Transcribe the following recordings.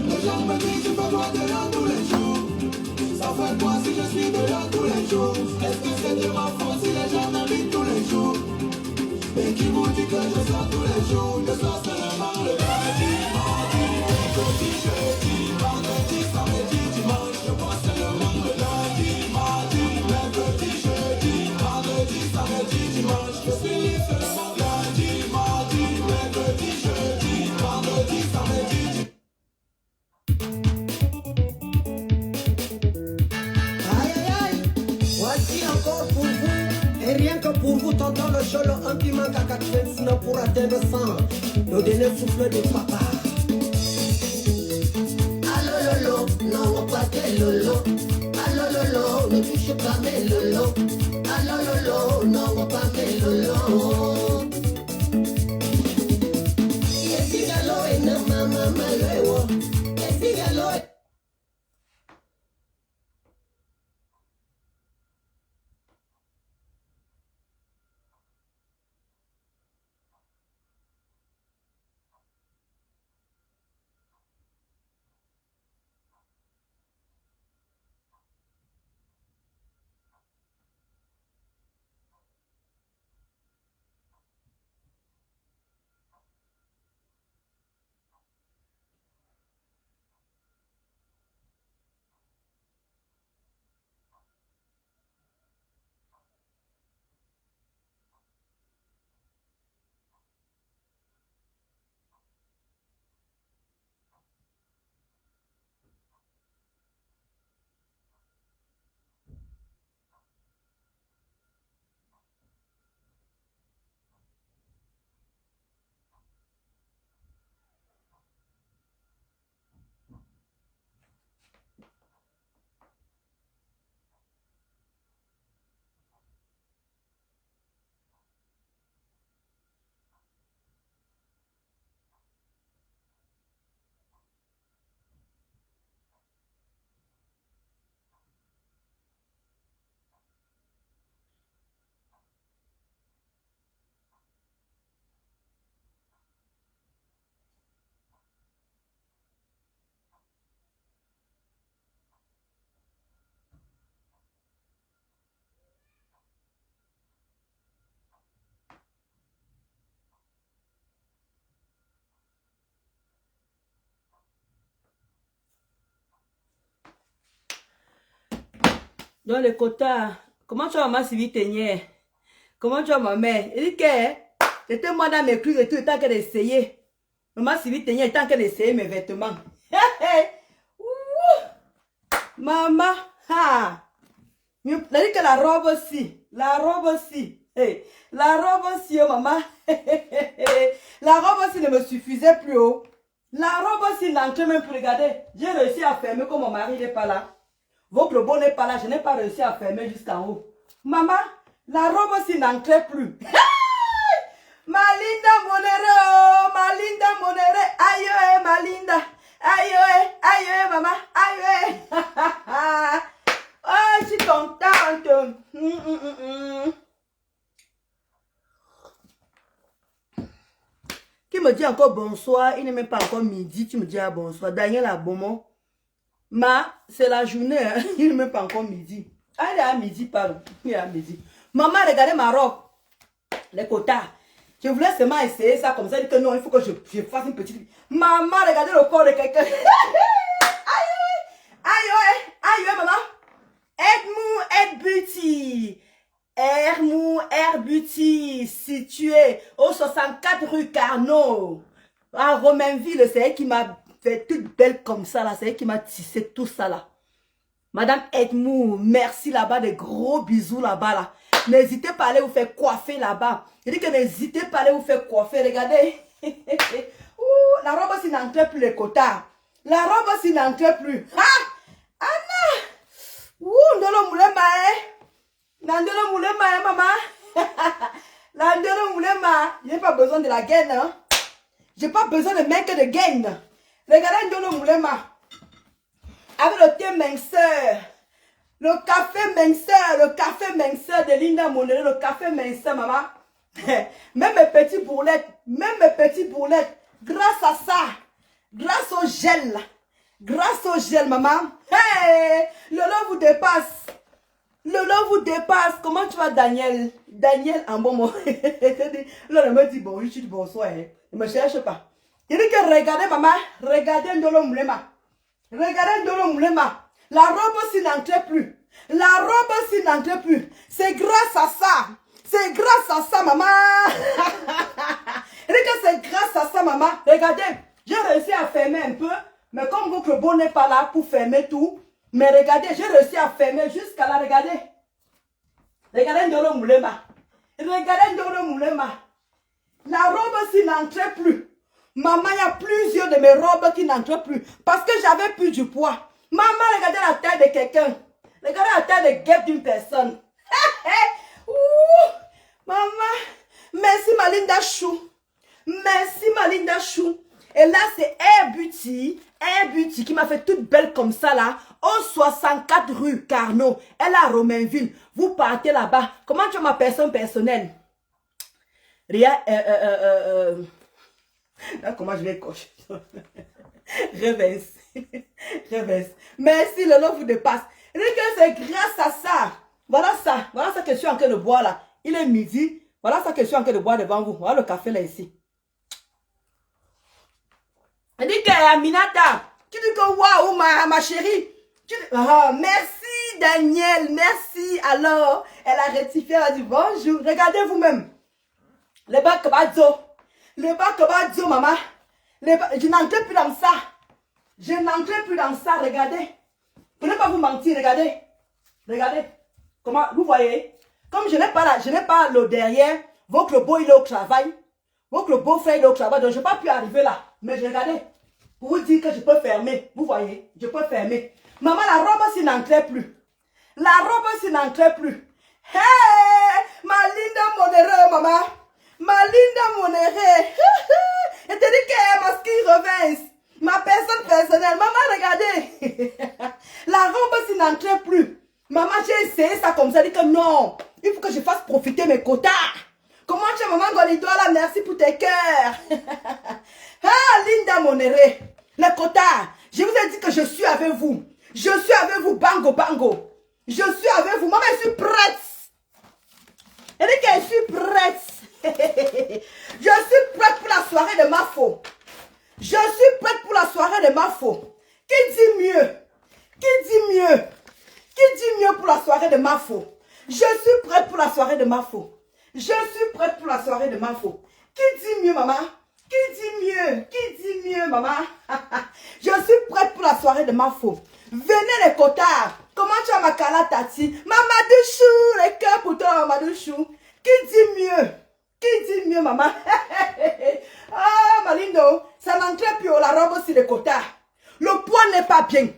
Les gens me disent, tu fais quoi dehors tous les jours? Ça fait quoi si je suis dehors tous les jours? Est-ce que c'est de ma faute si les gens m'invitent tous les jours? Et qui vous dit que je sors tous les jours? Je sors seulement le lundi, mardi, mercredi, jeudi, vendredi, samedi, dimanche. Je bois seulement le lundi, mardi, mercredi, jeudi, vendredi, samedi, dimanche. Je suis libre seulement lundi, mardi, mercredi, jeudi, vendredi, samedi, dimanche. Aïe aïe aïe, voici encore pour vous. Et rien que pour vous, tonton le cholo, un piment à 89 pour atteindre 100. Le dernier souffle de papa. Allo lolo, non pas que lolo. Allo lolo, ne touche pas mes lolo. Allo lolo, non pas mes lolo. Yesigalo et na mama malewo. Yesigalo et dans le quota, comment tu vas maman Sylvie Teignet? Comment tu vas ma mère? Il dit que c'était moi dans mes clous et tout, il tant qu'elle essayait. Maman Sylvie Teignet, il tant qu'elle essayait mes vêtements. Maman, ha! Il dit que la robe aussi, la robe aussi. Hey, la robe aussi, oh maman. La robe aussi ne me suffisait plus haut. La robe aussi n'entrait même plus. Regardez, j'ai réussi à fermer comme mon mari n'est pas là. Votre bon n'est pas là, je n'ai pas réussi à fermer jusqu'en haut. Maman, la robe aussi n'entrait plus. Ma linda monere, oh, ma linda monere. Aïe, ma linda. Aïe, maman. Aïe. Oh, je suis contente. Qui me dit encore bonsoir? Il n'est même pas encore midi. Tu me dis bonsoir. Daniel Abomon. C'est la journée. Hein? Il n'est même pas encore midi. Ah, il est à midi, pardon. Il est à midi. Maman, regardez ma robe. Les quotas. Je voulais seulement essayer ça comme ça. Il dit que non, il faut que je fasse une petite. Maman, regardez le corps de quelqu'un. Aïe, maman. Aide Beauty. Air Beauty, situé au 64 rue Carnot, à Romainville. C'est elle qui m'a fait toute belle comme ça là. C'est elle qui m'a tissé tout ça là. Madame Edmou, merci là-bas, des gros bisous là-bas là. N'hésitez pas à aller vous faire coiffer là-bas. Je dis que n'hésitez pas à aller vous faire coiffer. Regardez. Ouh, la robe aussi n'entrait plus les quotas. La robe aussi n'entrait plus. Ah! Anna! Ouh, ndolo moulema, Nandolo moulema, maman. Nandolo moulema. J'ai pas besoin de la gaine. Hein? J'ai pas besoin de mec de gaine. Regardez ndolo moulema. Avec le thé minceur. Le café minceur de Linda Monere, le café minceur, maman. Même mes petits bourlettes, grâce à ça, Grâce au gel. Grâce au gel, maman. Hey, le lot vous dépasse. Le lot vous dépasse. Comment tu vas, Daniel? Daniel, en bon mot. Là, il me dit bonjour, je dis bonsoir. Il ne me cherche pas. Il dit que regardez, maman. Regardez Ndolo Moulema. Regardez Ndolo Moulema. La robe s'y n'entrait plus. La robe s'y n'entrait plus. C'est grâce à ça. C'est grâce à ça, maman. Il dit que c'est grâce à ça, maman. Regardez, j'ai réussi à fermer un peu. Mais comme votre beau n'est pas là pour fermer tout. Mais regardez, j'ai réussi à fermer jusqu'à là. Regardez. Regardez Ndolo Moulema. Regardez Ndolo Moulema. La robe s'y n'entrait plus. Maman, il y a plusieurs de mes robes qui n'entrent plus. Parce que j'avais plus du poids. Maman, regardez la taille de quelqu'un. Regardez la taille de guêpe d'une personne. Maman, merci ma Linda Chou. Merci ma Linda Chou. Et là, c'est Air Beauty qui m'a fait toute belle comme ça là. Au 64 rue Carnot. Elle est à Romainville. Vous partez là-bas. Comment tu as ma personne personnelle? Ria, là, comment je vais cocher? Reverse. Reverse. Merci, le lot vous dépasse. Et que c'est grâce à ça. Voilà ça. Voilà ça que je suis en train de boire là. Il est midi. Voilà ça que je suis en train de boire devant vous. Voilà le café là ici. Elle dit que Aminata, tu dis que waouh ma chérie. Merci Daniel, merci. Alors, elle a rectifié, elle a dit bonjour. Regardez vous-même. Le bac badzo. Le bac badzo, maman. Je n'entre plus dans ça. Je n'entre plus dans ça, regardez. Pour ne pas vous mentir, regardez. Regardez. Comment, vous voyez? Comme je n'ai pas le derrière, votre beau il est au travail. Votre beau-frère il est au travail, donc je n'ai pas pu arriver là. Mais regardez. Pour vous dire que je peux fermer. Vous voyez? Je peux fermer. Maman, la robe s'y n'entrait plus. La robe s'y n'entrait plus. Hey! Ma Linda Monere, maman. Ma Linda Monere. Et te dit que ma skin revince. Ma personne personnelle. Maman, regardez. La robe s'y n'entrait plus. Maman, j'ai essayé ça comme ça. Elle dit que non. Il faut que je fasse profiter mes quotas. Comment tu es, maman Golito, là? Merci pour tes cœurs. Ah, Linda Monere. Les quotas. Je vous ai dit que je suis avec vous. Je suis avec vous, bango, bango. Je suis avec vous. Maman, je suis prête. Elle dit que je suis prête. Je suis prête pour la soirée de ma faux. Je suis prête pour la soirée de ma faux. Qui dit mieux? Qui dit mieux? Qui dit mieux pour la soirée de ma faux? Je suis prête pour la soirée de ma faux. Je suis prête pour la soirée de ma faux. Qui dit mieux, maman? Qui dit mieux? Qui dit mieux, maman? Je suis prête pour la soirée de ma faux. Venez les cotards. Comment tu as ma Kala Tati? Mamadouchou, les cœurs pour toi, Mamadouchou. Qui dit mieux? Qui dit mieux, maman? Ah, Malindo, ça n'entrait plus la robe sur les cotards. Le poids n'est pas bien.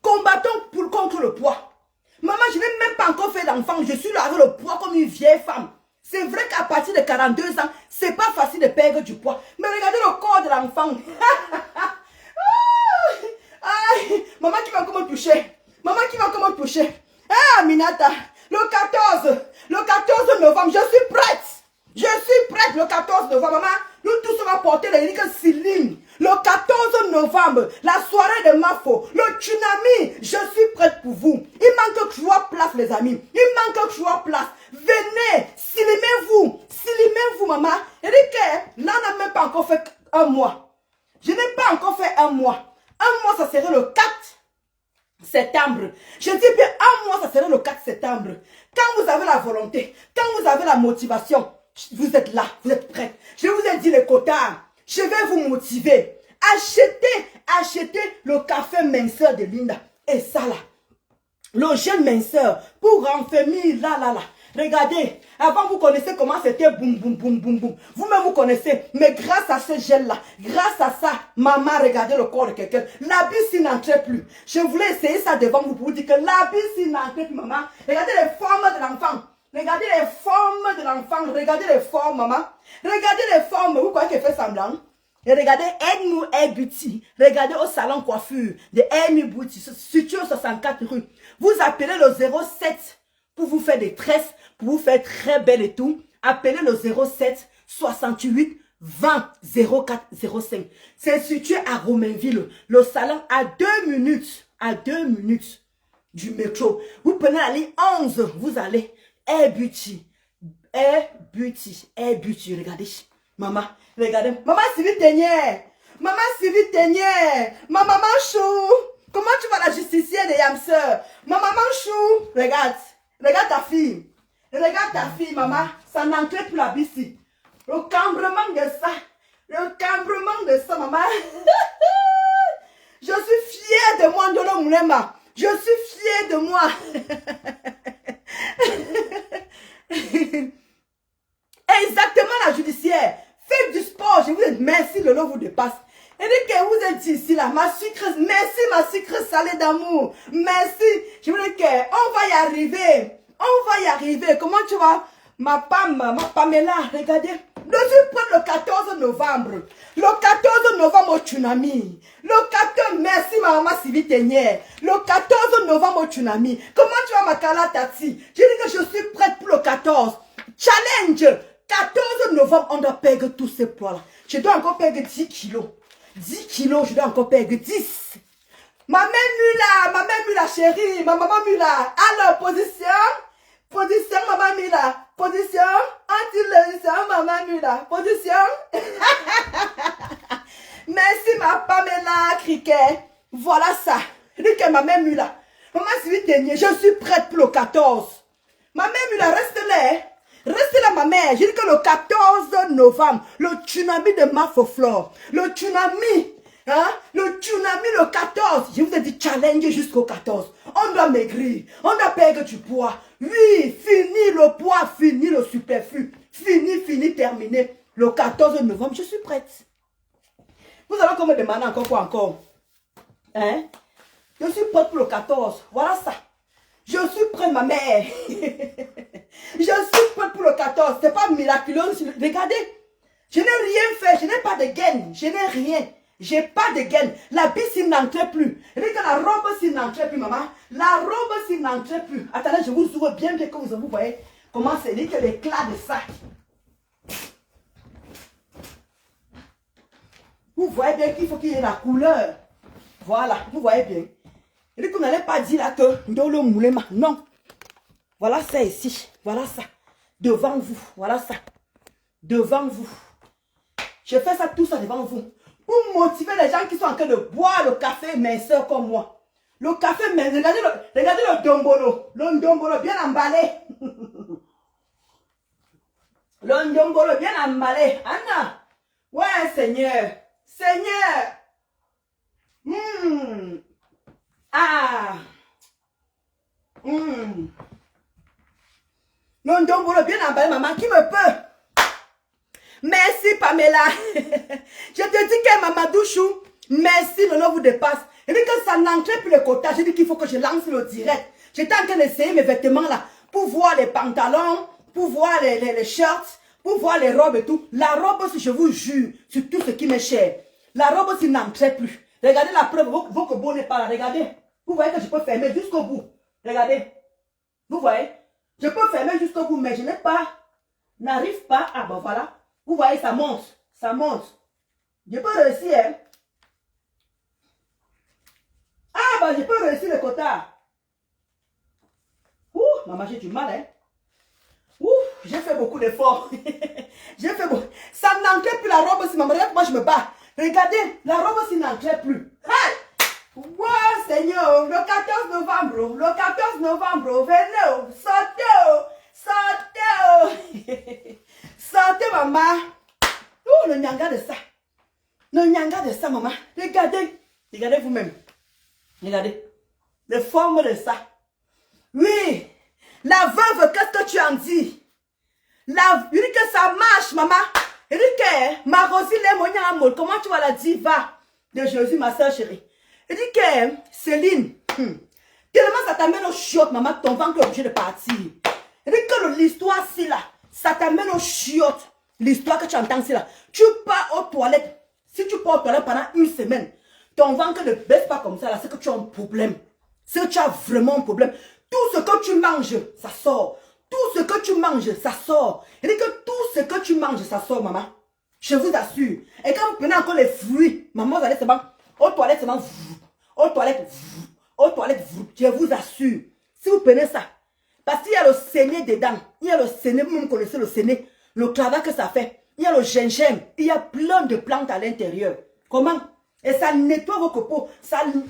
Combattons contre le poids. Maman, je n'ai même pas encore fait d'enfant. Je suis là avec le poids comme une vieille femme. C'est vrai qu'à partir de 42 ans, c'est pas facile de perdre du poids. Mais regardez le corps de l'enfant. Maman qui va comment toucher. Maman qui va comment toucher. Ah, Minata, le 14 novembre, je suis prête. Je suis prête le 14 novembre, maman. Nous tous on va porter les uniques Céline. Le 14 novembre, la soirée de Mafo, le tsunami, je suis prête pour vous. Il manque 3 places, les amis. Il manque 3 places. Venez, silimez-vous, maman. Et dit que là, on n'a même pas encore fait un mois. Je n'ai pas encore fait un mois. Un mois, ça serait le 4 septembre. Je dis bien, un mois, ça serait le 4 septembre. Quand vous avez la volonté, quand vous avez la motivation, vous êtes là, vous êtes prêts. Je vous ai dit les quotas. Je vais vous motiver. Achetez le café minceur de Linda. Et ça là, le gel minceur pour renfermer là. Regardez, avant vous connaissez comment c'était boum. Vous-même vous connaissez. Mais grâce à ce gel là, grâce à ça, maman, regardez le corps de quelqu'un. L'habit s'il n'entrait plus. Je voulais essayer ça devant vous pour vous dire que l'habit s'il n'entrait plus, maman. Regardez les formes de l'enfant. Regardez les formes de l'enfant. Regardez les formes, maman. Regardez les formes. Vous croyez qu'elle fait semblant? Et regardez Edmou Air Beauty. Regardez au salon coiffure de Edmou Beauty, situé au 64 rue. Vous appelez le 07 pour vous faire des tresses, pour vous faire très belle et tout. Appelez le 07 68 20 04 05. C'est situé à Romainville. Le salon à 2 minutes. À 2 minutes du métro. Vous prenez la ligne 11. Vous allez Air Beauty. Air Beauty. Air Beauty. Regardez. Maman. Regardez. Maman Sylvie Ténière. Maman Sylvie Ténière. Ma maman chou. Comment tu vas la justicière de Yamseur? Ma maman chou. Regarde. Regarde ta fille. Regarde ta fille, maman. Ça n'entre plus la bici. Le cambrement de ça. Le cambrement de ça, maman. Je suis fière de moi, Ndolo Moulema. Je suis fière de moi. Exactement la judiciaire. Faites du sport. Je vous dis merci, le lot vous dépasse. Et dès que vous êtes ici, là, ma sucre, merci ma sucre salée d'amour. Merci. Je vous dis qu'on va y arriver. On va y arriver. Comment tu vas? Ma Pamela, regardez. Je suis prête le 14 novembre. Le 14 novembre au tsunami. Le 14, merci ma maman Sylvie Ténière. Le 14 novembre au tsunami. Comment tu vas ma Kala Tati? Je dis que je suis prête pour le 14. Challenge. 14 novembre, on doit perdre tous ces poids-là. Je dois encore perdre 10 kilos. 10 kilos, je dois encore perdre 10. Ma mère Mula chérie. Ma maman Mula. Alors, position. Position, maman Mila. Position. Anti-position, maman Mila. Position. Merci, ma Pamela Criquet. Voilà ça. Je dis que ma mère Mula. Maman Sylvie Ténière, je suis prête pour le 14. Ma mère Mula, reste là. Reste là, ma mère. Je dis que le 14 novembre, le tsunami de Mafoflore. Le tsunami. Hein? Le tsunami le 14. Je vous ai dit challenge jusqu'au 14. On doit maigrir. On doit perdre du poids. Oui, fini le poids, fini le superflu. Fini, terminé. Le 14 novembre, je suis prête. Vous allez encore me demander encore quoi encore? Hein? Je suis prête pour le 14. Voilà ça. Je suis prête, ma mère. Je suis prête pour le 14. C'est pas miraculeux. Regardez. Je n'ai rien fait. Je n'ai pas de gaine. Je n'ai rien. J'ai pas de gaine. La bise n'entrait plus. Regardez que la robe s'il n'entrait plus, maman. La robe s'il n'entrait plus. Attendez, je vous ouvre bien que vous voyez comment c'est dit que l'éclat de ça. Vous voyez bien qu'il faut qu'il y ait la couleur. Voilà, vous voyez bien. Et dit qu'on n'allait pas dire là que Ndolo Moulema. Non. Voilà ça ici. Voilà ça. Devant vous. Voilà ça. Devant vous. Je fais ça tout ça devant vous. Pour motiver les gens qui sont en train de boire le café minceur comme moi. Le café minceur. Regardez le dombolo. Le dombolo bien emballé. Le dombolo bien emballé. Anna. Ouais, Seigneur. Seigneur. Ah. Le dombolo bien emballé, maman. Qui me peut? Merci Pamela. Je te dis que Mamadou Chou, merci, le nom vous dépasse. Il dit que ça n'entrait plus le quota. J'ai dit qu'il faut que je lance le direct. J'étais en train d'essayer mes vêtements là pour voir les pantalons, pour voir les shirts, pour voir les robes et tout. La robe, si je vous jure, sur tout ce qui m'est cher. La robe, si n'entrait plus. Regardez la preuve, vos beau n'est pas là. Regardez. Vous voyez que je peux fermer jusqu'au bout. Regardez. Vous voyez. Je peux fermer jusqu'au bout, mais je n'ai pas, n'arrive pas. Ah ben voilà. Vous voyez, ça monte. Ça monte. Je peux réussir, hein. Ah, bah, je peux réussir le quota. Ouh, maman, j'ai du mal, hein. Ouh, j'ai fait beaucoup d'efforts. J'ai fait beaucoup. Ça n'entrait plus la robe si maman. Regarde, moi, je me bats. Regardez, la robe si n'entrait plus. Hey! Wow, Seigneur, le 14 novembre. Le 14 novembre, venez, sortez. Sortez. Sortez, maman. Oh, le nyanga de ça. Le nyanga de ça, maman. Regardez. Regardez vous-même. Regardez. Les formes de ça. Oui. La veuve, qu'est-ce que tu en dis? Il dit que ça marche, maman. Il dit que ma Rosine Monia, comment tu vas la diva de Jésus, ma soeur chérie? Il dit que Céline, tellement ça t'amène au chiottes, maman, ton ventre est obligé de partir. Il dit que l'histoire, c'est là. Ça t'amène aux chiottes. L'histoire que tu entends, c'est là. Tu pars aux toilettes. Si tu pars aux toilettes pendant une semaine, ton ventre ne baisse pas comme ça, là, c'est que tu as un problème. C'est que tu as vraiment un problème. Tout ce que tu manges, ça sort. Tout ce que tu manges, ça sort. Il dit que tout ce que tu manges, ça sort, maman. Je vous assure. Et quand vous prenez encore les fruits, maman, vous allez seulement, aux toilettes seulement, aux toilettes, je vous assure. Si vous prenez ça, parce qu'il y a le séné dedans, il y a le séné, vous connaissez le séné, le travail que ça fait. Il y a le gingembre, il y a plein de plantes à l'intérieur. Comment? Et ça nettoie vos copeaux.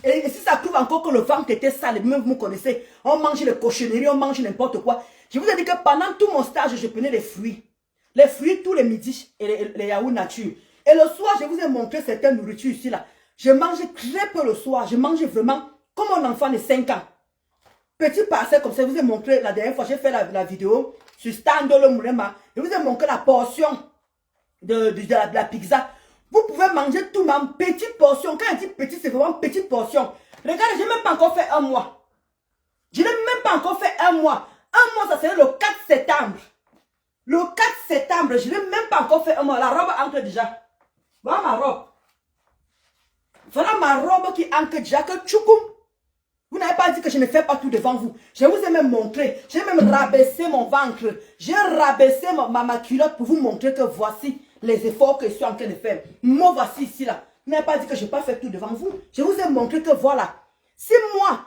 Et si ça prouve encore que le ventre était sale, même vous connaissez, on mange les cochonneries, on mange n'importe quoi. Je vous ai dit que pendant tout mon stage, je prenais les fruits. Les fruits tous les midis et les yaourts nature. Et le soir, je vous ai montré certaines nourritures ici là. Je mangeais très peu le soir. Je mangeais vraiment comme un enfant de 5 ans. Petit parcelle comme ça, je vous ai montré la dernière fois, j'ai fait la vidéo sur Standolo Moulema. Je vous ai montré la portion de la pizza. Vous pouvez manger tout même petite portion. Quand je dis petit, c'est vraiment petite portion. Regardez, je n'ai même pas encore fait un mois. Je n'ai même pas encore fait un mois. Un mois, ça serait le 4 septembre. Le 4 septembre, je n'ai même pas encore fait un mois. La robe entre déjà. Voilà ma robe. Voilà ma robe qui entre déjà que tchoukoum. Vous n'avez pas dit que je ne fais pas tout devant vous. Je vous ai même montré. J'ai même rabaissé mon ventre. J'ai rabaissé ma culotte pour vous montrer que voici les efforts que je suis en train de faire. Moi, voici ici là. Vous n'avez pas dit que je n'ai pas fait tout devant vous. Je vous ai montré que voilà. Si moi,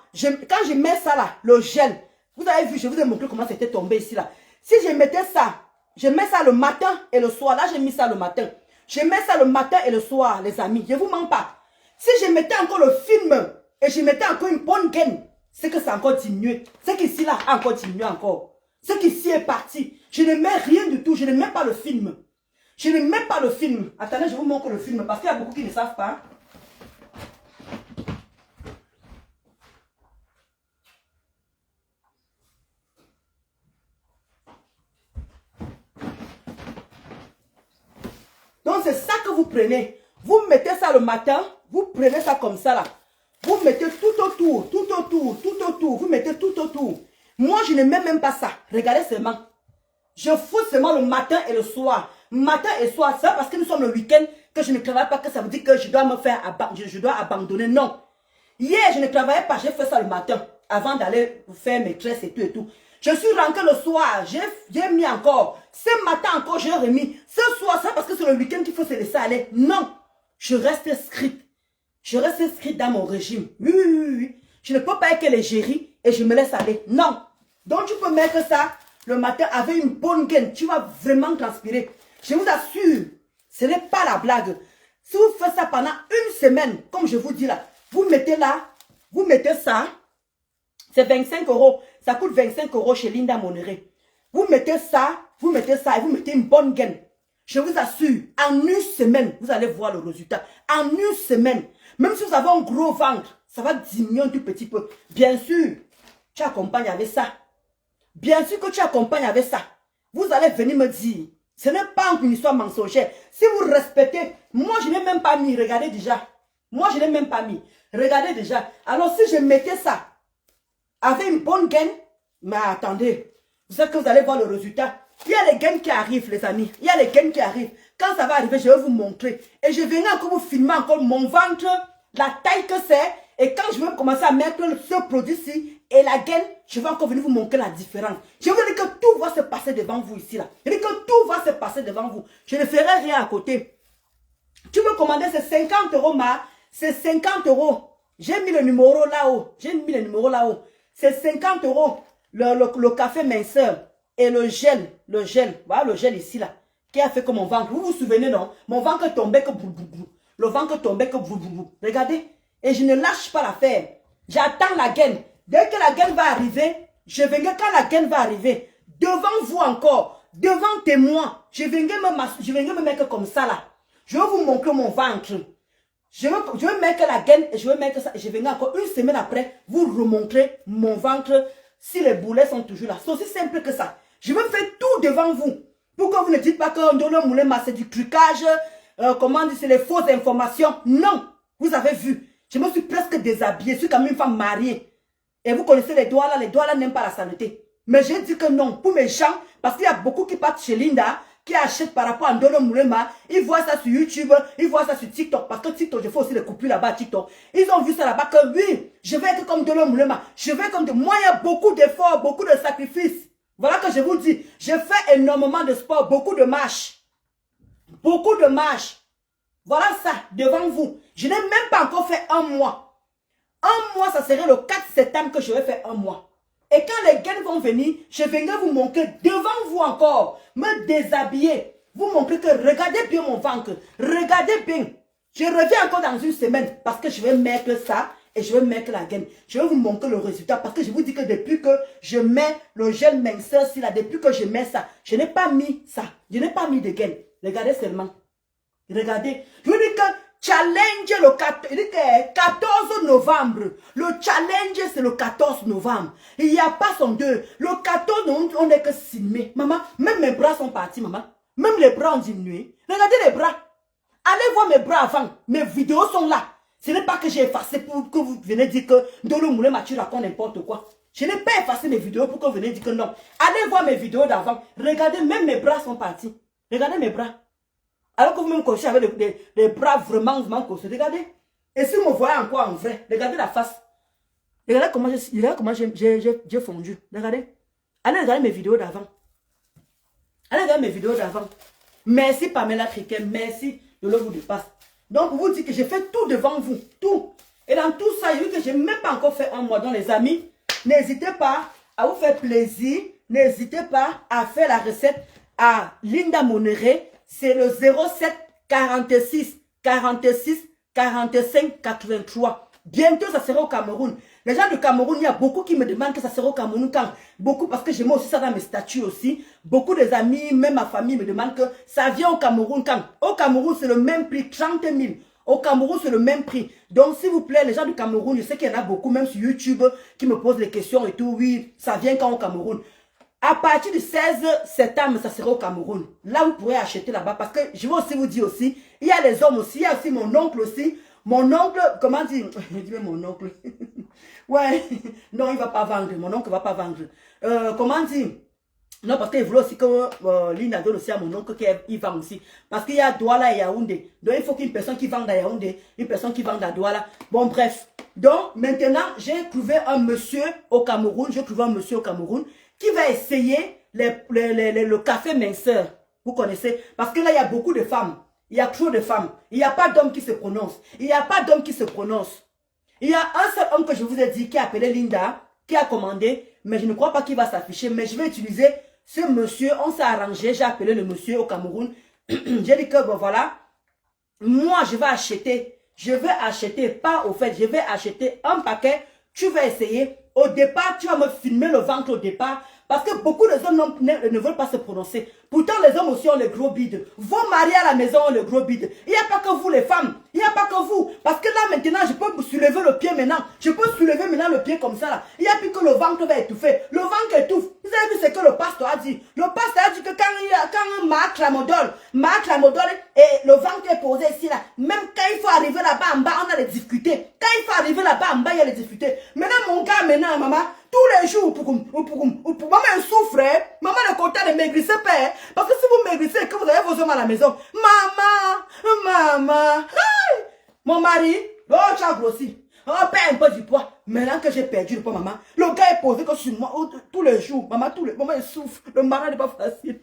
quand je mets ça là, le gel, vous avez vu, je vous ai montré comment c'était tombé ici là. Si je mettais ça, je mets ça le matin et le soir. Là, j'ai mis ça le matin. Je mets ça le matin et le soir, les amis. Je ne vous mens pas. Si je mettais encore le film et je mettais encore une bonne gaine, c'est que ça a encore diminué. C'est qu'ici là a encore diminué encore. C'est qu'ici est parti. Je ne mets rien du tout. Je ne mets pas le film. Je ne mets pas le film. Attendez, je vous montre le film parce qu'il y a beaucoup qui ne savent pas. Donc c'est ça que vous prenez. Vous mettez ça le matin. Vous prenez ça comme ça là. Vous mettez tout autour, tout autour, tout autour. Vous mettez tout autour. Moi, je ne mets même pas ça. Regardez seulement. Je fous seulement le matin et le soir. Matin et soir, c'est parce que nous sommes le week-end que je ne travaille pas, que ça veut dire que je dois me faire je dois abandonner. Non. Hier, je ne travaillais pas, j'ai fait ça le matin. Avant d'aller faire mes tresses et tout et tout. Je suis rentré le soir, j'ai mis encore. Ce matin encore, j'ai remis. Ce soir, c'est parce que c'est le week-end qu'il faut se laisser aller. Non. Je reste inscrite. Je reste inscrite dans mon régime. Oui, oui, oui, oui. Je ne peux pas être l'égérie et je me laisse aller. Non. Donc, tu peux mettre ça le matin avec une bonne gaine. Tu vas vraiment transpirer. Je vous assure, ce n'est pas la blague. Si vous faites ça pendant une semaine, comme je vous dis là, vous mettez là, vous mettez ça, c'est 25 €. Ça coûte 25 € chez Linda Monéré. Vous mettez ça et vous mettez une bonne gaine. Je vous assure, en une semaine, vous allez voir le résultat. En une semaine, même si vous avez un gros ventre, ça va diminuer un tout petit peu. Bien sûr, tu accompagnes avec ça. Bien sûr que tu accompagnes avec ça. Vous allez venir me dire, ce n'est pas une histoire mensongère. Si vous respectez, moi je n'ai même pas mis, regardez déjà. Moi je n'ai même pas mis. Regardez déjà. Alors si je mettais ça avec une bonne gaine, mais attendez, vous savez que vous allez voir le résultat. Il y a les gaines qui arrivent, les amis. Il y a les gaines qui arrivent. Quand ça va arriver, je vais vous montrer. Et je vais encore vous filmer encore mon ventre, la taille que c'est. Et quand je vais commencer à mettre ce produit-ci et la gaine, je vais encore venir vous montrer la différence. Je vous dis que tout va se passer devant vous ici, là. Je dis que tout va se passer devant vous. Je ne ferai rien à côté. Tu veux commander, c'est 50 €, ma. C'est 50 €. J'ai mis le numéro là-haut. J'ai mis le numéro là-haut. C'est 50 € le café minceur. Et le gel, voilà le gel ici là, qui a fait que mon ventre, vous vous souvenez non? Mon ventre tombait que boubou. Le ventre tombait que boubou. Regardez, et je ne lâche pas l'affaire. J'attends la gaine. Dès que la gaine va arriver, je viendrai quand la gaine va arriver. Devant vous encore, devant témoin, je viendrai me mettre comme ça là. Je vais vous montrer mon ventre. Je vais mettre la gaine et je vais mettre ça. Et je viendrai encore une semaine après, vous remontrer mon ventre si les boulets sont toujours là. C'est aussi simple que ça. Je vais faire tout devant vous. Pourquoi vous ne dites pas que Ndolo Moulema c'est du trucage, comment dire, c'est les fausses informations. Non, vous avez vu. Je me suis presque déshabillée. Je suis comme une femme mariée. Et vous connaissez les doigts là n'aiment pas la saleté. Mais j'ai dit que non, pour mes gens, parce qu'il y a beaucoup qui partent chez Linda, qui achètent par rapport à Ndolo Moulema, ils voient ça sur YouTube, ils voient ça sur TikTok, parce que TikTok, je fais aussi les coupures là-bas à TikTok. Ils ont vu ça là-bas que oui, je vais être comme Ndolo Moulema, je vais comme moi, il y a beaucoup d'efforts, beaucoup de sacrifices. Voilà que je vous dis, je fais énormément de sport, beaucoup de marches. Beaucoup de marches. Voilà ça, devant vous. Je n'ai même pas encore fait un mois. Un mois, ça serait le 4 septembre que je vais faire un mois. Et quand les gains vont venir, je viendrai vous montrer devant vous encore, me déshabiller. Vous montrer que regardez bien mon ventre. Regardez bien. Je reviens encore dans une semaine parce que je vais mettre ça et je vais mettre la gaine. Je vais vous montrer le résultat parce que je vous dis que depuis que je mets le gel minceur, depuis que je mets ça, je n'ai pas mis ça. Je n'ai pas mis de gaine. Regardez seulement. Regardez. Je vous dis que challenge le 14 novembre. Le challenge, c'est le 14 novembre. Il n'y a pas son 2. Le 14, on n'est que 6 mai. Maman, même mes bras sont partis, maman. Même les bras ont diminué. Regardez les bras. Allez voir mes bras avant. Mes vidéos sont là. Ce n'est pas que j'ai effacé pour que vous venez dire que Ndolo Moulé Mathieu raconte n'importe quoi. Je n'ai pas effacé mes vidéos pour que vous venez dire que non. Allez voir mes vidéos d'avant. Regardez, même mes bras sont partis. Regardez mes bras. Alors que vous me cochez avec les bras vraiment cochés. Regardez. Et si vous me voyez encore en vrai, regardez la face. Regardez comment j'ai fondu. Regardez. Allez regarder mes vidéos d'avant. Allez regarder mes vidéos d'avant. Merci Pamela Criquet. Merci. Je le vous dépasse. Donc, vous dites que j'ai fait tout devant vous. Tout. Et dans tout ça, j'ai vu que je n'ai même pas encore fait un mois. Donc, les amis, n'hésitez pas à vous faire plaisir. N'hésitez pas à faire la recette à Linda Monéré. C'est le 07 46 46 45 83. Bientôt, ça sera au Cameroun. Les gens du Cameroun, il y a beaucoup qui me demandent que ça sera au Cameroun quand. Beaucoup, parce que je mets aussi ça dans mes statuts aussi. Beaucoup des amis, même ma famille me demandent que ça vient au Cameroun quand. Au Cameroun, c'est le même prix, 30 000. Au Cameroun, c'est le même prix. Donc, s'il vous plaît, les gens du Cameroun, je sais qu'il y en a beaucoup, même sur YouTube, qui me posent des questions et tout. Oui, ça vient quand au Cameroun. À partir du 16 septembre, ça sera au Cameroun. Là, vous pourrez acheter là-bas. Parce que je vais aussi vous dire aussi, il y a les hommes aussi, il y a aussi mon oncle aussi. Mon oncle, comment dire? Je dis mon oncle. Ouais, non, il ne va pas vendre. Mon oncle ne va pas vendre. Comment dire? Non, parce qu'il voulait aussi que Linda donne aussi à mon oncle qu'il vend aussi. Parce qu'il y a Douala et Yaoundé. Donc, il faut qu'une personne qui vende à Yaoundé, une personne qui vende à Douala. Bon, bref. Donc, maintenant, j'ai trouvé un monsieur au Cameroun. J'ai trouvé un monsieur au Cameroun qui va essayer le café minceur. Vous connaissez? Parce que là, il y a beaucoup de femmes. Il y a trop de femmes. Il n'y a pas d'homme qui se prononce. Il n'y a pas d'homme qui se prononce. Il y a un seul homme que je vous ai dit qui a appelé Linda, qui a commandé, mais je ne crois pas qu'il va s'afficher. Mais je vais utiliser ce monsieur. On s'est arrangé. J'ai appelé le monsieur au Cameroun. J'ai dit que bon voilà, moi je vais acheter. Je vais acheter, pas au fait, je vais acheter un paquet. Tu vas essayer. Au départ, tu vas me filmer le ventre au départ. Parce que beaucoup de hommes ne veulent pas se prononcer. Pourtant, les hommes aussi ont le gros bide. Vos maris à la maison ont le gros bide. Il n'y a pas que vous, les femmes. Il n'y a pas que vous. Parce que là, maintenant, je peux soulever le pied maintenant. Je peux soulever maintenant le pied comme ça. Là. Il n'y a plus que le ventre va étouffer. Le ventre étouffe. Vous avez vu ce que le pasteur a dit? Le pasteur a dit que quand Marc Lamodol et le ventre est posé ici, là, même quand il faut arriver là-bas en bas, on a les difficultés. Quand il faut arriver là-bas en bas, il y a les difficultés. Maintenant, mon gars, maintenant, maman, tous les jours, maman elle souffre, hein? Maman le côté ne maigrissez pas, hein? Parce que si vous maigrissez et que vous avez vos hommes à la maison, maman, hey! Mon mari, oh tu as grossi, oh perds un peu du poids. Maintenant que j'ai perdu le poids, maman, le gars est posé que sur moi tous les jours, maman il souffre, le mari n'est pas facile.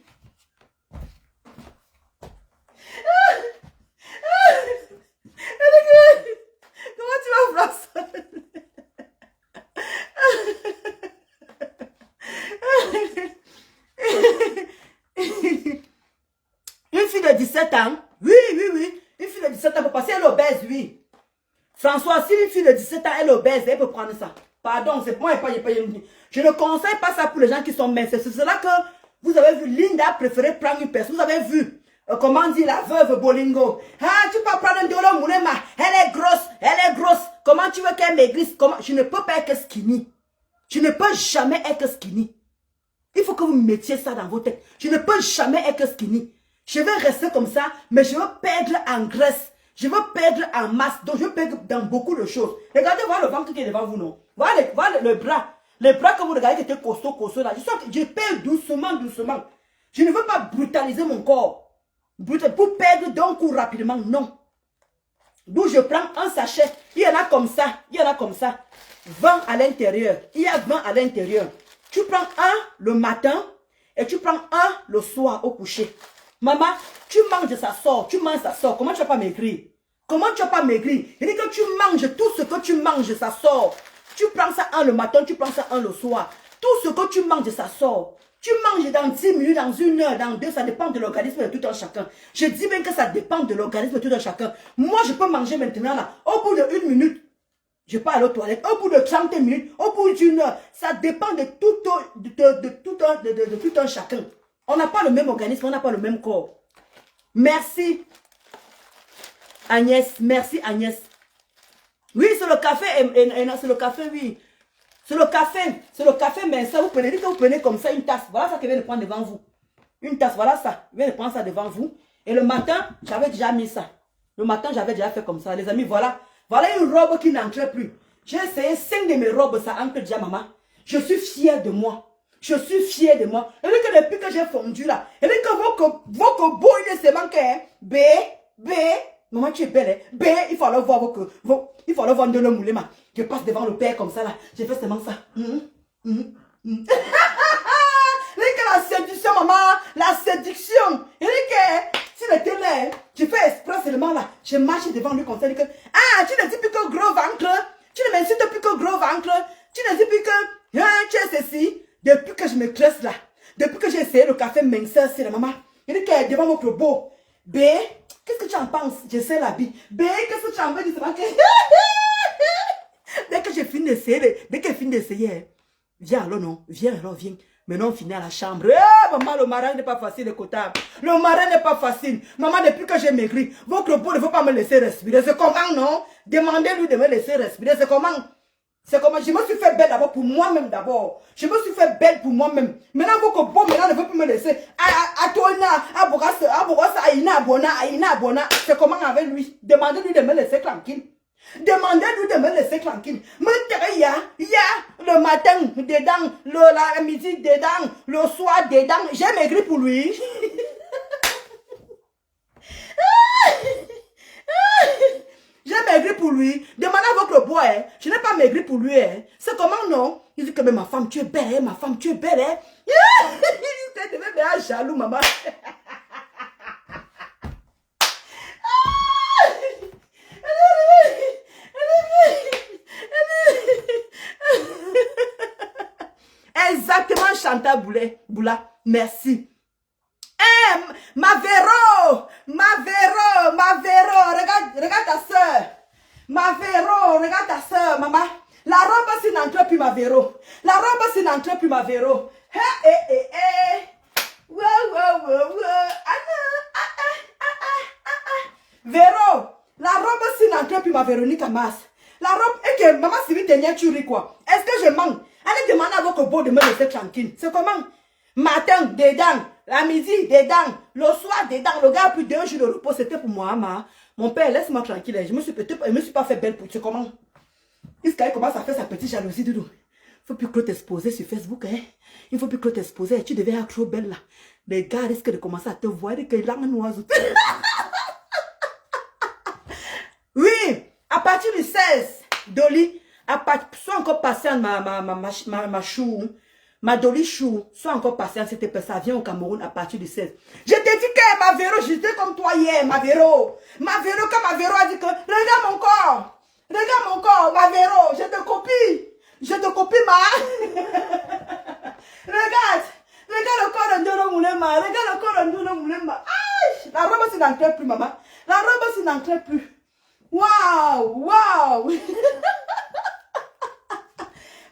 Comment tu vas faire ça? Une fille de 17 ans, oui, une fille de 17 ans peut passer, elle est obèse, oui. François, si une fille de 17 ans, elle est obèse, elle peut prendre ça. Pardon, c'est moi, je ne conseille pas ça pour les gens qui sont minces. C'est cela que vous avez vu, Linda a préféré prendre une personne. Vous avez vu, comment dire, la veuve Bolingo. Ah, tu peux prendre un Ndolo Moulema, elle est grosse. Comment tu veux qu'elle maigrisse? Comment? Je ne peux pas être skinny. Je ne peux jamais être skinny. Il faut que vous mettiez ça dans vos têtes. Je ne peux jamais être skinny. Je vais rester comme ça, mais je veux perdre en graisse. Je veux perdre en masse. Donc, je veux perdre dans beaucoup de choses. Regardez, voilà le ventre qui est devant vous, non? Voilà le bras. Les bras que vous regardez qui étaient costaud là. Je perds doucement. Je ne veux pas brutaliser mon corps. Pour perdre d'un coup rapidement, non. D'où je prends un sachet. Il y en a comme ça. 20 à l'intérieur. Il y a 20 à l'intérieur. Tu prends un le matin et tu prends un le soir au coucher. Maman, tu manges, ça sort. Tu manges, ça sort. Comment tu vas pas maigrir? Comment tu vas pas maigrir? Il dit que tu manges, tout ce que tu manges, ça sort. Tu prends ça un le matin, tu prends ça un le soir. Tout ce que tu manges, ça sort. Tu manges dans 10 minutes, dans 1 heure, dans 2, ça dépend de l'organisme de tout un chacun. Je dis bien que ça dépend de l'organisme de tout un chacun. Moi, je peux manger maintenant, là, au bout de 1 minute. Je peux aller aux toilettes, au bout de 30 minutes, au bout d'1 heure. Ça dépend de tout un chacun. On n'a pas le même organisme, on n'a pas le même corps. Merci Agnès, merci Agnès. Oui, c'est le café, c'est le café, oui. C'est le café, mais ça, vous prenez comme ça une tasse. Voilà ça que je viens de prendre devant vous. Une tasse, voilà ça. Je viens de prendre ça devant vous. Et le matin, j'avais déjà mis ça. Le matin, j'avais déjà fait comme ça. Les amis, voilà. Voilà une robe qui n'entrait plus. J'ai essayé 5 de mes robes, ça entre déjà, maman. Je suis fière de moi. Je suis fière de moi. Et que depuis que j'ai fondu là, et que vos beaux, il se manque, hein. B. Maman, tu es belle, hein. B, il faut alors voir il faut alors voir de le moulé, ma. Je passe devant le père comme ça là. J'ai fait seulement ça. La séduction, maman. La séduction. Et que si le télé, je fais exprès seulement là. Je marche devant lui comme ça. Que, ah, tu ne dis plus que gros ventre. Tu ne m'insultes plus que gros ventre. Tu ne dis plus que tu es ceci. Depuis que je me cresse là. Depuis que j'ai essayé le café minceur, c'est la maman. Il dit que devant mon beau. B, qu'est-ce que tu en penses? J'essaie la bille. B, qu'est-ce que tu en veux dire? Dès que j'ai fini d'essayer, dès que j'ai fini d'essayer, viens alors non, viens alors, viens. Maintenant on finit à la chambre. Maman, le marin n'est pas facile, le cotard. Le marin n'est pas facile. Maman, depuis que j'ai maigri, votre beau ne veut pas me laisser respirer. C'est comment, non? Demandez-lui de me laisser respirer. C'est comment? C'est comment? Je me suis fait belle d'abord pour moi-même d'abord. Je me suis fait belle pour moi-même. Maintenant, votre beau maintenant ne veut plus me laisser. C'est comment avec lui? Demandez-lui de me laisser tranquille. Demandez-lui de me laisser tranquille. Le matin, dedans, la midi, dedans, le soir, dedans. J'ai maigri pour lui. J'ai maigri pour lui. Demandez à votre bois, hein. Je n'ai pas maigri pour lui. Hein. C'est comment, non? Il dit que ma femme, tu es belle, hein? Ma femme, tu es belle. Hein? Il devait être jaloux, maman. Exactement, Chantal Boula. Merci. Ma Véro, regarde ta soeur. Ma Véro, regarde ta soeur, maman. La robe, c'est n'entre plus, ma Véro. La robe, c'est n'entre plus, ma Véro. Véro, la robe, c'est n'entre plus, ma Véronique Amas. La robe, et que maman, si vite dernière, tu ris quoi? Est-ce que je manque? Allez demander à votre beau de me laisser tranquille. C'est comment? Matin, dedans. La midi, dedans. Le soir, dedans. Le gars a pris 2 jours de repos. C'était pour moi, ma. Mon père, laisse-moi tranquille. Je me suis pas fait belle pour tu. Comment? Iscaï commence à faire sa petite jalousie, Doudou. Il faut plus que t'exposer sur Facebook, hein. Il faut plus que t'exposer. Tu devais être trop belle, là. Les gars risquent de commencer à te voir et que l'angle noise. Oui, à partir du 16, Dolly, sois encore patiente, ma chou. Ma Dolly Chou, sois encore patiente, ça vient au Cameroun à partir du 16. Je t'ai dit que ma Véro, j'étais comme toi hier, ma Véro. Ma Véro, quand ma Véro a dit que, regarde mon corps, ma Véro, je te copie, ma. Regarde le corps de Ndolo Moulema, regarde le corps de Ndolo Moulema. La robe, c'est n'entre plus, maman. La robe, c'est n'entre plus. Waouh.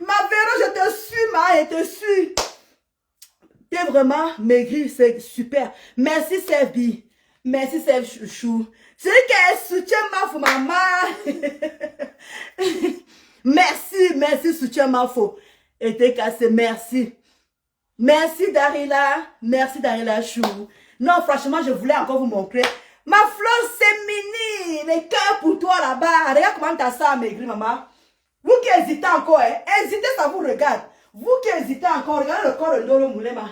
Ma Véro, je te suis, je te suis. T'es vraiment maigri, c'est super. Merci, Serbi. Merci, Serbi Chouchou. C'est qu'elle soutient ma maman. Merci, soutien ma faux. Et t'es cassé, merci. Merci, Darila Chou. Non, franchement, je voulais encore vous montrer. Ma fleur, c'est mini. Les cœurs pour toi là-bas. Regarde comment ta soeur a maigri, maman. Vous qui hésitez encore, hein? Hésitez, ça vous regarde. Vous qui hésitez encore, regardez le corps de Ndolo Moulema.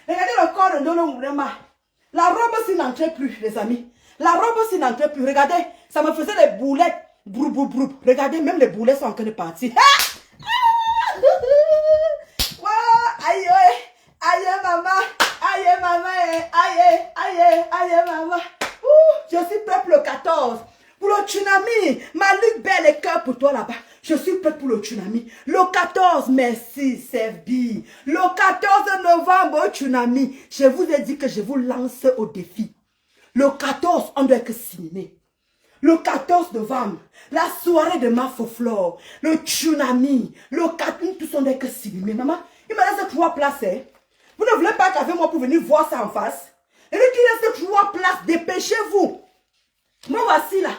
Regardez le corps de Ndolo Moulema. La robe s'y n'entrait plus, les amis. La robe s'y n'entrait plus. Regardez, ça me faisait des boulettes. Brou. Regardez, même les boulettes sont en train de partir. Aïe, maman. Aïe. tsunami. Malik Belle et cœur pour toi là-bas. Je suis prête pour le tsunami. Le 14, merci, Serbi. Le 14 novembre, au tsunami. Je vous ai dit que je vous lance au défi. Le 14, on doit être signé. Le 14 novembre, la soirée de ma flore, le tsunami, le 14, tous on doit être signé. Mais maman, il me reste 3 places. Hein. Vous ne voulez pas qu'avec moi pour venir voir ça en face? Et qu'il reste 3 places, dépêchez-vous. Moi voici là.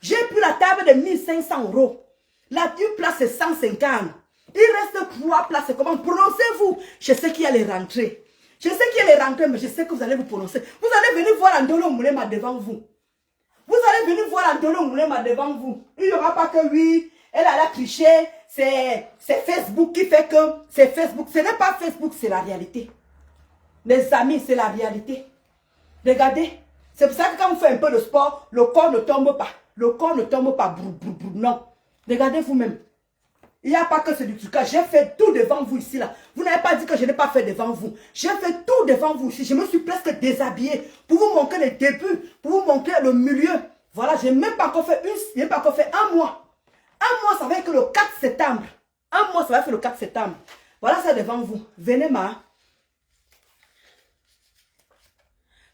J'ai pris la table de 1500 euros. La une place c'est 150. Il reste 3 places. Comment prononcez-vous? Je sais qu'il y a les rentrées. Je sais qu'il y a les rentrées, mais je sais que vous allez vous prononcer. Vous allez venir voir Andolo Moulema devant vous. Vous allez venir voir Andolo Moulema devant vous. Il n'y aura pas que oui, elle a triché. C'est Facebook qui fait que c'est Facebook. Ce n'est pas Facebook, c'est la réalité. Les amis, c'est la réalité. Regardez. C'est pour ça que quand on fait un peu de sport, le corps ne tombe pas. Le corps ne tombe pas. Brou, brou, brou, non. Regardez vous-même. Il n'y a pas que ce du truc. J'ai fait tout devant vous ici. Là. Vous n'avez pas dit que je n'ai pas fait devant vous. J'ai fait tout devant vous ici. Je me suis presque déshabillée pour vous montrer le début, pour vous montrer le milieu. Voilà, je n'ai même pas encore fait un mois. Un mois, ça va être le 4 septembre. Un mois, ça va être le 4 septembre. Voilà, c'est devant vous. Venez, ma.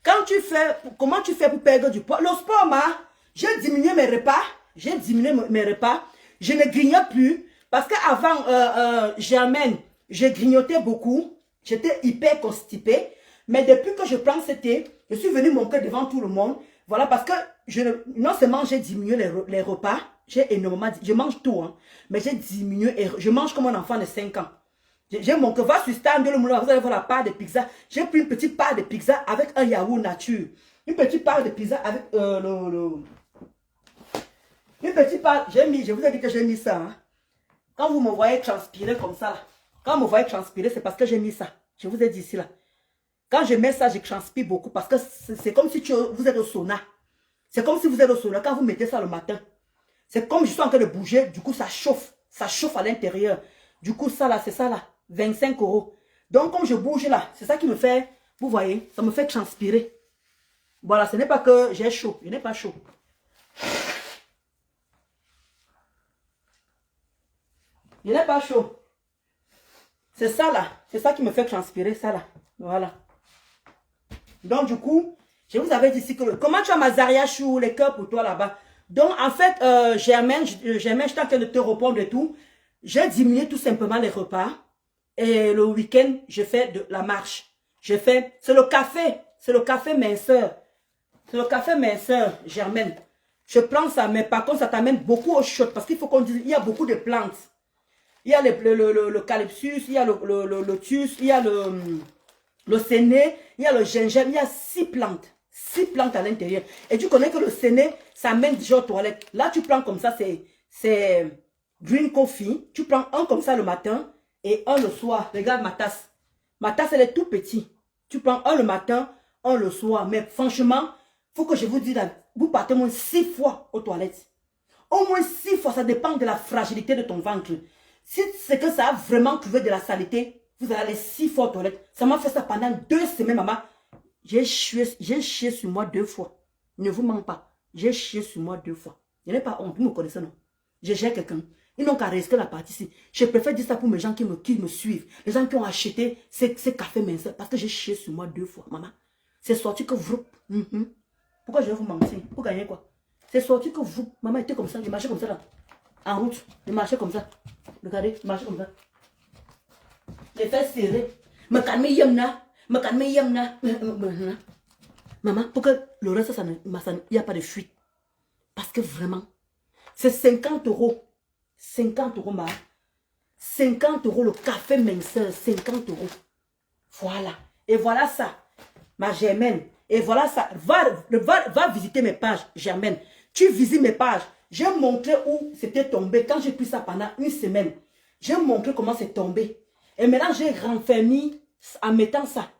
Quand tu fais, comment tu fais pour perdre du poids? Le sport, ma, j'ai diminué mes repas. J'ai diminué mes repas. Je ne grignote plus. Parce qu'avant, Germaine, je grignotais beaucoup. J'étais hyper constipée. Mais depuis que je prends ce thé, je suis venue montrer devant tout le monde. Voilà, parce que non seulement j'ai diminué les repas, j'ai énormément, je mange tout, hein, mais j'ai diminué, et je mange comme un enfant de 5 ans. J'ai mon va sur stand, vous allez voir la part de pizza. J'ai pris une petite part de pizza avec un yaourt nature. Une petite part de pizza avec une petite part, j'ai mis, je vous ai dit que j'ai mis ça. Hein. Quand vous me voyez transpirer comme ça, là, quand vous me voyez transpirer, c'est parce que j'ai mis ça. Je vous ai dit ici, là. Quand je mets ça, je transpire beaucoup parce que c'est comme si vous êtes au sauna. C'est comme si vous êtes au sauna. Quand vous mettez ça le matin, c'est comme je suis en train de bouger, du coup ça chauffe. Ça chauffe à l'intérieur. Du coup, ça là, c'est ça là. 25 €. Donc, comme je bouge là, c'est ça qui me fait, vous voyez, ça me fait transpirer. Voilà, ce n'est pas que j'ai chaud. Je n'ai pas chaud. Je n'ai pas chaud. C'est ça là. C'est ça qui me fait transpirer, ça là. Voilà. Donc, du coup, je vous avais dit ici que... Comment tu as ma Zaria Chou, les cœurs pour toi là-bas? Donc, en fait, Germaine, je suis en train de te répondre et tout. J'ai diminué tout simplement les repas. Et le week-end, je fais de la marche. C'est le café minceur. C'est le café minceur, Germaine. Je prends ça, mais par contre, ça t'amène beaucoup au chaud. Parce qu'il faut qu'on dise, il y a beaucoup de plantes. Il y a le calypsus, il y a le lotus, il y a le séné, il y a le gingembre, il y a 6 plantes. 6 plantes à l'intérieur. Et tu connais que le séné, ça mène déjà aux toilettes. Là, tu prends comme ça, c'est green coffee. Tu prends un comme ça le matin et un le soir. Regarde ma tasse. Ma tasse, elle est tout petite. Tu prends un le matin, un le soir. Mais franchement, il faut que je vous dise, vous partez au moins 6 fois aux toilettes. Au moins 6 fois, ça dépend de la fragilité de ton ventre. Si c'est que ça a vraiment trouvé de la saleté, vous allez aller 6 fois aux toilettes. Ça m'a fait ça pendant 2 semaines, maman. J'ai chié sur moi 2 fois. Ne vous mens pas. J'ai chié sur moi 2 fois. Je n'ai pas honte. Vous me connaissez, non? J'ai quelqu'un. Ils n'ont qu'à rester la partie ici. Je préfère dire ça pour mes gens qui me suivent. Les gens qui ont acheté ces cafés minceurs. Parce que j'ai chié sur moi 2 fois, maman. C'est sorti que vous... Pourquoi je vais vous mentir? Pour gagner quoi? C'est sorti que vous... Maman était comme ça. Je marchais comme ça là. En route. Je marchais comme ça. Regardez, je marchais comme ça. Les fesses serrées. Me calme yamna. Me calme yamna. Maman, pour que le reste, il n'y a pas de fuite. Parce que vraiment, c'est 50 €. 50 €, ma. 50 € le café minceur. 50 €. Voilà. Et voilà ça, ma Germaine. Et voilà ça. Va visiter mes pages, Germaine. Tu visites mes pages. J'ai montré où c'était tombé. Quand j'ai pris ça pendant 1 semaine, j'ai montré comment c'est tombé. Et maintenant, j'ai renfermé en mettant ça.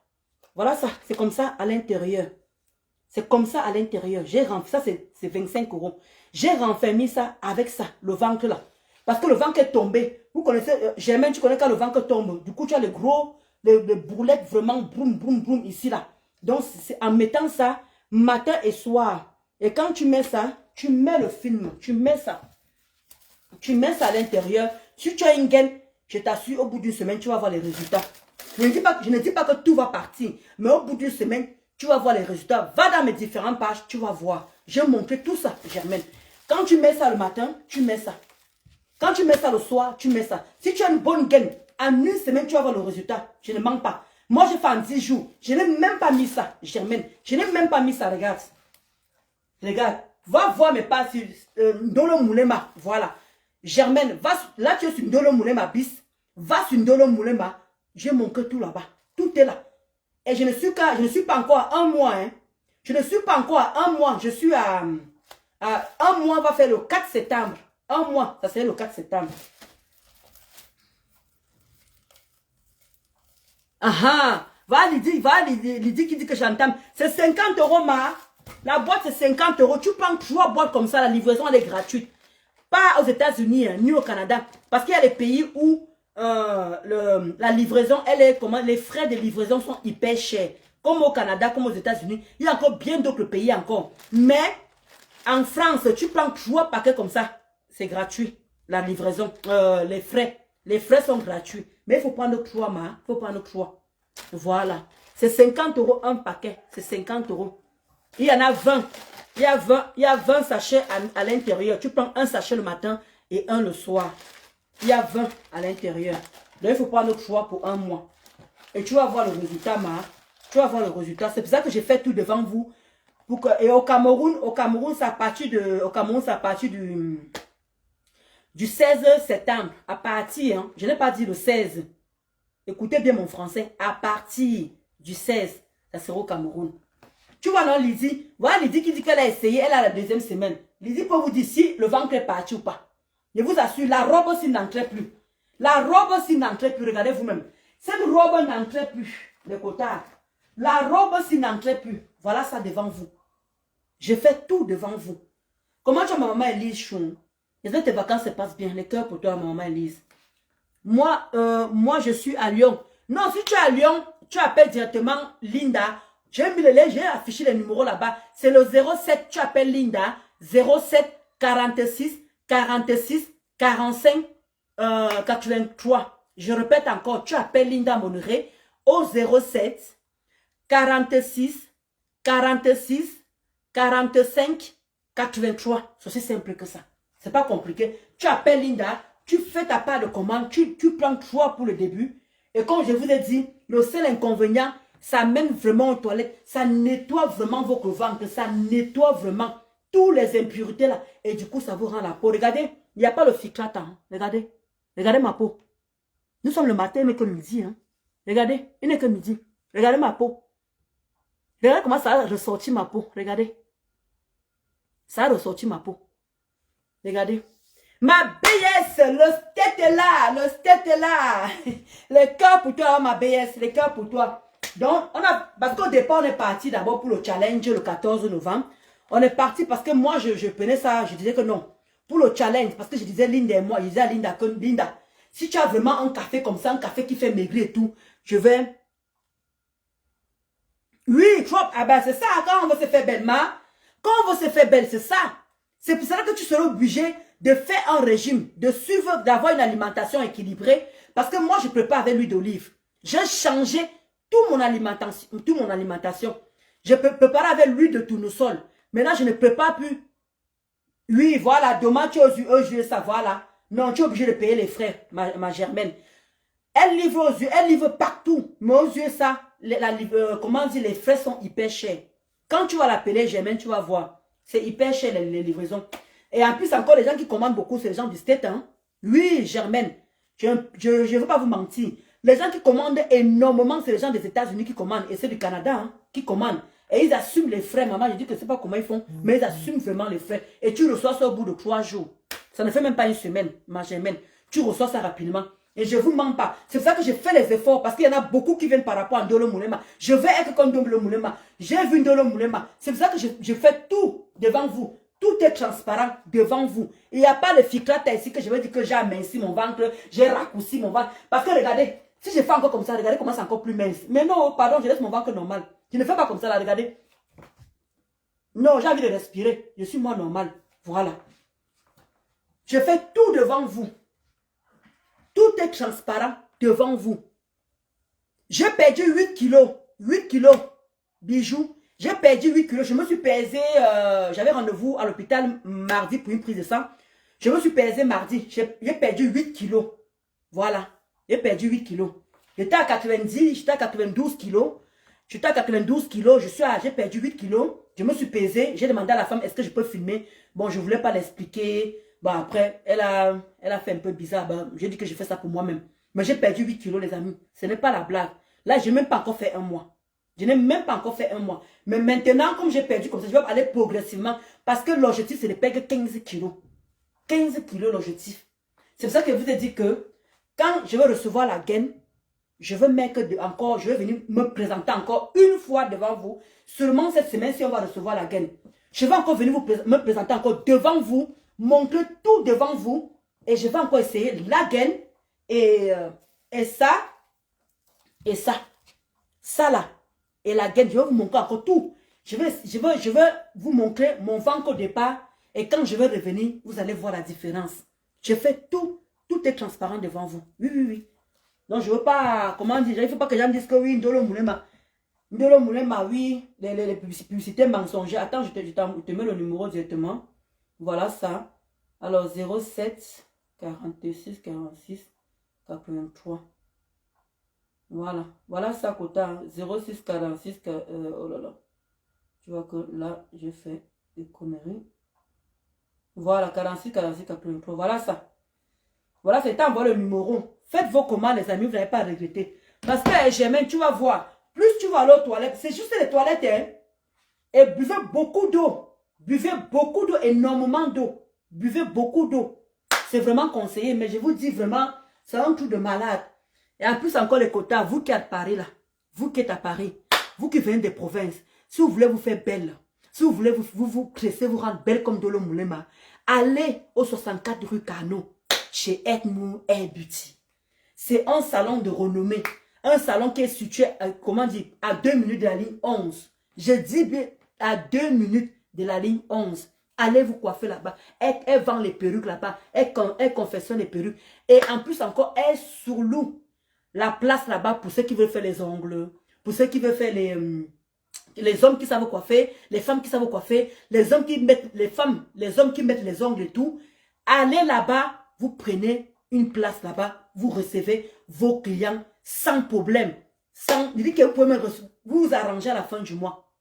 Voilà ça. C'est comme ça à l'intérieur. C'est comme ça à l'intérieur. Ça, c'est 25 €. J'ai renfermé ça avec ça, le ventre là. Parce que le ventre est tombé. Vous connaissez, Germaine, tu connais quand le ventre tombe. Du coup, tu as les boulettes vraiment boum, boum, boum ici là. Donc, c'est en mettant ça matin et soir. Et quand tu mets ça, tu mets le film, tu mets ça. Tu mets ça à l'intérieur. Si tu as une gaine, je t'assure, au bout d'une semaine, tu vas voir les résultats. Je ne dis pas que tout va partir, mais au bout d'une semaine, tu vas voir les résultats. Va dans mes différentes pages, tu vas voir. J'ai montré tout ça, Germaine. Quand tu mets ça le matin, tu mets ça. Quand tu mets ça le soir, tu mets ça. Si tu as une bonne gaine, en une semaine, tu vas voir le résultat. Je ne manque pas. Moi, j'ai fait en 10 jours. Je n'ai même pas mis ça, Germaine. Je n'ai même pas mis ça, regarde. Regarde. Va voir mes pages sur Ndolo Moulema. Voilà. Germaine, va, là tu es sur Ndolo Moulema bis. Va sur Ndolo Moulema. J'ai montré tout là-bas. Tout est là. Et je ne suis pas encore à 1 mois. Hein. Je ne suis pas encore à 1 mois. Je suis à 1 mois, va faire le 4 septembre. 1 mois, ça serait le 4 septembre. Ah, va Lydie qui dit que j'entame. C'est 50 euros, ma. La boîte, c'est 50 euros. Tu prends 3 boîtes comme ça, la livraison, elle est gratuite. Pas aux États-Unis, ni au Canada. Parce qu'il y a des pays où la livraison, elle est comment, les frais de livraison sont hyper chers. Comme au Canada, comme aux États-Unis. Il y a encore bien d'autres pays encore. Mais en France, tu prends 3 paquets comme ça. C'est gratuit. La livraison, les frais. Les frais sont gratuits. Mais il faut prendre 3, ma. Il faut prendre 3. Voilà. C'est 50 euros un paquet. C'est 50 euros. Il y en a 20. Il y a 20 sachets à l'intérieur. Tu prends un sachet le matin et un le soir. Il y a 20 à l'intérieur. Donc, il faut prendre 3 pour 1 mois. Et tu vas voir le résultat, ma. Tu vas voir le résultat. C'est pour ça que j'ai fait tout devant vous. Et au Cameroun, c'est à partir du 16 septembre. À partir, hein, je n'ai pas dit le 16. Écoutez bien mon français. À partir du 16, ça sera au Cameroun. Tu vois, non, Lydie? Voilà Lydie qui dit qu'elle a essayé, elle a la 2e semaine. Lydie peut vous dire si le ventre est parti ou pas. Je vous assure, la robe aussi n'entrait plus. La robe aussi n'entrait plus. Regardez vous-même. Cette robe n'entrait plus. Le cotard. La robe aussi n'entrait plus. Voilà ça devant vous. Je fais tout devant vous. Comment tu as ma maman Elise Chou? J'espère que tes vacances se passent bien. Les cœurs pour toi, ma maman Elise. Moi, je suis à Lyon. Non, si tu es à Lyon, tu appelles directement Linda. J'ai affiché les numéros là-bas. C'est le 07, tu appelles Linda. 07 46 46 45 83. Je répète encore, tu appelles Linda Moneré au 07 46 46 45 83. C'est aussi simple que ça. C'est pas compliqué. Tu appelles Linda, tu fais ta part de commande, tu prends 3 pour le début. Et comme je vous ai dit, le seul inconvénient, ça mène vraiment aux toilettes, ça nettoie vraiment votre ventre, ça nettoie vraiment toutes les impuretés là. Et du coup, ça vous rend la peau. Regardez, il n'y a pas le ficlate. Hein. Regardez, regardez ma peau. Nous sommes le matin, mais que midi. Hein. Regardez, il n'est que midi. Regardez ma peau. Regardez comment ça a ressorti ma peau. Regardez. Ça a ressorti ma peau. Regardez. Ma BS, le tête est là, le tête est là. Le cœur pour toi, ma BS, le cœur pour toi. Donc, parce qu'au départ, on est parti d'abord pour le challenge le 14 novembre. On est parti parce que moi, je prenais ça, je disais que non. Pour le challenge, parce que je disais Linda et moi, je disais à Linda que Linda, si tu as vraiment un café comme ça, un café qui fait maigrir et tout, je vais... Oui, trop, ah ben c'est ça, quand on veut se faire belle, ma. Quand on veut se faire belle, c'est ça. C'est pour ça que tu seras obligé de faire un régime, de suivre, d'avoir une alimentation équilibrée. Parce que moi, je prépare avec l'huile d'olive. J'ai changé toute mon alimentation. Je prépare avec l'huile de tournesol. Maintenant, je ne prépare plus. Oui, voilà, demain, tu as aux ça, voilà. Non, tu es obligé de payer les frais, ma Germaine. Elle livre aux yeux, elle livre partout. Mais aux yeux, ça, comment dire, les frais sont hyper chers. Quand tu vas l'appeler Germaine, tu vas voir. C'est hyper cher les livraisons. Et en plus, encore, les gens qui commandent beaucoup, c'est les gens du State. Hein? Oui, Germaine. Je ne veux pas vous mentir. Les gens qui commandent énormément, c'est les gens des États-Unis qui commandent. Et c'est du Canada hein, qui commandent. Et ils assument les frais. Maman, je dis que je ne sais pas comment ils font. Mais ils assument vraiment les frais. Et tu reçois ça au bout de 3 jours. Ça ne fait même pas une semaine, ma Germaine. Tu reçois ça rapidement. Et je ne vous mens pas. C'est pour ça que je fais les efforts. Parce qu'il y en a beaucoup qui viennent par rapport à Ndolo Moulema. Je veux être comme Ndolo Moulema. J'ai vu Ndolo Moulema. C'est pour ça que je fais tout devant vous. Tout est transparent devant vous. Il n'y a pas le ficlate ici que je vais dire que j'ai aminci mon ventre. J'ai raccourci mon ventre. Parce que regardez, si je fais encore comme ça, regardez comment c'est encore plus mince. Mais non, pardon, je laisse mon ventre normal. Je ne fais pas comme ça là, regardez. Non, j'ai envie de respirer. Je suis moi normal. Voilà. Je fais tout devant vous. Tout est transparent devant vous. J'ai perdu 8 kilos. 8 kilos. Bijoux. J'ai perdu 8 kilos. Je me suis pesée. J'avais rendez-vous à l'hôpital mardi pour une prise de sang. Je me suis pesée mardi. J'ai perdu 8 kilos. Voilà. J'ai perdu 8 kilos. J'étais à 90, j'étais à 92 kilos. J'étais à 92 kilos. J'ai perdu 8 kilos. Je me suis pesée. J'ai demandé à la femme, est-ce que je peux filmer? Bon, je ne voulais pas l'expliquer. Bon, après, elle a fait un peu bizarre. Bon, j'ai dit que je fais ça pour moi-même. Mais j'ai perdu 8 kilos, les amis. Ce n'est pas la blague. Là, je n'ai même pas encore fait un mois. Je n'ai même pas encore fait un mois. Mais maintenant, comme j'ai perdu comme ça, je vais aller progressivement. Parce que l'objectif, c'est de perdre 15 kilos. 15 kilos l'objectif. C'est pour ça que je vous ai dit que quand je vais recevoir la gaine, je vais venir me présenter encore une fois devant vous. Seulement cette semaine, si on va recevoir la gaine. Je vais encore venir me présenter encore devant vous, montrer tout devant vous. Et je vais encore essayer la gaine et ça. Et ça. Ça là. Et la gaine, je vais vous montrer encore tout. Je vais vous montrer mon ventre au départ. Et quand je vais revenir, vous allez voir la différence. Je fais tout. Tout est transparent devant vous. Oui, oui, oui. Donc, je ne veux pas, comment dire, il ne faut pas que les gens disent que oui, Ndolo Moulema, oui, les publicités mensongères. Attends, je te mets le numéro directement. Voilà ça. Alors, 07 46 46 83. Voilà. Voilà ça, Kota. 06 46, oh là là. Tu vois que là, j'ai fait des conneries. Voilà, 46 46 83. Voilà ça. Voilà, c'est envoyer le numéro. Faites vos commandes, les amis, vous n'allez pas regretter. Parce que, Germaine, tu vas voir. Plus tu vas aller aux toilettes, c'est juste les toilettes, hein. Et buvez beaucoup d'eau. Buvez beaucoup d'eau, énormément d'eau. Buvez beaucoup d'eau. C'est vraiment conseillé, mais je vous dis vraiment, c'est un truc de malade. Et en plus, encore les quotas, vous qui êtes à Paris, là. Vous qui êtes à Paris. Vous qui venez des provinces. Si vous voulez vous faire belle, si vous voulez vous cresser, vous rendre belle comme Ndolo Moulema, allez au 64 rue Carnot, chez Edmou Hair Beauty. C'est un salon de renommée. Un salon qui est situé, comment dire, à 2 minutes de la ligne 11. Je dis bien à 2 minutes de la ligne 11. Allez vous coiffer là-bas. Elle vend les perruques là-bas. Elle confectionne les perruques. Et en plus encore, elle surloue la place là-bas pour ceux qui veulent faire les ongles. Pour ceux qui veulent faire les hommes qui savent coiffer. Les femmes qui savent coiffer. Les hommes qui mettent les hommes qui mettent les ongles et tout. Allez là-bas. Vous prenez une place là-bas, vous recevez vos clients sans problème. Je dis que vous pouvez vous arranger à la fin du mois.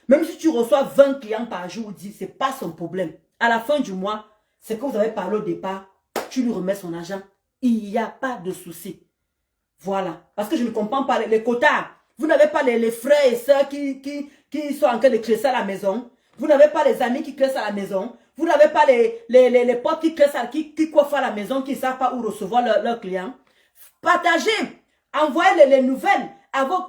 Même si tu reçois 20 clients par jour, ce n'est pas son problème. À la fin du mois, c'est que vous avez parlé au départ, tu lui remets son argent. Il n'y a pas de souci. Voilà. Parce que je ne comprends pas les quotas. Vous n'avez pas les frères et sœurs qui sont en train de créer à la maison. Vous n'avez pas les amis qui créent à la maison. Vous n'avez pas les potes qui coiffent à la maison, qui ne savent pas où recevoir leurs clients. Partagez, envoyez les nouvelles.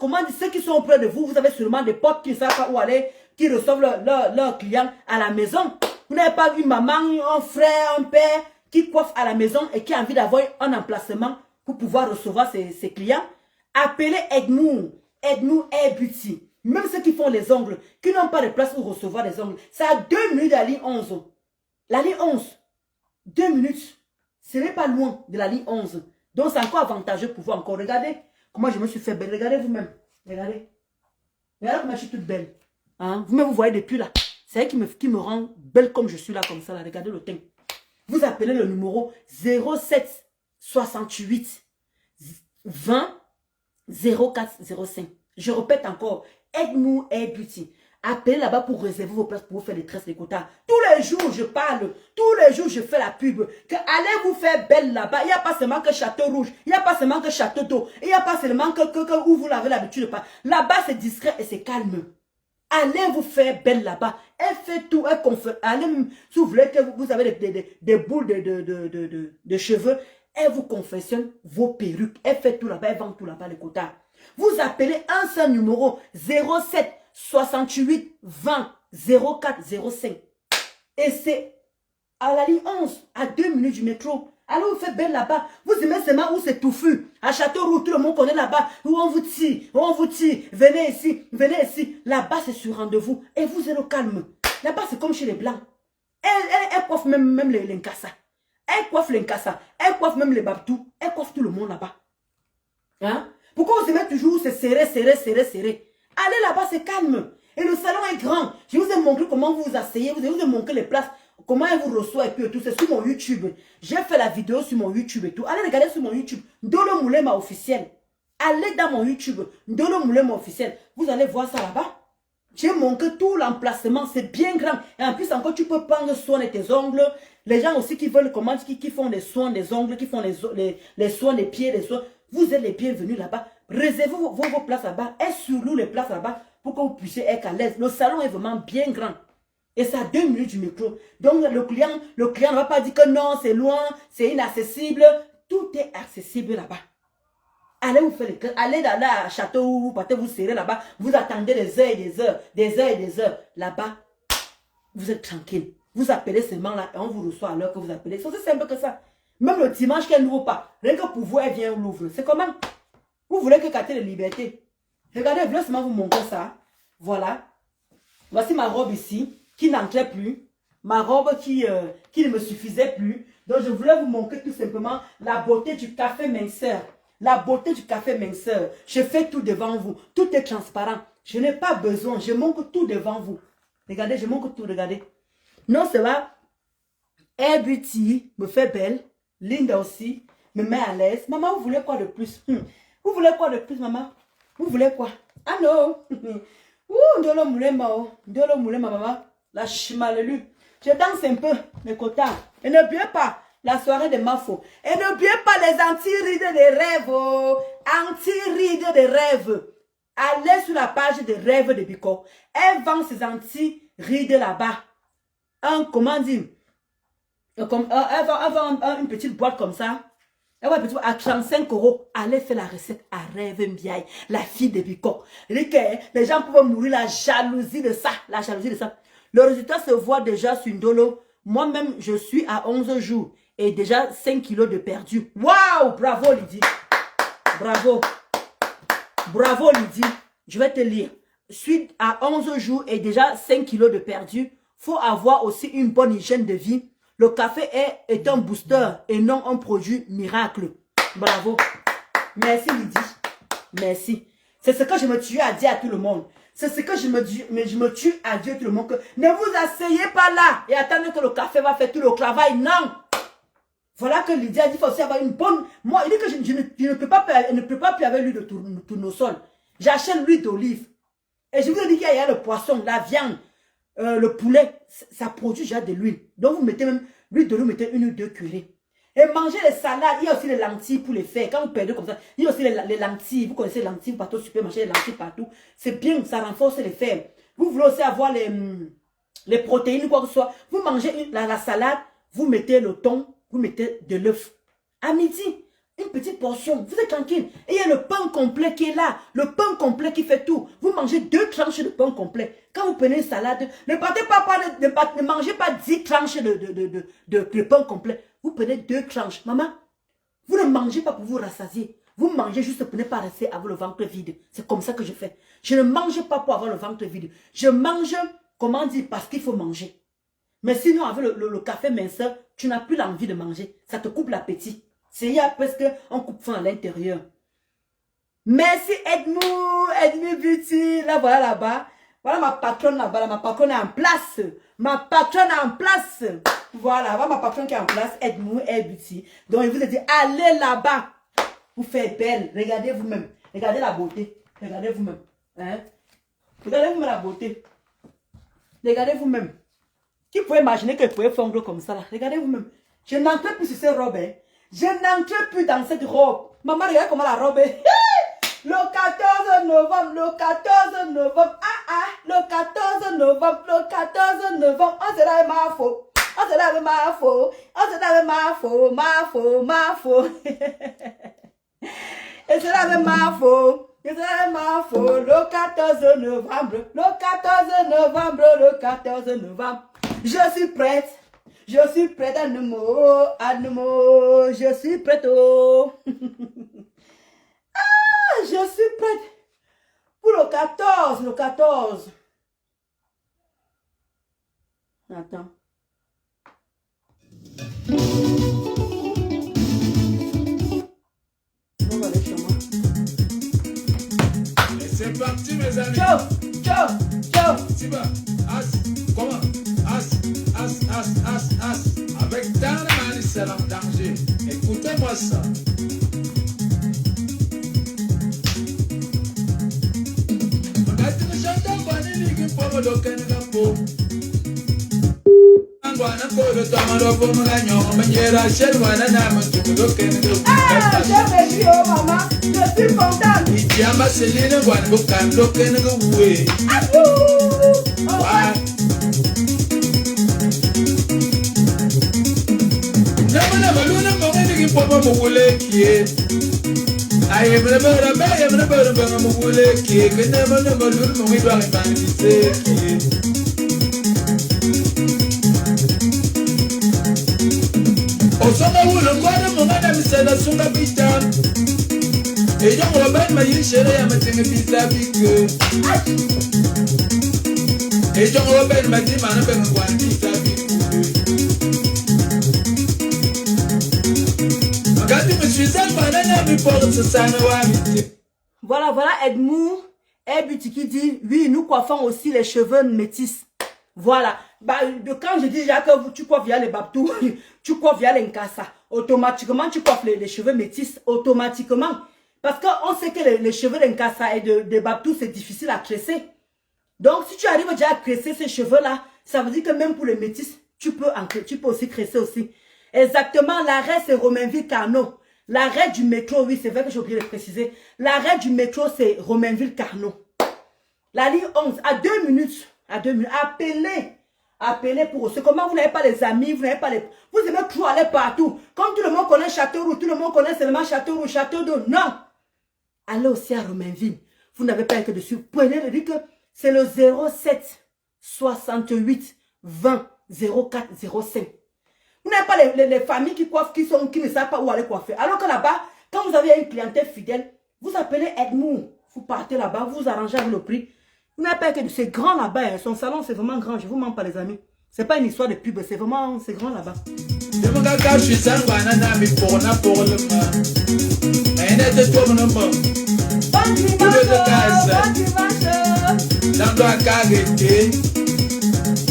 Comment dire, ceux qui sont auprès de vous, vous avez sûrement des potes qui ne savent pas où aller, qui reçoivent leurs clients à la maison. Vous n'avez pas une maman, un frère, un père qui coiffe à la maison et qui a envie d'avoir un emplacement pour pouvoir recevoir ses clients. Appelez Edmou Hair Beauty. Même ceux qui font les ongles, qui n'ont pas de place où recevoir les ongles. C'est à 2 minutes de la ligne 11. La ligne 11, 2 minutes. Ce n'est pas loin de la ligne 11. Donc c'est encore avantageux pour vous encore. Regardez comment je me suis fait belle. Regardez vous-même. Regardez. Regardez comment je suis toute belle. Hein? Vous-même, vous voyez depuis là. C'est elle qui me rend belle comme je suis là, comme ça. Là. Regardez le teint. Vous appelez le numéro 07 68 20 04 05. Je répète encore. Edmou Hair Beauty. Appelez là-bas pour réserver vos places pour vous faire les tresses, les quotas. Tous les jours, je parle. Tous les jours, je fais la pub. Que allez vous faire belle là-bas. Il n'y a pas seulement que Château Rouge. Il n'y a pas seulement que Château d'eau. Il n'y a pas seulement que où vous l'avez l'habitude de parler. Là-bas, c'est discret et c'est calme. Allez vous faire belle là-bas. Elle fait tout. Elle confère. Allez, si vous voulez que vous avez des boules de cheveux, elle vous confectionne vos perruques. Elle fait tout là-bas. Elle vend tout là-bas, les quotas. Vous appelez un seul numéro 07 68 20 04 05. Et c'est à la ligne 11, à 2 minutes du métro. Alors vous faites belle là-bas. Vous aimez seulement où c'est touffu. À Châteauroux, tout le monde connaît là-bas. Où on vous tire, Venez ici, venez ici. Là-bas, c'est sur rendez-vous. Et vous êtes au calme. Là-bas, c'est comme chez les Blancs. Elle coiffe même les Nkassa. Elle coiffe les Nkassa. Elle coiffe même les Babtou. Elle coiffe tout le monde là-bas. Hein? Pourquoi vous aimez toujours se serrer, serrer, serrer, serrer? Allez là-bas, c'est calme. Et le salon est grand. Je vous ai montré comment vous vous asseyez. Je vous ai montré les places. Comment elle vous reçoit et puis tout. C'est sur mon YouTube. J'ai fait la vidéo sur mon YouTube et tout. Allez regarder sur mon YouTube. Ndolo Moulema officiel. Allez dans mon YouTube. Ndolo Moulema officiel. Vous allez voir ça là-bas. J'ai montré tout l'emplacement. C'est bien grand. Et en plus encore, tu peux prendre soin de tes ongles. Les gens aussi qui veulent comment, qui font les soins des ongles, qui font les soins des pieds, les soins. Vous êtes les bienvenus là-bas. Réservez vos places là-bas. Et surlouez les places là-bas pour que vous puissiez être à l'aise. Le salon est vraiment bien grand. Et ça a 2 minutes du micro. Donc le client ne va pas dire que non, c'est loin, c'est inaccessible. Tout est accessible là-bas. Allez vous faire allez dans le château où vous partez vous serrer là-bas. Vous attendez des heures et des heures, des heures et des heures. Là-bas, vous êtes tranquille. Vous appelez seulement là et on vous reçoit à l'heure que vous appelez. C'est aussi simple que ça. Même le dimanche qu'elle n'ouvre pas. Rien que pour vous, elle vient l'ouvre. C'est comment? Vous voulez que quartier de liberté. Regardez, je voulais seulement vous montrer ça. Voilà. Voici ma robe ici, qui n'entrait plus. Ma robe qui ne me suffisait plus. Donc, je voulais vous montrer tout simplement la beauté du café minceur. La beauté du café minceur. Je fais tout devant vous. Tout est transparent. Je n'ai pas besoin. Je montre tout devant vous. Regardez, je montre tout. Regardez. Non, c'est vrai. Air Beauty me fait belle. Linda aussi me met à l'aise. Maman, vous voulez quoi de plus? Vous voulez quoi de plus, maman? Vous voulez quoi? Ah non! Ouh, Ndolo Moulema, Ndolo Moulema, maman. La chimalelu. Je danse un peu, mes quotas. Et n'oubliez pas la soirée de Mafo. Et n'oubliez pas les anti-rides des rêves. Oh. Anti-rides des rêves. Allez sur la page des rêves de Biko. Elle vend ses anti-rides là-bas. Comment dire? Elle vend une petite boîte comme ça. Elle va à 35 €. Allez faire la recette à Rêve Mbiaye, la fille de Biko. Les gens peuvent mourir la jalousie de ça. La jalousie de ça. Le résultat se voit déjà sur Ndolo. Moi-même, je suis à 11 jours. Et déjà 5 kilos de perdu. Waouh! Bravo Lydie. Bravo. Bravo Lydie. Je vais te lire. Suite à 11 jours et déjà 5 kilos de perdu. Faut avoir aussi une bonne hygiène de vie. Le café est un booster et non un produit miracle. Bravo. Merci Lydie. Merci. C'est ce que je me tue à dire à tout le monde. C'est ce que je me tue à dire à tout le monde. Que ne vous asseyez pas là et attendez que le café va faire tout le travail. Non. Voilà que Lydie a dit qu'il faut aussi avoir une bonne... Moi, il dit que je ne peux pas plus avec l'huile de tournesol. J'achète l'huile d'olive. Et je vous ai dit qu'il y a le poisson, la viande. Le poulet, ça produit déjà de l'huile. Donc, vous mettez même l'huile de l'eau, mettez 1 ou 2 cuillerées. Et mangez les salades. Il y a aussi les lentilles pour les faire. Quand vous perdez comme ça, il y a aussi les lentilles. Vous connaissez les lentilles, vous partez au supermarché, les lentilles partout. C'est bien, ça renforce les fers. Vous voulez aussi avoir les protéines, quoi que ce soit. Vous mangez la salade, vous mettez le thon, vous mettez de l'œuf. À midi, une petite portion, vous êtes tranquille. Et il y a le pain complet qui est là. Le pain complet qui fait tout. Vous mangez 2 tranches de pain complet. Quand vous prenez une salade, ne mangez pas 10 tranches de pain complet. Vous prenez 2 tranches. Maman, vous ne mangez pas pour vous rassasier. Vous mangez juste pour ne pas rester avec le ventre vide. C'est comme ça que je fais. Je ne mange pas pour avoir le ventre vide. Je mange, comment dire, parce qu'il faut manger. Mais sinon, avec le café minceur, tu n'as plus l'envie de manger. Ça te coupe l'appétit. C'est il y a presque un coupe-faim à l'intérieur. Merci Edmou Beauty. Là, voilà là-bas. Voilà ma patronne là-bas. Ma patronne est en place. Ma patronne est en place. Voilà, voilà ma patronne qui est en place. Edmou Beauty. Donc, il vous a dit, allez là-bas. Vous faites belle. Regardez vous-même. Regardez la beauté. Regardez vous-même. Hein? Regardez vous-même la beauté. Regardez vous-même. Qui pouvait imaginer que vous pouvez fondre comme ça là? Regardez vous-même. Je n'entre plus sur cette robe. Hein. Je n'entre plus dans cette robe. Maman, regarde comment la robe est. Le 14 novembre, le 14 novembre. Le 14 novembre, le 14 novembre. On se lave ma faux. On se lave ma faux. On se lave ma faux. Ma faux, ma faux. Et c'est lave ma faux. Et c'est lave ma faux. Le 14 novembre. Le 14 novembre. Le 14 novembre. Je suis prête. Je suis prête à Nemo, je suis prête. Oh. Je suis prête pour le 14, le 14. Attends. Tiba, as, comment? As. Avec tant de mani, c'est en danger. Écoutez-moi ça. Magati me chante bani ligi pomo do kenga po. Angwana ko do tamaro pomo ganyo, menyera shelwana na mantu do kenga. Ah, j'ai vécu, oh maman, je suis contente. Idiamba seline ngwana ko kan do kenga we. Maluna mongeni ki popo mugule kie. Aye mena bera banga mugule kie. Kena maluna maluna mongi dwa ngani bise kie. Osonga wula kwada mongana misena sunga bitam. Ejo ngobet ma yishere ya matenge bisa bike. Ejo ngobet ma di mana benga kwani bisa bike. Voilà, Edmou Buti qui dit, oui, nous coiffons aussi les cheveux métis. Voilà. Bah, quand je dis déjà que tu coiffes via les babtou, tu coiffes via les nkassa, automatiquement, tu coiffes les cheveux métis, automatiquement. Parce qu'on sait que les cheveux de nkassa et de babtou, c'est difficile à tresser. Donc, si tu arrives déjà à tresser ces cheveux-là, ça veut dire que même pour les métis, tu peux aussi tresser aussi. Exactement, l'arrêt, c'est Romainville-Carnot. L'arrêt du métro, oui, c'est vrai que j'ai oublié de préciser. L'arrêt du métro, c'est Romainville-Carnot. La ligne 11, à 2 minutes. Appelez pour eux. Comment vous n'avez pas les amis, vous n'avez pas les... Vous aimez trop aller partout. Comme tout le monde connaît Châteauroux, tout le monde connaît seulement Châteauroux, Château d'eau. Non. Allez aussi à Romainville. Vous n'avez pas été dessus. Prenez le dit que c'est le 07 68 20 04 05. Vous n'avez pas les familles qui coiffent, qui ne savent pas où aller coiffer. Alors que là-bas, quand vous avez une clientèle fidèle, vous appelez Edmou. Vous partez là-bas, vous arrangez avec le prix. Vous n'avez pas que c'est grand là-bas. Hein. Son salon, c'est vraiment grand. Je vous mens pas, les amis. C'est pas une histoire de pub. C'est vraiment, c'est grand là-bas.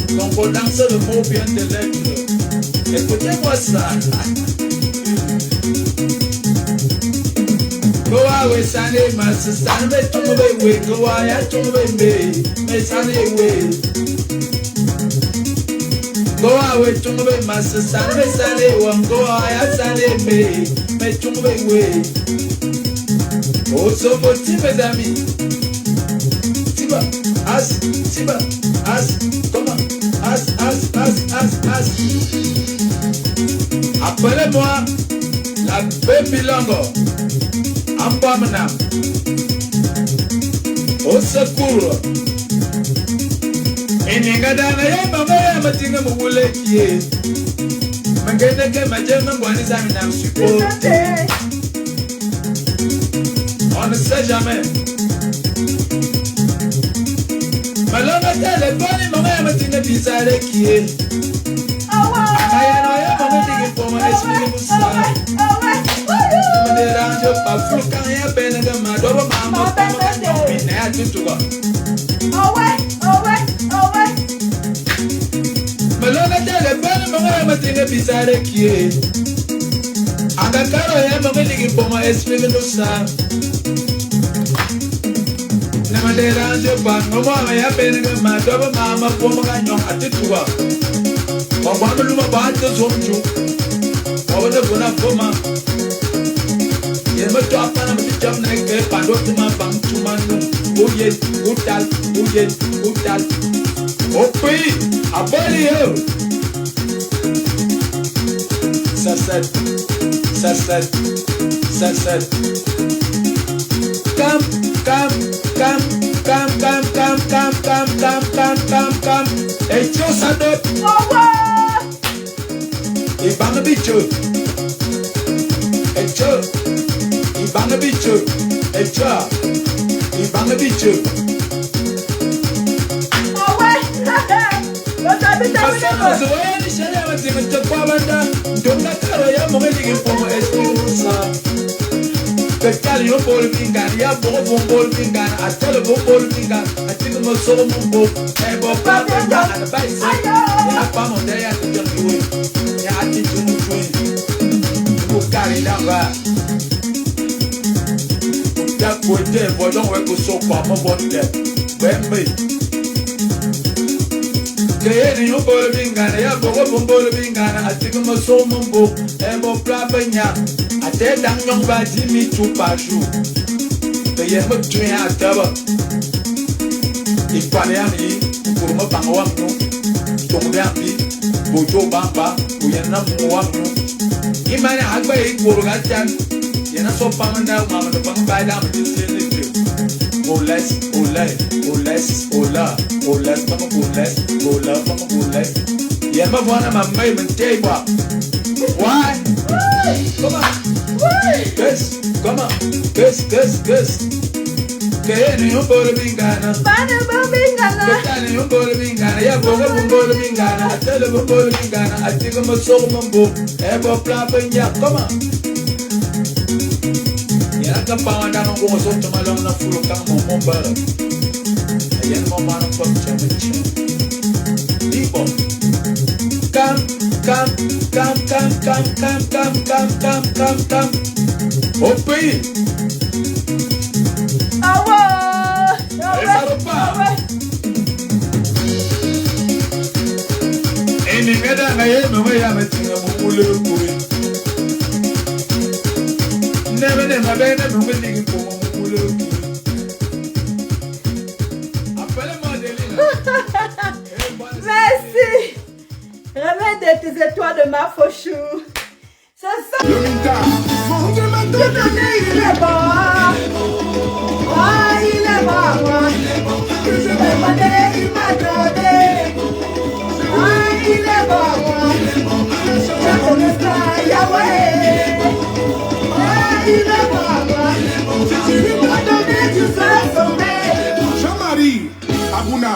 Donc on lance le mot bien de l'être. Écoutez-moi ça. Go away, Sunday, Master Sunday, to the way, go away, to the way, Sunday way. Go away, to the way, Master Sunday, one go away, Sunday may, to the way. Also for Tiba Dami. Tiba, as, come on, as. Appelez-moi la baby longo. Ambamana. Au secours. Eningadana ya mama ya matinga mugule kie. Mangene ke majema ngwani zami na support. On ne sait jamais. Malonga téléphone mama ya matinga bizarre kie. Akaya no ya mama tigi pomo esprit musa. Ranjo pa fluka ya benga madobo mama ine atutuwa. Malona telefone mama ya matinga bizarre kie. Akakaro ya mama tigi pomo esprit musa. Namade ranjo pa mama ya benga madobo mama pomo ganyo atutuwa. Mama luma ba to zonjo. Mama bona foma. Me to apana me jam na ke pando tuma bang tuma no oye utal opi abali yo sasad come hey chosado ibanga bicho hey cho Ibanga bicho, echa. Ibanga bicho. Oh ouais. Kekali yo bol bingan, ya bogo bol bingan, atele bol bingan, atiko mo solo mumbo, ebo papa ya advice, ya pa mo de ya tujuan, ya ati tujuan, bukari damba, ya kote bodong we ko so pa mo bonde, wembe. Kekali yo bol bingan, ya bogo bol bingan, atiko mo solo mumbo, ebo papa ya. Ate dang nyong ba jimi chupa shu. Te ye mo tuen a taba. Ipane ami, kuruma bangwa mu. Tongbe ami, bojo bamba, uyena mu wa mu. Imane agba e kuruga chan. Yena so pamanda mama no bang ba dam ni se ni tu. Oles, mama oles. Yema wana mamamente ba. Why? Come on. Yes, come on. Yes. Que ni un bolo bingana. Bana bingana. Que ni un bolo bingana. Ya bogo un bolo bingana. Atele un bolo bingana. Atigo mo so mambo. Ebo plapa nya. Come on. Ya ka pawanda no go so tomalong na fulo kang mo mombara. Ayan mo man ang pagchamecha. Tipo. Come. Open. Any better I am away. I'm a thing of never been for Merci. Remets tes étoiles de ma fauchou. C'est ça. Le Minta, mon Dieu m'a donné, Il est bon. Ah, il est bon. Je vais pas donner, il m'a donné. Ah, il est bon. Je connais ça, Yahweh. Ah, il est bon. Si tu m'as donné, tu seras sauvé. Jean-Marie, Abuna.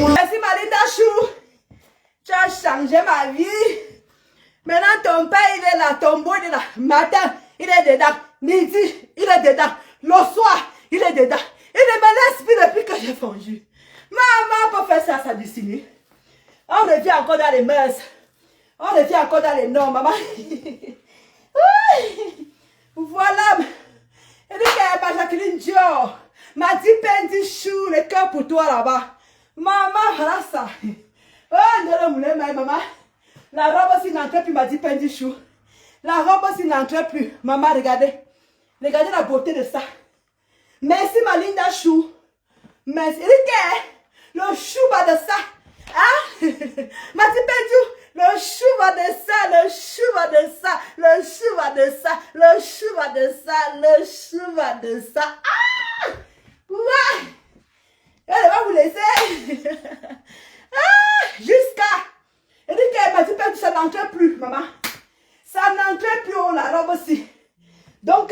Merci Malinda Chou. Tu as changé ma vie. Maintenant ton père il est là, ton beau il est là. Matin, il est dedans. Midi, il est dedans. Le soir, il est dedans. Il ne me laisse plus depuis que j'ai fondu. Maman peut faire ça, ça dessiner. On revient encore dans les mœurs. On revient encore dans les normes, maman. Voilà. Et dit que Jacqueline Dior m'a dit Pendi Chou, le cœur pour toi là-bas. Maman, voilà ça. Oh, maman. La robe aussi n'entrait plus, m'a dit Pendi Chou. La robe aussi n'entrait plus. Maman, regardez. Regardez la beauté de ça. Merci, ma Linda Chou. Merci. Et dit que le chou va de ça. Hein? M'a dit Pendi, le chou va de ça, le chou va de ça, le chou va de ça, le chou va de ça, le chou va de ça. Ah! Ouais! Elle va vous laisser. Ah! Jusqu'à. Elle dit qu'elle m'a dit que ça n'entrait plus, maman. Ça n'entrait plus, on la robe aussi. Donc,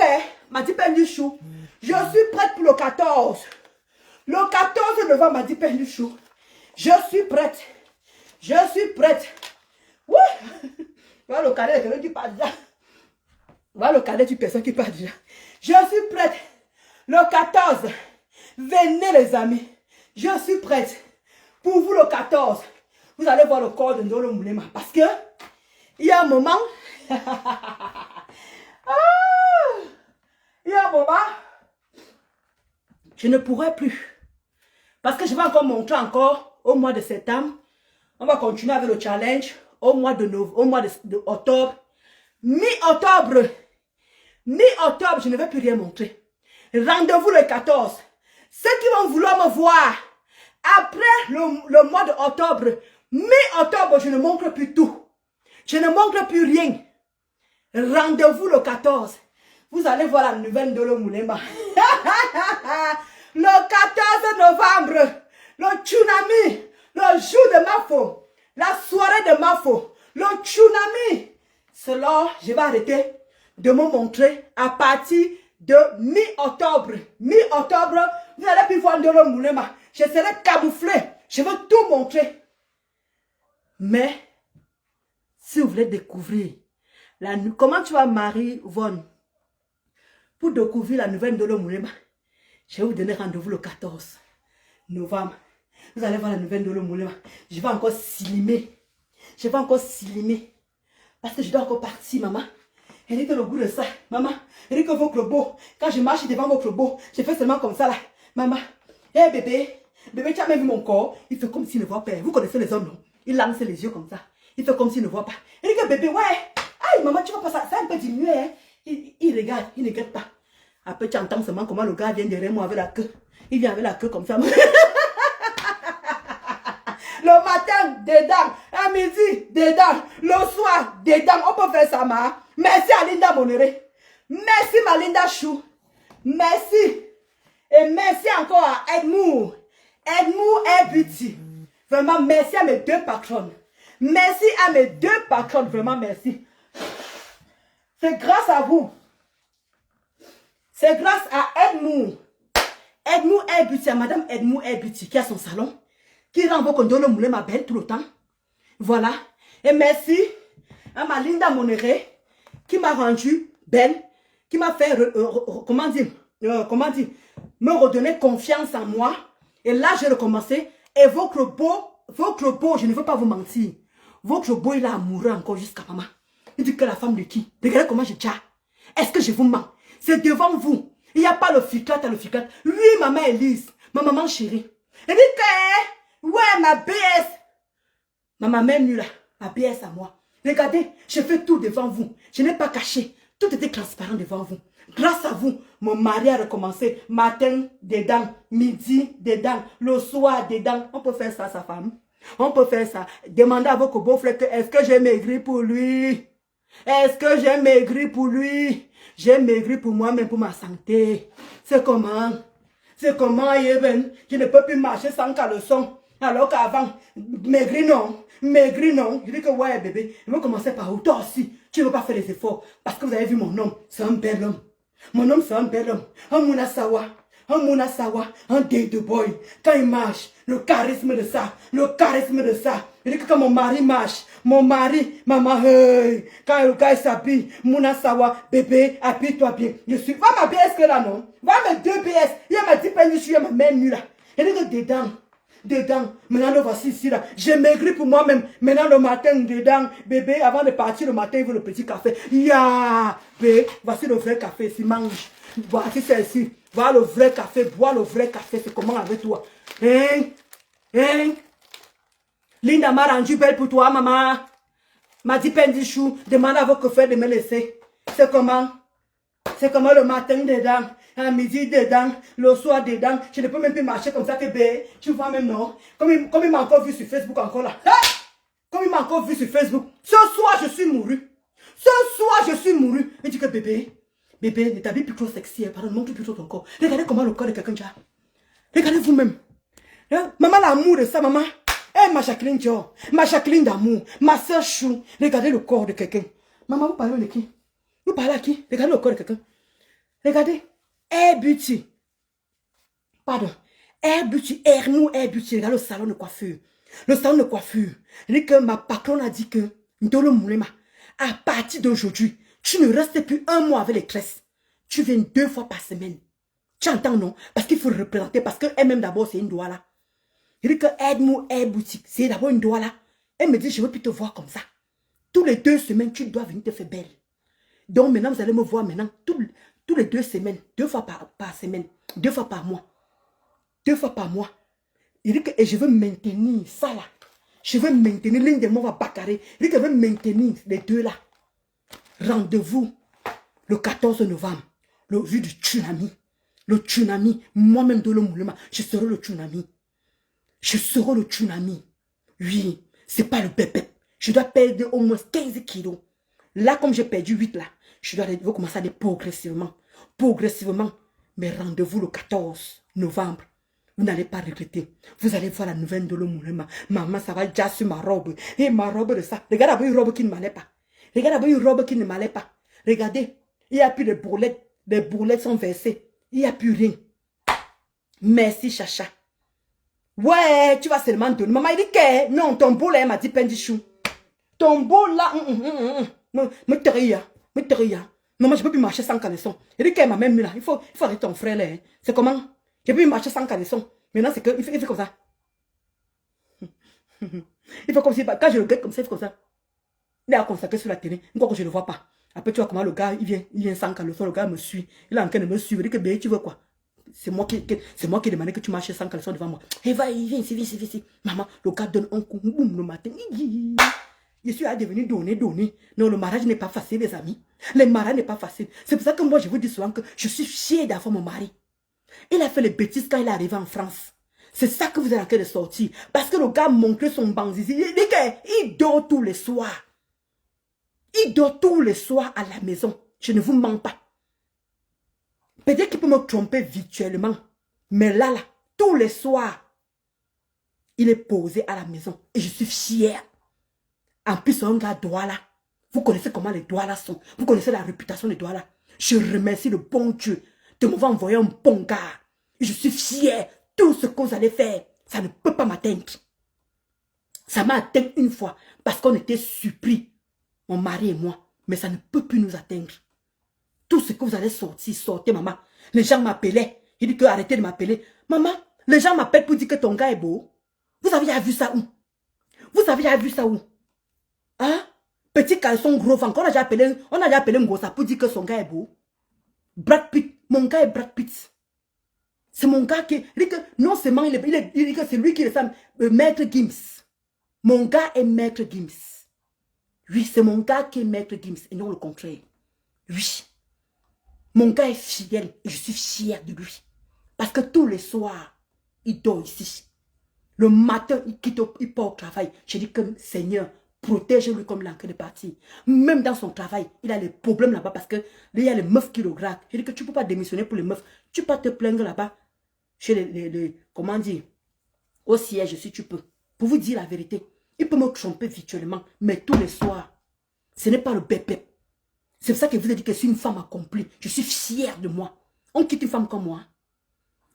m'a dit du chou. Je suis prête pour le 14. Le 14 novembre, m'a dit du chou. Je suis prête. Je suis prête. Wouh! Voilà le cadet, quelqu'un qui parle déjà. Voilà le cadet, tu personne qui parle déjà. Je suis prête. Le 14. Venez les amis. Je suis prête. Pour vous le 14. Vous allez voir le corps de Ndolo Moulema. Parce que il y a un moment. Il y a un moment. Je ne pourrai plus. Parce que je vais encore montrer encore au mois de septembre. On va continuer avec le challenge au mois de octobre. Mi-octobre. Mi-octobre, je ne vais plus rien montrer. Rendez-vous le 14. Ceux qui vont vouloir me voir après le mois d'octobre, mi-octobre, je ne montre plus tout. Je ne montre plus rien. Rendez-vous le 14. Vous allez voir la nouvelle de l'Omoulema. Le 14 novembre, le tsunami, le jour de Mafo, la soirée de Mafo, le tsunami. Cela, je vais arrêter de me montrer à partir de mi-octobre. Mi-octobre, vous allez plus voir de l'Omoulema. Je serai camouflé. Je veux tout montrer. Mais, si vous voulez découvrir, comment tu vas marier Von? Pour découvrir la nouvelle Ndolo Moulema, je vais vous donner rendez-vous le 14 novembre. Vous allez voir la nouvelle Ndolo Moulema. Je vais encore slimer. Je vais encore slimer. Parce que je dois encore partir, maman. Elle dit que le goût de ça, maman. Elle dit que votre beau, quand je marche devant votre beau, je fais seulement comme ça là. Maman, hé bébé, bébé, tu as même vu mon corps? Il fait comme s'il ne voit pas. Vous connaissez les hommes, non? Il lance les yeux comme ça. Il fait comme s'il ne voit pas. Elle dit que bébé, ouais. Aïe, maman, tu vois pas ça? Ça a un peu diminué, hein? Il regarde, il ne regarde pas. Après, tu entends seulement comment le gars vient derrière moi avec la queue. Il vient avec la queue comme ça. Le matin, dedans. À midi, dedans. Le soir, dedans. On peut faire ça, ma. Merci à Linda Monéré. Merci ma Linda Chou. Merci. Et merci encore à Edmou. Edmou et Beauty. Vraiment, merci à mes deux patronnes. Merci à mes deux patronnes. Vraiment, merci. C'est grâce à vous. C'est grâce à Edmou. Edmou et Beauty, à madame Edmou et Beauty, qui a son salon, qui rend vos condoles moulé ma belle tout le temps. Voilà. Et merci à ma Linda Monéré, qui m'a rendu belle, qui m'a fait, comment dire, me redonner confiance en moi. Et là, j'ai recommencé. Et votre beau, je ne veux pas vous mentir. Votre beau, il est amoureux encore jusqu'à maman. Il dit que la femme de qui? Regardez comment je tire. Est-ce que je vous mens? C'est devant vous. Il n'y a pas le ficlate à le ficlate. Lui, maman Elise, ma maman chérie. Elle dit que, ouais, ma BS. Ma maman nue là, ma BS à moi. Regardez, je fais tout devant vous. Je n'ai pas caché. Tout était transparent devant vous. Grâce à vous, mon mari a recommencé. Matin, dedans. Midi, dedans. Le soir, dedans. On peut faire ça à sa femme. On peut faire ça. Demandez à votre beau-frère que est-ce que j'ai maigri pour lui? Est-ce que j'ai maigri pour lui? J'ai maigri pour moi, mais pour ma santé. C'est comment? C'est comment, Eben? Je ne peux plus marcher sans caleçon. Alors qu'avant, maigri non. Maigri non. Je dis que ouais, bébé. Je vais commencer par où? Toi aussi. Tu ne veux pas faire les efforts. Parce que vous avez vu mon homme. C'est un bel homme. Mon homme, c'est un bel homme. Un Munasawa. Un Munasawa. Un date boy. Quand il marche, le charisme de ça. Le charisme de ça. Je dis que quand mon mari marche, mon mari, maman, hey, quand le gars s'habille, Munasawa, bébé, habille-toi bien. Je suis, va ma BS que là, non? Va mes deux BS. Il y a ma 10 peines, je suis à ma main nue là. Je dis que dedans, maintenant le voici ici là. J'ai maigri pour moi-même. Maintenant le matin, dedans, bébé, avant de partir le matin, il veut le petit café. Ya, bébé, voici le vrai café, ici, mange. Voici celle-ci. Voilà le vrai café, bois le vrai café, c'est comment avec toi? Hein? Linda m'a rendu belle pour toi, maman. M'a dit Pendichou, demande à votre frère de me laisser. C'est comment? C'est comment le matin dedans, à midi dedans, le soir dedans. Je ne peux même plus marcher comme ça que bé. Tu vois même non? Comme il m'a encore vu sur Facebook encore là. Comme il m'a encore vu sur Facebook. Ce soir, je suis mouru. Ce soir, je suis mouru. Il dit que bébé, ne t'habille plus trop sexy. Pardon, montre plutôt ton corps. Regardez comment le corps de quelqu'un déjà. Regardez vous-même. Maman, l'amour de ça, maman. Ma Jacqueline Dior, ma Jacqueline d'amour, ma soeur Chou. Regardez le corps de quelqu'un. Maman, vous parlez de qui? Vous parlez à qui? Regardez le corps de quelqu'un. Regardez. Air Beauty. Pardon. Air Beauty, Air Beauty. Regardez le salon de coiffure. Le salon de coiffure. Dit que ma patronne a dit que, Ndolo Moulema, à partir d'aujourd'hui, tu ne restes plus un mois avec les tresses. Tu viens 2 fois par semaine. Tu entends, non? Parce qu'il faut le représenter. Parce qu'elle-même d'abord, c'est une doigt là. Il dit que aide-moi, aide boutique. C'est d'abord une doigt là. Elle me dit, je ne veux plus te voir comme ça. Tous les 2 semaines, tu dois venir te faire belle. Donc maintenant, vous allez me voir maintenant. Tous les 2 semaines. 2 fois par semaine. 2 fois par mois. 2 fois par mois. Il dit que et je veux maintenir ça là. Je veux maintenir. L'une de moi va bacarrer. Il dit que je veux maintenir les 2 là. Rendez-vous le 14 novembre. Le jour du tsunami. Le tsunami. Moi-même de l'Omoulema. Je serai le tsunami. Je serai le tsunami. Oui, c'est pas le bébé. Je dois perdre au moins 15 kilos. Là, comme j'ai perdu 8 là, je dois commencer à aller progressivement. Progressivement. Mais rendez-vous le 14 novembre. Vous n'allez pas regretter. Vous allez voir la nouvelle de l'Omoulema. Maman, ça va déjà sur ma robe. Et ma robe de ça. Regardez une robe qui ne m'allait pas. Regardez une robe qui ne m'allait pas. Regardez. Il n'y a plus de bourrelettes. Les bourrelettes sont versées. Il n'y a plus rien. Merci, Chacha. Ouais, tu vas seulement donner. Maman, il dit que non, ton beau là, elle m'a dit pendichou. Ton beau là, me teria. Maman, je peux plus marcher sans caleçon. Il dit qu'elle m'a même mis là. Il faut arrêter ton frère là. Hein. C'est comment? Je peux plus marcher sans caleçon. Maintenant, c'est que, il fait comme ça. Il faut comme si, quand je le regarde comme ça, il fait comme ça. Il est consacré sur la télé. Encore que je ne le vois pas. Après, tu vois comment le gars, il vient sans caleçon. Le gars me suit. Il est en train de me suivre. Il dit que, ben, tu veux quoi? C'est moi qui ai demandé que tu marches sans caleçon devant moi. Et va, il vient ici. Maman, le gars donne un coup, boum, le matin. Je suis à devenir donner. Non, le mariage n'est pas facile, les amis. Le mariage n'est pas facile. C'est pour ça que moi, je vous dis souvent que je suis fière d'avoir mon mari. Il a fait les bêtises quand il est arrivé en France. C'est ça que vous êtes en train de sortir. Parce que le gars montre son banzizi. Il dit qu'il dort tous les soirs. Il dort tous les soirs à la maison. Je ne vous mens pas. Peut-être qu'il peut me tromper virtuellement. Mais là, tous les soirs, il est posé à la maison. Et je suis fière. En plus, un gars Douala. Vous connaissez comment les Douala sont. Vous connaissez la réputation des Douala. Je remercie le bon Dieu de m'avoir envoyé un bon gars. Et je suis fière. Tout ce que vous allez faire, ça ne peut pas m'atteindre. Ça m'a atteint une fois parce qu'on était surpris, mon mari et moi. Mais ça ne peut plus nous atteindre. Tout ce que vous allez sortir, sortez, maman. Les gens m'appelaient. Il dit que arrêtez de m'appeler. Maman, les gens m'appellent pour dire que ton gars est beau. Vous avez déjà vu ça où? Vous avez déjà vu ça où? Hein? Petit caleçon gros ventre. On a déjà appelé Ngosa pour dire que son gars est beau. Brad Pitt. Mon gars est Brad Pitt. C'est mon gars qui... Il dit que non seulement il dit que c'est lui qui ressemble. Maître Gims. Mon gars est Maître Gims. Oui, c'est mon gars qui est Maître Gims. Et non le contraire. Oui. Mon gars est fidèle. Et je suis fière de lui. Parce que tous les soirs, il dort ici. Le matin, il part au travail. Je dis que Seigneur, protège-lui comme l'encre de partir. Même dans son travail, il a les problèmes là-bas parce que il y a les meufs qui le grattent. Je dis que tu ne peux pas démissionner pour les meufs. Tu peux pas te plaindre là-bas. Chez les comment dire, au siège, si tu peux. Pour vous dire la vérité, il peut me tromper virtuellement, mais tous les soirs, ce n'est pas le bébé. C'est pour ça que je vous ai dit que je suis une femme accomplie. Je suis fière de moi. On quitte une femme comme moi.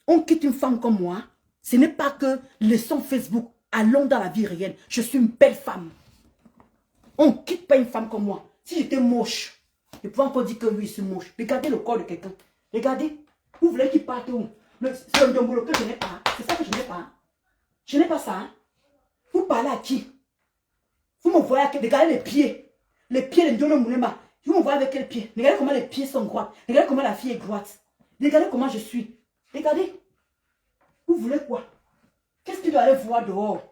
On quitte une femme comme moi. Ce n'est pas que laissons Facebook. Allons dans la vie réelle. Je suis une belle femme. On ne quitte pas une femme comme moi. Si j'étais moche, je pouvais encore dire que oui, je suis moche. Regardez le corps de quelqu'un. Regardez. Vous voulez qu'il parte où? C'est un dombolo que je n'ai pas. C'est ça que je n'ai pas. Je n'ai pas ça. Hein? Vous parlez à qui? Vous me voyez, regardez les pieds. Les pieds de Ndolo Moulema. Vous me voyez avec quels pieds? Regardez comment les pieds sont droits. Regardez comment la fille est droite. Regardez comment je suis. Regardez. Vous voulez quoi? Qu'est-ce qu'il doit aller voir dehors?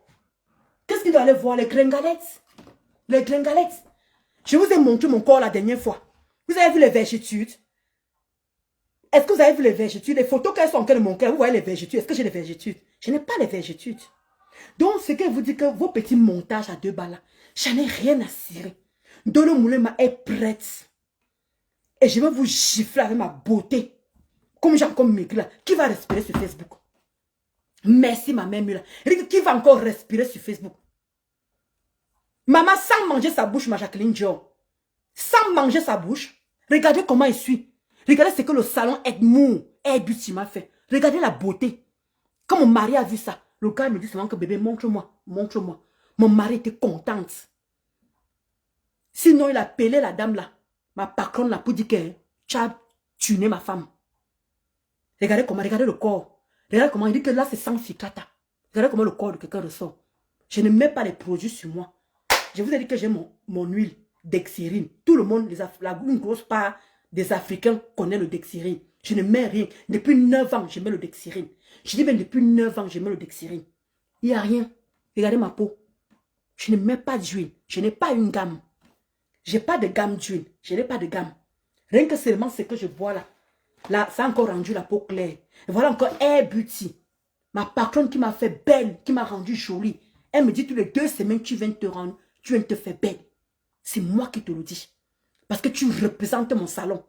Qu'est-ce qu'il doit aller voir? Les gringalettes. Les gringalettes. Je vous ai montré mon corps la dernière fois. Vous avez vu les vergitudes? Est-ce que vous avez vu les vergitudes? Les photos qu'elles sont en train de mon cœur, vous voyez les vergitudes. Est-ce que j'ai les vergitudes? Je n'ai pas les vergitudes. Donc, ce que vous dit que vos petits montages à 2 balles là, j'en ai rien à cirer. Ndolo Moulema est prête. Et je vais vous gifler avec ma beauté. Comme Jean-Comme Migla, qui va respirer sur Facebook. Merci ma mère Mula. Qui va encore respirer sur Facebook? Maman, sans manger sa bouche, ma Jacqueline Dior. Sans manger sa bouche. Regardez comment il suit. Regardez ce que le salon Edmou m'a fait. Regardez la beauté. Quand mon mari a vu ça, le gars me dit souvent que bébé, montre-moi, montre-moi. Mon mari était contente. Sinon, il a appelé la dame là, ma patronne là, pour dire que tu as tué ma femme. Regardez comment, regardez le corps. Regardez comment, il dit que là c'est sans ficata. Regardez comment le corps de quelqu'un ressort. Je ne mets pas les produits sur moi. Je vous ai dit que j'ai mon huile d'exirine. Tout le monde, une grosse part des Africains connaît le dexirine. Je ne mets rien. Depuis 9 ans, je mets le dexirine. Je dis même depuis 9 ans, je mets le dexirine. Il n'y a rien. Regardez ma peau. Je ne mets pas d'huile. Je n'ai pas une gamme. Je n'ai pas de gamme d'huile. Je n'ai pas de gamme. Rien que seulement ce que je bois là. Là, ça a encore rendu la peau claire. Et voilà encore Air Beauty. Ma patronne qui m'a fait belle, qui m'a rendu jolie. Elle me dit tous les 2 semaines, tu viens te faire belle. C'est moi qui te le dis. Parce que tu représentes mon salon.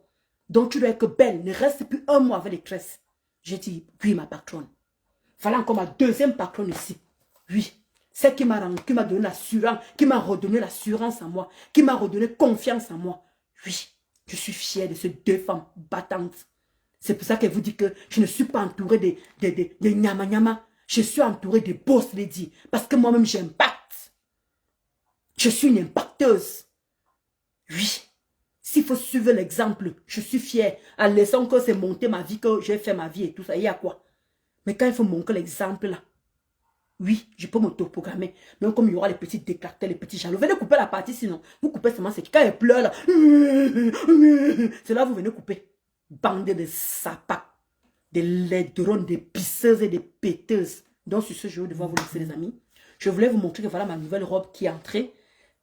Donc tu dois être belle. Ne reste plus 1 mois avec les tresses. J'ai dit, oui, ma patronne. Voilà encore ma 2e patronne ici. Oui. Celle qui m'a donné l'assurance, qui m'a redonné l'assurance en moi, qui m'a redonné confiance en moi. Oui, je suis fière de ces 2 femmes battantes. C'est pour ça qu'elle vous dit que je ne suis pas entourée de nyama nyama. Je suis entourée de boss lady parce que moi-même j'impacte. Je suis une impacteuse. Oui. S'il faut suivre l'exemple, je suis fière. En laissant que c'est monter ma vie, que j'ai fait ma vie et tout ça, il y a quoi? Mais quand il faut montrer l'exemple là, oui, je peux m'autoprogrammer. Mais comme il y aura les petits déclartés, les petits jaloux, venez couper la partie sinon. Vous coupez seulement, c'est quand elle pleure là. C'est là vous venez couper. Bande de sapats, des laidrons, des pisseuses et des péteuses. Donc sur ce, je vais devoir vous laisser les amis. Je voulais vous montrer que voilà ma nouvelle robe qui est entrée.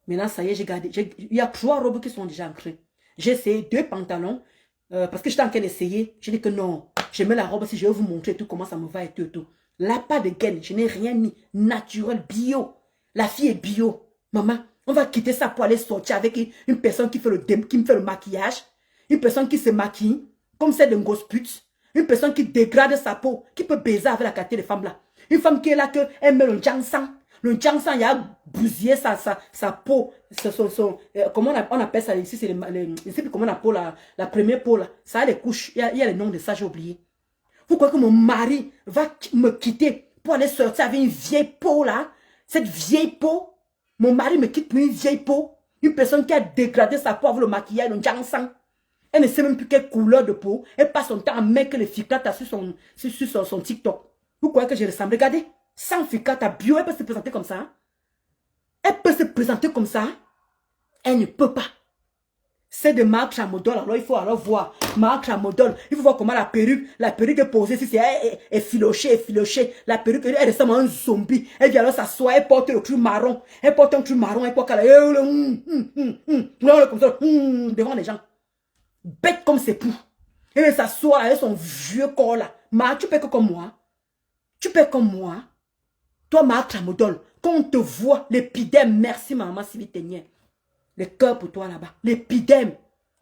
Maintenant, ça y est, j'ai gardé. Il y a 3 robes qui sont déjà entrées. J'ai essayé 2 pantalons. Parce que j'étais en train d'essayer. J'ai dit que non. Je mets la robe si je vais vous montrer tout comment ça me va et tout. Là, pas de gaine. Je n'ai rien mis. Naturel, bio. La fille est bio. Maman, on va quitter ça pour aller sortir avec une personne qui me fait le maquillage. Une personne qui se maquille. Comme celle d'une grosse pute. Une personne qui dégrade sa peau. Qui peut baiser avec la qualité des femmes là. Une femme qui est là, elle met le jiangsang. Le jiangsang, il a bousillé sa peau. Comment on appelle ça ici? Je ne sais plus comment on appelle la première peau là. Ça a les couches. Il y a les noms de ça, j'ai oublié. Vous croyez que mon mari va me quitter pour aller sortir avec une vieille peau là? Cette vieille peau? Mon mari me quitte pour une vieille peau? Une personne qui a dégradé sa peau avec le maquillage, le jiangsang. Elle ne sait même plus quelle couleur de peau. Elle passe son temps à mettre les ficata sur son TikTok. Vous croyez que je ressemble? Regardez. Sans ficata bio, elle peut se présenter comme ça. Elle peut se présenter comme ça. Elle ne peut pas. C'est de Marc Chamodol. Alors il faut alors voir. Marc Chamodol. Il faut voir comment la perruque est posée. Si c'est effilochée. La perruque, elle ressemble à un zombie. Elle vient alors s'asseoir. Elle porte le cul marron. Elle porte qu'elle comme ça. Devant les gens. Bête comme ses poux. Elle s'assoit avec son vieux corps là. Marc, tu peux que comme moi. Tu peux comme moi. Toi, Marc Chamodol, quand on te voit, l'épidème, merci maman Sylvie. Le cœur pour toi là-bas. L'épidème.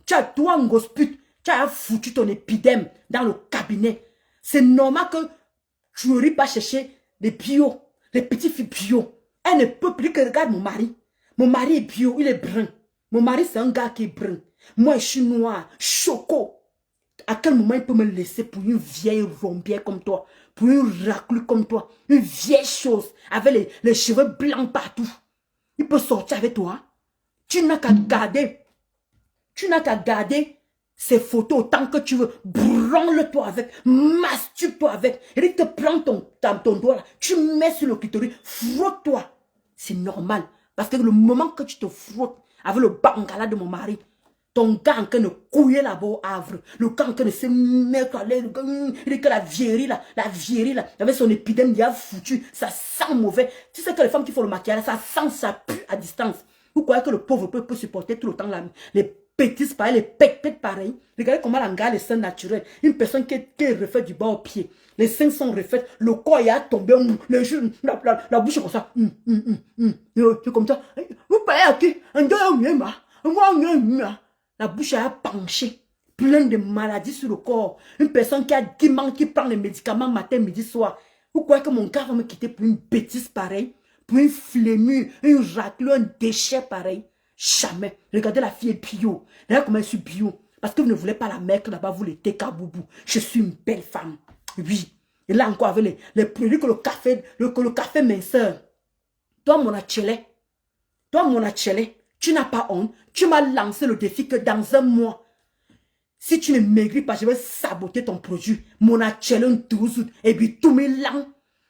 Tu as toi, un gosse pute, tu as foutu ton épidème dans le cabinet. C'est normal que tu n'aurais pas cherché les bio, les petits filles bio. Elle ne peut plus que regarder mon mari. Mon mari est bio, il est brun. Mon mari, c'est un gars qui est brun. Moi, je suis noir, choco. À quel moment il peut me laisser pour une vieille rombière comme toi? Pour une raclure comme toi? Une vieille chose avec les cheveux blancs partout. Il peut sortir avec toi. Tu n'as qu'à garder. Tu n'as qu'à garder ces photos autant que tu veux. Branle-toi avec. Masturbe-toi avec. Et il te prend ton doigt là. Tu mets sur le clitoris. Frotte-toi. C'est normal. Parce que le moment que tu te frottes avec le bangala de mon mari, ton gars en train de couiller là-bas au Havre, le gars en train de se mettre à l'aise, il dit que la vieillerie là, avec son épidème, il a foutu, ça sent mauvais. Tu sais que les femmes qui font le maquillage, ça sent, ça pue à distance. Vous croyez que le pauvre peut supporter tout le temps là, les bêtises pareilles, les pètes pareilles. Regardez comment elle regarde les seins naturels. Une personne qui est refaite du bas au pied. Les seins sont refaits, le corps il a tombé, les jeux, la bouche comme ça. C'est comme ça. Vous parlez à qui? La bouche a penché, plein de maladies sur le corps. Une personne qui a 10 manques, qui prend les médicaments matin, midi, soir. Vous croyez que mon gars va me quitter pour une bêtise pareille? Pour une flémure, une raclure, un déchet pareil? Jamais. Regardez la fille est bio. Regardez comment je suis bio. Parce que vous ne voulez pas la mettre là-bas, vous les técaboubou. Je suis une belle femme. Oui. Et là encore avec les produits que le café minceur. Toi, mon achélé. Tu n'as pas honte. Tu m'as lancé le défi que dans un mois, si tu ne maigris pas, je vais saboter ton produit. Mon achèle un 12 août. Et puis tout me lang.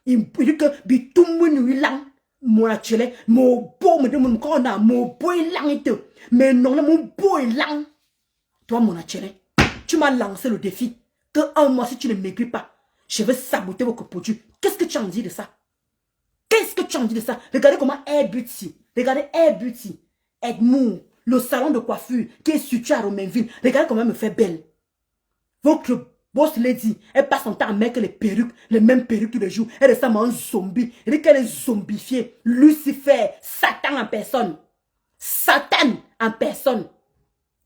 Il dit que tout me lang. Mon achèle, mon beau me demande encore mon beau est lang. Mais non, mon beau est lang. Toi, mon achèle, tu m'as lancé le défi que un mois, si tu ne maigris pas, je vais saboter votre produit. Qu'est-ce que tu en dis de ça? Qu'est-ce que tu en dis de ça? Regardez comment Air Beauty. Regardez Air Beauty. Edmond, le salon de coiffure qui est situé à Romainville. Regardez comment elle me fait belle. Votre boss lady, elle passe son temps à mettre les perruques, les mêmes perruques tous les jours. Elle ressemble à un zombie. Elle dit qu'elle est zombifiée. Lucifer, Satan en personne. Satan en personne.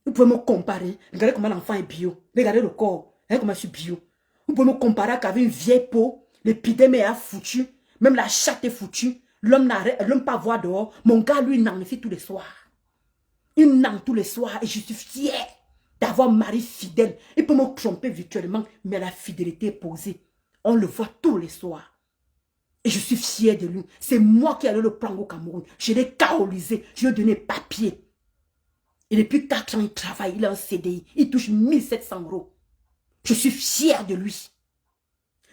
Vous pouvez me comparer. Regardez comment l'enfant est bio. Regardez le corps. Regardez comment je suis bio. Vous pouvez me comparer qu'avec une vieille peau, l'épidémie est foutu. Même la chatte est foutue. L'homme pas voir dehors. Mon gars, lui, il n'en fait tous les soirs. Il n'en tous les soirs. Et je suis fière d'avoir un mari fidèle. Il peut me tromper virtuellement, mais la fidélité est posée. On le voit tous les soirs. Et je suis fière de lui. C'est moi qui allais le prendre au Cameroun. Je l'ai carolisé. Je lui ai donné papier. Et depuis 4 ans, il travaille. Il a un CDI. Il touche 1700 €. Je suis fière de lui.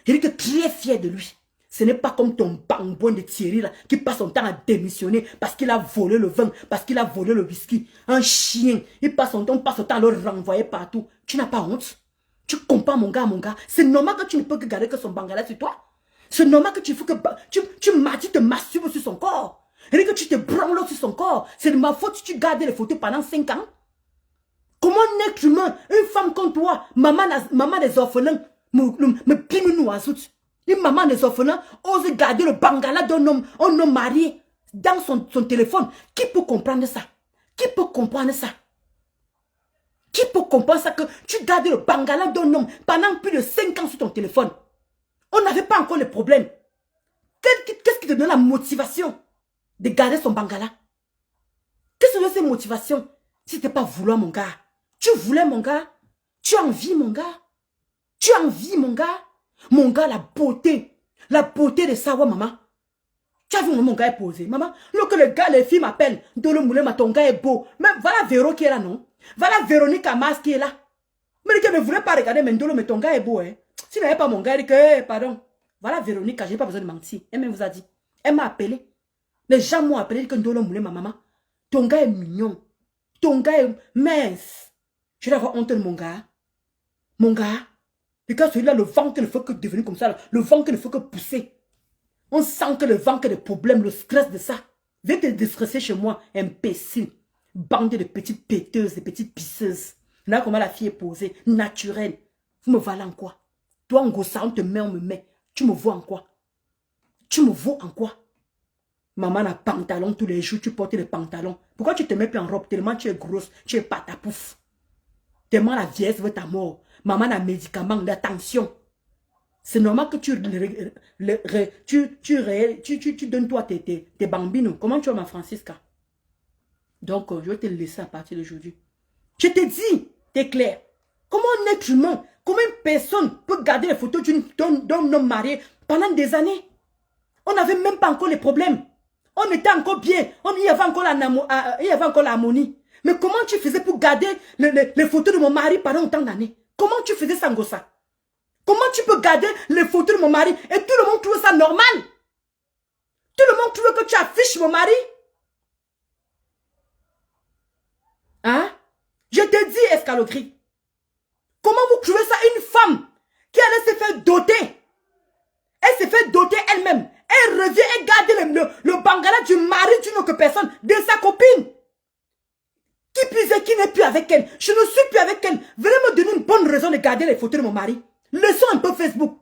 Je dis que très fière de lui. Ce n'est pas comme ton bambouin de Thierry là, qui passe son temps à démissionner parce qu'il a volé le vin, parce qu'il a volé le whisky. Un chien. Il passe son temps à le renvoyer partout. Tu n'as pas honte? Tu comprends mon gars, C'est normal que tu ne peux que garder que son bangala sur toi. C'est normal que tu te masturbes sur son corps. Et que tu te branles sur son corps. C'est de ma faute si tu gardes les photos pendant 5 ans. Comment un être humain, une femme comme toi, maman des orphelins, me pime nous en soute. Une maman des orphelins ose garder le bangala d'un homme marié dans son téléphone. Qui peut comprendre ça? Qui peut comprendre ça? Qui peut comprendre ça que tu gardes le bangala d'un homme pendant plus de 5 ans sur ton téléphone? On n'avait pas encore le problème. Qu'est-ce qui te donne la motivation de garder son bangala? Qu'est-ce que c'est cette motivation? Si tu n'es pas vouloir, mon gars. Tu voulais, mon gars. Tu as envie, mon gars. Tu as envie, mon gars. Mon gars, la beauté. La beauté de savoir, maman. Tu as vu mon gars est posé, maman. Lorsque les filles m'appellent, Dolo Moulema, ton gars est beau. Mais voilà Véro qui est là, non? Voilà Véronique Amas qui est là. Mais elle ne voulait pas regarder Mendolo, mais ton gars est beau, hein. Si n'avait pas mon gars, elle dit que, pardon. Voilà Véronique, je n'ai pas besoin de mentir. Elle même vous a dit. Elle m'a appelé. Les gens m'ont appelé que Ndolo Moulema, maman. Ton gars est mignon. Ton gars est mince. Je vais avoir honte de mon gars. Mon gars. Regarde celui-là, le ventre ne fait que devenir comme ça. Là. Le ventre ne fait que pousser. On sent que le ventre a des problèmes, le stress de ça. Viens te déstresser chez moi, imbécile. Bande de petites péteuses, de petites pisseuses. Là, comment la fille est posée, naturelle. Vous me valez en quoi? Toi, en gros, ça, on te met, on me met. Tu me vois en quoi? Tu me vois en quoi? Maman a pantalon tous les jours, tu portes les pantalons. Pourquoi tu te mets plus en robe? Tellement tu es grosse, tu es patapouf. Tellement la vieillesse veut ta mort. Maman a médicaments, la tension. C'est normal que tu donnes toi tes bambinos. Comment tu vas, ma Francisca? Donc, je vais te laisser à partir d'aujourd'hui. Je te dis, t'es clair. Comment un être humain, comment une personne peut garder les photos d'un homme marié pendant des années? On n'avait même pas encore les problèmes. On était encore bien. Il y avait encore l'harmonie. Mais comment tu faisais pour garder les photos de mon mari pendant autant d'années? Comment tu faisais ça, Ngossa? Comment tu peux garder les photos de mon mari et tout le monde trouve ça normal? Tout le monde trouve que tu affiches mon mari? Hein? Je te dis, escaloquerie. Comment vous trouvez ça une femme qui allait se faire doter? Elle se fait doter elle-même. Elle revient et garde le bangala du mari d'une autre personne, de sa copine. Qui puise, qui n'est plus avec elle. Je ne suis plus avec elle. Venez me donner une bonne raison de garder les photos de mon mari. Laissons un peu Facebook.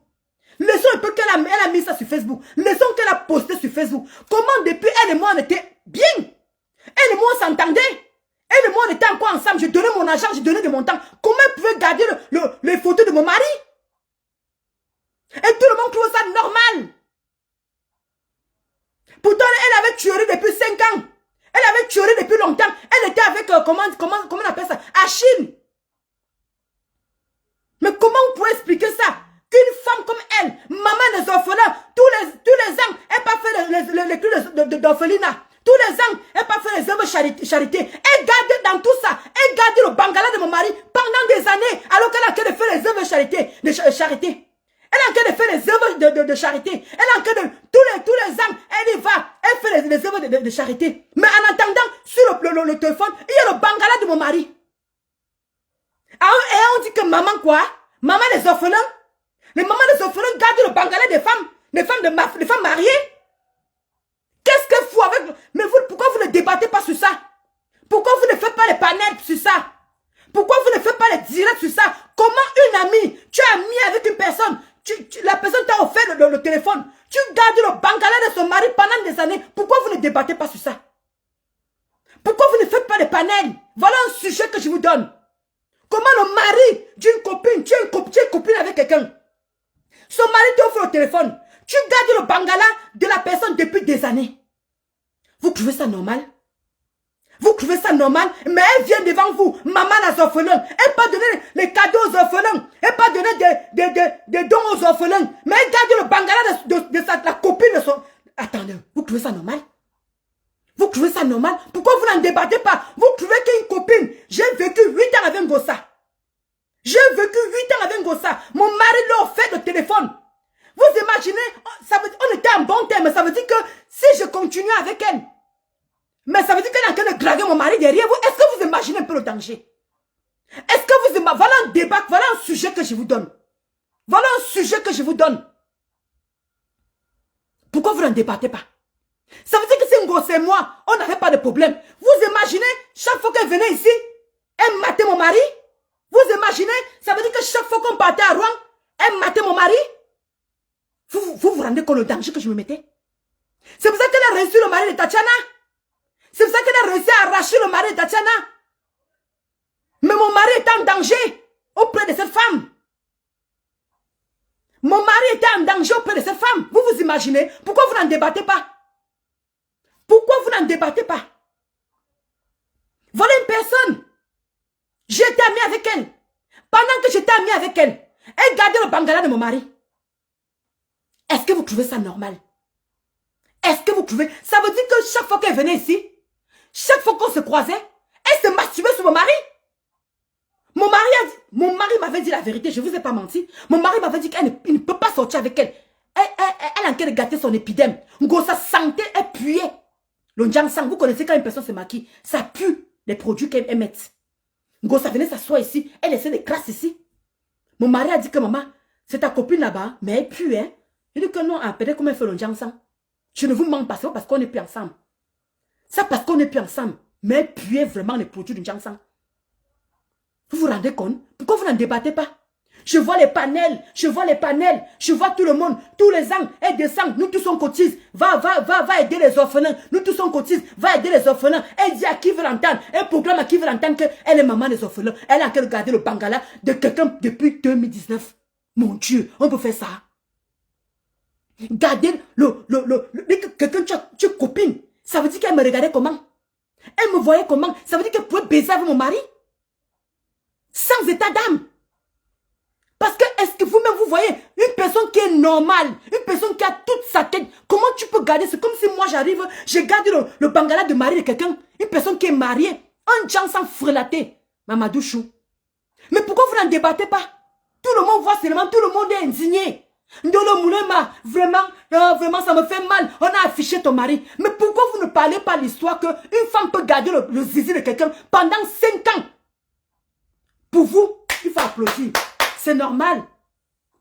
Laissons un peu qu'elle a mis ça sur Facebook. Laissons qu'elle a posté sur Facebook. Comment depuis elle et moi on était bien. Elle et moi on s'entendait. Elle et moi on était encore ensemble. Je donnais mon argent, je donnais de mon temps. Comment elle pouvait garder les photos de mon mari? Et tout le monde trouve ça normal. Pourtant, elle avait tué depuis 5 ans. Elle avait tué depuis longtemps. Elle était avec, comment on appelle ça? Achille. Mais comment vous pouvez expliquer ça? Qu'une femme comme elle, maman des orphelins, tous les ans, elle n'a pas fait les clés d'orphelinat. Tous les ans, elle n'a pas fait les œuvres charité. Elle garde dans tout ça. Elle garde le bangala de mon mari pendant des années, alors qu'elle a en train de faire les œuvres charité. Elle est en train de faire les œuvres de charité. Elle est en train de, tous les ans, elle y va. Elle fait les œuvres de charité. Mais en attendant, sur le téléphone, il y a le bangala de mon mari. Et on dit que maman quoi? Maman des orphelins? Les mamans des orphelins gardent le bangala des femmes mariées? Qu'est-ce qu'elle fout avec... Mais vous, pourquoi vous ne débattez pas sur ça? Pourquoi vous ne faites pas les panels sur ça? Pourquoi vous ne faites pas les directs sur ça? Comment une amie, tu es amie avec une personne, la personne t'a offert le téléphone, tu gardes le bangala de son mari pendant des années, pourquoi vous ne débattez pas sur ça? Pourquoi vous ne faites pas les panels? Voilà un sujet que je vous donne. Comment le mari d'une copine, tu es copine avec quelqu'un, son mari t'offre le téléphone, tu gardes le bangala de la personne depuis des années. Vous trouvez ça normal? Vous trouvez ça normal? Mais elle vient devant vous, maman les orphelins. Elle pas donner les cadeaux aux orphelins. Elle pas donner des dons aux orphelins. Mais elle garde le bangala de la copine trouvez ça normal? Vous trouvez ça normal? Pourquoi vous n'en débattez pas? Vous trouvez qu'une copine, j'ai vécu 8 ans avec Ngossa. J'ai vécu 8 ans avec Ngossa. Mon mari l'a offert le téléphone. Vous imaginez, ça veut dire, on était en bon terme, ça veut dire que si je continue avec elle, mais ça veut dire qu'elle est en train de draguer mon mari derrière vous. Est-ce que vous imaginez un peu le danger? Est-ce que vous imaginez? Voilà un débat, voilà un sujet que je vous donne. Voilà un sujet que je vous donne. Pourquoi vous n'en débattez pas? Ça veut dire que si Ngossa et moi, on n'avait pas de problème. Vous imaginez, chaque fois qu'elle venait ici, elle matait mon mari? Vous imaginez, ça veut dire que chaque fois qu'on partait à Rouen, elle matait mon mari? Vous vous rendez compte le danger que je me mettais? C'est pour ça qu'elle a réussi le mari de Tatiana. C'est pour ça qu'elle a réussi à arracher le mari de Tatiana. Mais mon mari était en danger auprès de cette femme. Mon mari était en danger auprès de cette femme. Vous vous imaginez? Pourquoi vous n'en débattez pas? Pourquoi vous n'en débattez pas? Voilà une personne. J'étais amie avec elle. Pendant que j'étais amie avec elle, elle gardait le bangala de mon mari. Est-ce que vous trouvez ça normal? Est-ce que vous trouvez... Ça veut dire que chaque fois qu'elle venait ici, chaque fois qu'on se croisait, elle se masturbait sur mon mari. Mon mari m'avait dit la vérité, je ne vous ai pas menti. Mon mari m'avait dit qu'il ne peut pas sortir avec elle. Elle a en train de gâter son épidème. Ngossa sentait, elle puait. Le Njangsang, vous connaissez quand une personne se maquille, ça pue les produits qu'elle émet. Ngossa venait s'asseoir ici, elle laissait des crasses ici. Mon mari a dit que maman, c'est ta copine là-bas, mais elle pue, hein. Il dit que non, peut-être comment elle fait le Njangsang. Je ne vous mens pas, c'est parce qu'on n'est plus ensemble. Ça parce qu'on n'est plus ensemble. Mais elle puait vraiment les produits du Njangsang. Vous vous rendez compte? Pourquoi vous n'en débattez pas? Je vois les panels, je vois tout le monde, tous les ans, elle descend, nous tous on cotise, va aider les orphelins, nous tous on cotise, va aider les orphelins, elle dit à qui veut l'entendre, elle proclame à qui veut l'entendre qu'elle est maman des orphelins, elle a en train de garder le bangala de quelqu'un depuis 2019. Mon Dieu, on peut faire ça. Garder quelqu'un, tu es copine, ça veut dire qu'elle me regardait comment? Elle me voyait comment? Ça veut dire qu'elle pouvait baiser avec mon mari? Sans état d'âme. Parce que est-ce que vous-même vous voyez une personne qui est normale, une personne qui a toute sa tête, comment tu peux garder? C'est comme si moi j'arrive, je garde le bangala de mari de quelqu'un, une personne qui est mariée, un Njangsang frelaté, Mamadou Chou. Mais pourquoi vous n'en débattez pas? Tout le monde voit seulement, tout le monde est indigné. Ndolo Moulema, vraiment ça me fait mal, on a affiché ton mari. Mais pourquoi vous ne parlez pas l'histoire qu'une femme peut garder le zizi de quelqu'un pendant 5 ans? Pour vous, il faut applaudir. C'est normal.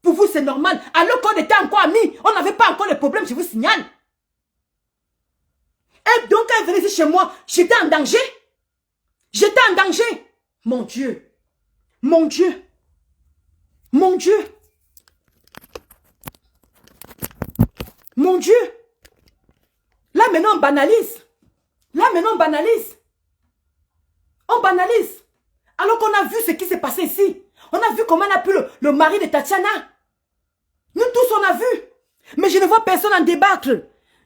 Pour vous, c'est normal. Alors qu'on était encore amis, on n'avait pas encore de problème, je vous signale. Et donc, quand elle venait ici chez moi, j'étais en danger. J'étais en danger. Mon Dieu. Mon Dieu. Mon Dieu. Mon Dieu. Là, maintenant, on banalise. Là, maintenant, on banalise. On banalise. Alors qu'on a vu ce qui s'est passé ici. On a vu comment elle a pu le mari de Tatiana. Nous tous, on a vu. Mais je ne vois personne en débattre.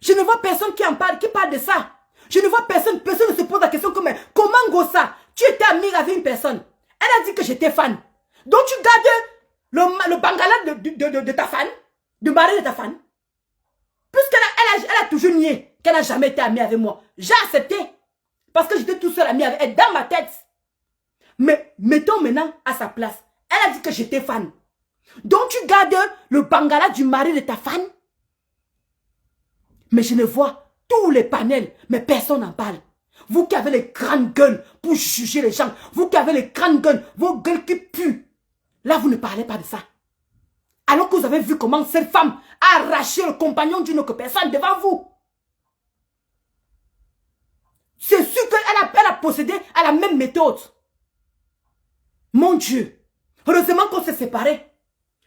Je ne vois personne qui en parle, qui parle de ça. Je ne vois personne ne se pose la question comme comment Ngossa, tu étais amie avec une personne. Elle a dit que j'étais fan. Donc tu gardes le bangala de ta fan, du mari de ta fan. Puisqu'elle a toujours nié qu'elle n'a jamais été amie avec moi. J'ai accepté. Parce que j'étais tout seul amie avec elle dans ma tête. Mais mettons maintenant à sa place. Elle a dit que j'étais fan. Donc tu gardes le bangala du mari de ta fan. Mais je ne vois tous les panels, mais personne n'en parle. Vous qui avez les grandes gueules pour juger les gens. Vous qui avez les grandes gueules, vos gueules qui puent. Là, vous ne parlez pas de ça. Alors que vous avez vu comment cette femme a arraché le compagnon d'une autre personne devant vous. C'est sûr qu'elle a procédé à la même méthode. Mon Dieu, heureusement qu'on s'est séparés.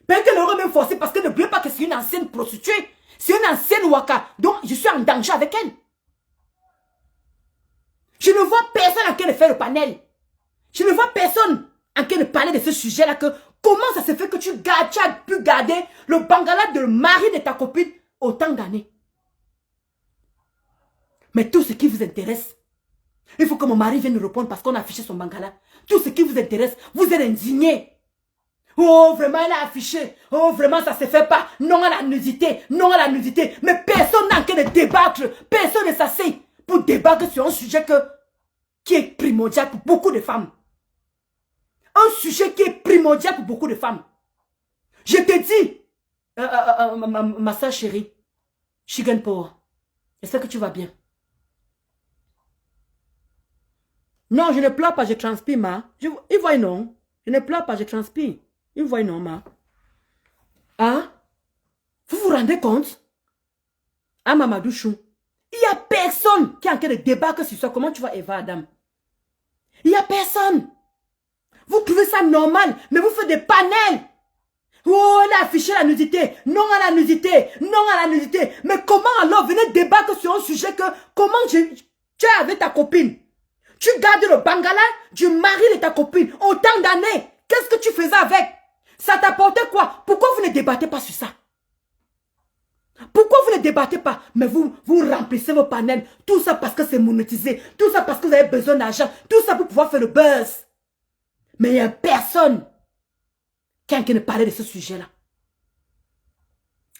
Peut-être qu'elle aurait même forcé parce que n'oubliez pas que c'est une ancienne prostituée. C'est une ancienne waka. Donc je suis en danger avec elle. Je ne vois personne en train de faire le panel. Je ne vois personne en train de parler de ce sujet-là. Comment ça se fait que tu as pu garder le bangala de mari de ta copine autant d'années? Mais tout ce qui vous intéresse, il faut que mon mari vienne nous répondre parce qu'on a affiché son bangala. Tout ce qui vous intéresse, vous êtes indignés. Oh, vraiment, elle a affiché. Oh, vraiment, ça se fait pas. Non à la nudité. Non à la nudité. Mais personne n'a qu'à débattre. Personne ne s'assied pour débattre sur un sujet qui est primordial pour beaucoup de femmes. Un sujet qui est primordial pour beaucoup de femmes. Je te dis, ma soeur chérie, Chicken Power, j'espère que tu vas bien. Non, je ne pleure pas, je transpire, ma. Il voit non. Je ne pleure pas, je transpire. Il voit non, ma. Hein? Vous vous rendez compte? Ah, Mamadou Chou. Il n'y a personne qui est en train de débattre sur ça. Comment tu vas, Eva Adam? Il n'y a personne. Vous trouvez ça normal, mais vous faites des panels. Oh, elle a affiché la nudité. Non à la nudité. Non à la nudité. Mais comment alors venez débattre sur un sujet que... Comment tu es avec ta copine? Tu gardes le bangala du mari de ta copine autant d'années. Qu'est-ce que tu faisais avec? Ça t'apportait quoi? Pourquoi vous ne débattez pas sur ça? Pourquoi vous ne débattez pas? Mais vous remplissez vos panels. Tout ça parce que c'est monétisé. Tout ça parce que vous avez besoin d'argent. Tout ça pour pouvoir faire le buzz. Mais il n'y a personne qui a parlé de ce sujet-là.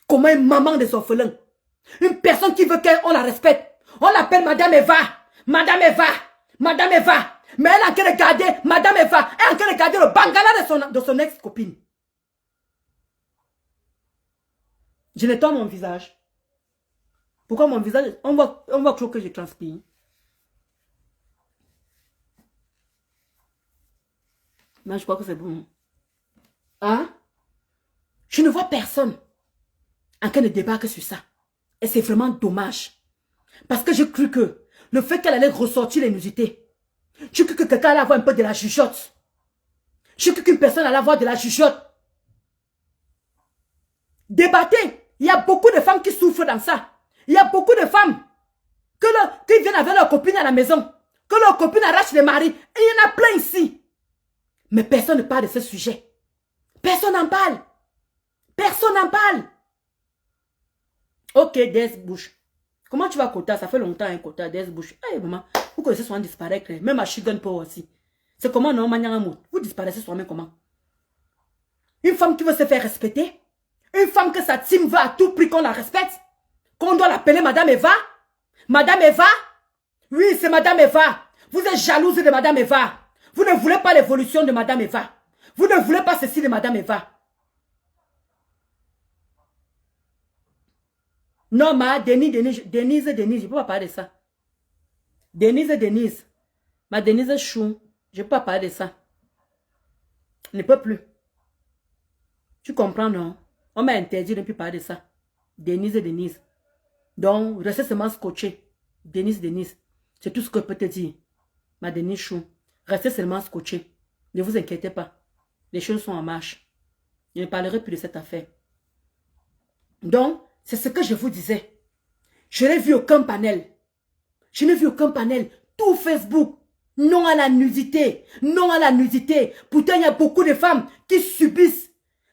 Comment une maman des orphelins, une personne qui veut qu'on la respecte, on l'appelle Madame Eva. Madame Eva. Madame Eva. Mais elle a en train de garder, Madame Eva, elle est en train de garder le bangala de son ex-copine. Je nettoie mon visage. Pourquoi mon visage? On voit que je transpire. Mais je crois que c'est bon. Hein? Je ne vois personne en train de débattre sur ça. Et c'est vraiment dommage. Parce que j'ai cru que le fait qu'elle allait ressortir les nudités, j'ai cru que quelqu'un allait avoir un peu de la chuchote. J'ai cru qu'une personne allait avoir de la chuchote. Débattez. Il y a beaucoup de femmes qui souffrent dans ça. Il y a beaucoup de femmes qui viennent avec leur copine à la maison. Que leur copine arrache les maris. Et il y en a plein ici. Mais personne ne parle de ce sujet. Personne n'en parle. Personne n'en parle. Ok, Des Bush. Comment tu vas Kota? Ça fait longtemps, hein, Kota, Des Bush. Hey, maman, vous connaissez souvent disparaître. Même à Chicken Power aussi. C'est comment, non, Manyangamou? Vous disparaissez soi-même comment? Une femme qui veut se faire respecter. Une femme que sa team veut à tout prix qu'on la respecte. Qu'on doit l'appeler Madame Eva. Madame Eva? Oui, c'est Madame Eva. Vous êtes jalouse de Madame Eva. Vous ne voulez pas l'évolution de Madame Eva. Vous ne voulez pas ceci de Madame Eva. Non, Denise, je ne peux pas parler de ça. Denise. Ma Denise Chou, je ne peux pas parler de ça. Je ne peux plus. Tu comprends, non? On m'a interdit de ne plus parler de ça. Denise. Donc, restez seulement scotché. Denise. C'est tout ce que je peux te dire. Ma Denise Chou, restez seulement scotché. Ne vous inquiétez pas. Les choses sont en marche. Je ne parlerai plus de cette affaire. Donc, c'est ce que je vous disais. Je n'ai vu aucun panel. Je n'ai vu aucun panel. Tout Facebook. Non à la nudité. Non à la nudité. Pourtant, il y a beaucoup de femmes qui subissent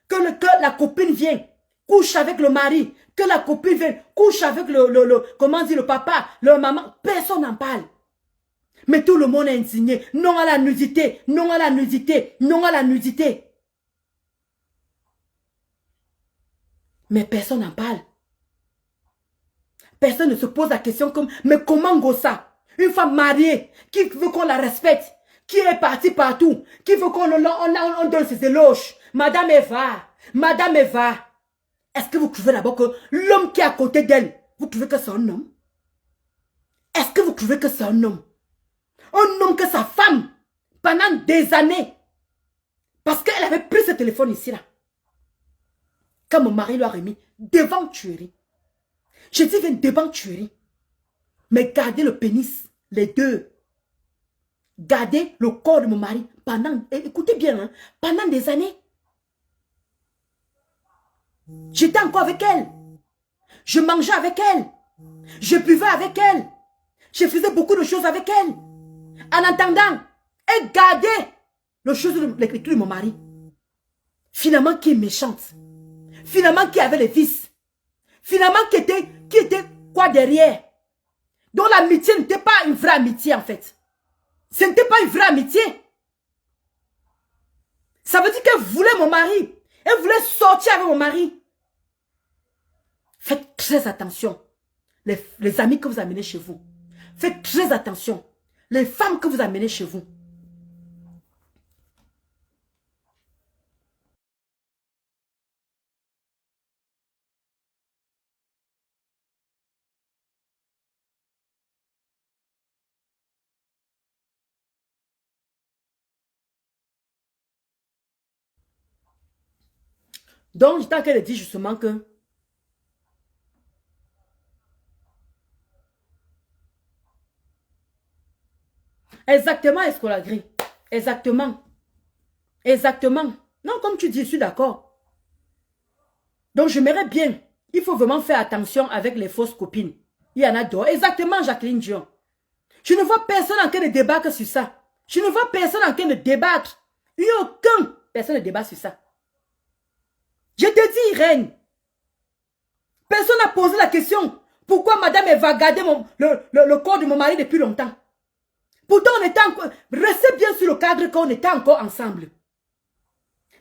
que la copine vienne, couche avec le mari. Que la copine vienne, couche avec le papa, le maman. Personne n'en parle. Mais tout le monde est indigné. Non à la nudité. Non à la nudité. Non à la nudité. Mais personne n'en parle. Personne ne se pose la question comme, mais comment Gossa, une femme mariée, qui veut qu'on la respecte, qui est partie partout, qui veut qu'on donne ses éloges. Madame Eva, est-ce que vous trouvez d'abord que l'homme qui est à côté d'elle, vous trouvez que c'est un homme? Est-ce que vous trouvez que c'est un homme? Un homme que sa femme, pendant des années, parce qu'elle avait pris ce téléphone ici là, quand mon mari lui a remis, devant tuerie. Je dis bien devant tuerie. Mais gardez le pénis, les deux. Gardez le corps de mon mari pendant, écoutez bien, hein, pendant des années. J'étais encore avec elle. Je mangeais avec elle. Je buvais avec elle. Je faisais beaucoup de choses avec elle. En attendant, elle gardait le chose de l'écriture de mon mari. Finalement, qui est méchante. Finalement, qui avait les vices. Finalement, qui était quoi derrière. Donc l'amitié n'était pas une vraie amitié en fait. Ce n'était pas une vraie amitié. Ça veut dire qu'elle voulait mon mari. Elle voulait sortir avec mon mari. Faites très attention. Les amis que vous amenez chez vous. Faites très attention. Les femmes que vous amenez chez vous. Donc, j'étais en train de dire justement que exactement, escroquerie. Exactement. Exactement. Non, comme tu dis, je suis d'accord. Donc, j'aimerais bien. Il faut vraiment faire attention avec les fausses copines. Il y en a d'autres. Exactement, Jacqueline Dion. Je ne vois personne en train de débattre sur ça. Je ne vois personne en train de débattre. Il n'y a aucun personne ne débat sur ça. Je te dis, Irène. Personne n'a posé la question. Pourquoi madame va garder le corps de mon mari depuis longtemps? Pourtant, on était encore... Restez bien sur le cadre qu'on était encore ensemble.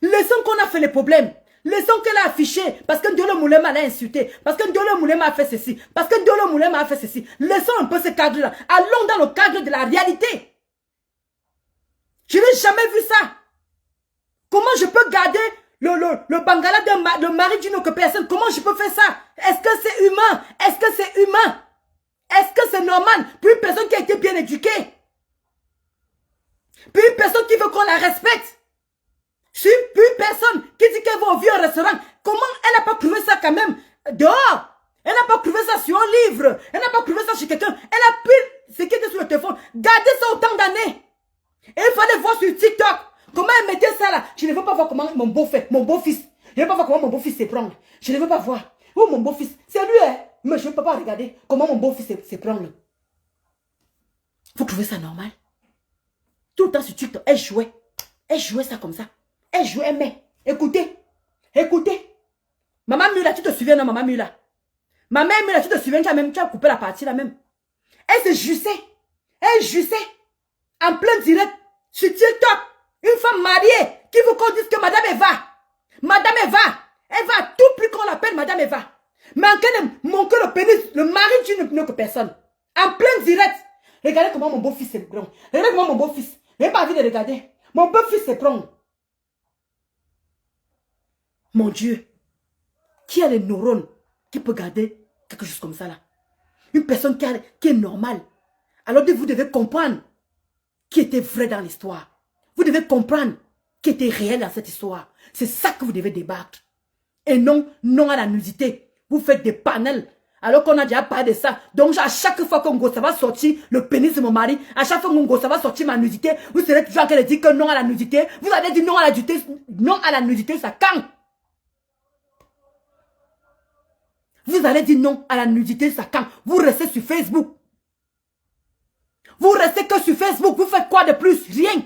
Laissons qu'on a fait les problèmes. Laissons qu'elle a affiché. Parce que Ndolo Moulema l'a insulté. Parce que Ndolo Moulema a fait ceci. Parce que Ndolo Moulema a fait ceci. Laissons un peu ce cadre-là. Allons dans le cadre de la réalité. Je n'ai jamais vu ça. Comment je peux garder le bangala de mari d'une autre personne? Comment je peux faire ça? Est-ce que c'est humain? Est-ce que c'est humain? Est-ce que c'est normal? Puis une personne qui a été bien éduquée. Puis une personne qui veut qu'on la respecte. Puis une personne qui dit qu'elle va au vieux restaurant. Comment elle n'a pas trouvé ça quand même dehors? Elle n'a pas trouvé ça sur un livre. Elle n'a pas trouvé ça chez quelqu'un. Elle a pris ce qui était sur le téléphone. Gardez ça autant d'années. Et il fallait voir sur TikTok. Comment elle mettait ça là? Je ne veux pas voir comment mon beau-fils. Je ne veux pas voir comment mon beau-fils s'éprend. Je ne veux pas voir. Oh mon beau-fils. C'est lui, hein? Mais je ne peux pas regarder comment mon beau-fils s'éprend. Vous trouvez ça normal? Tout le temps sur TikTok, elle jouait. Elle jouait ça comme ça. Elle jouait, mais écoutez. Écoutez. Maman Mula, tu te souviens, non, Maman Mula? Maman Mula, tu te souviens, tu as coupé la partie là même. Elle se jussait. Elle jussait. En plein direct. Sur TikTok. Une femme mariée qui veut qu'on dise que Madame Eva. Madame Eva. Elle va à tout prix qu'on l'appelle Madame Eva. Mais en train de manquer le pénis, le mari d'une autre personne. En plein direct. Regardez comment mon beau-fils se prend. Regardez comment mon beau-fils. Je n'ai pas envie de regarder. Mon beau-fils se prend. Mon Dieu. Qui a les neurones qui peut garder quelque chose comme ça là? Une personne qui est normale. Alors vous devez comprendre qui était vrai dans l'histoire. Vous devez comprendre qui était réel dans cette histoire. C'est ça que vous devez débattre. Et non à la nudité. Vous faites des panels. Alors qu'on a déjà parlé de ça. Donc à chaque fois que ça va sortir le pénis de mon mari, à chaque fois que ça va sortir ma nudité, vous serez toujours en train de dire que non à la nudité. Vous allez dire non à la nudité. Non à la nudité, ça quand? Vous allez dire non à la nudité, ça quand? Vous restez sur Facebook. Vous restez que sur Facebook. Vous faites quoi de plus? Rien.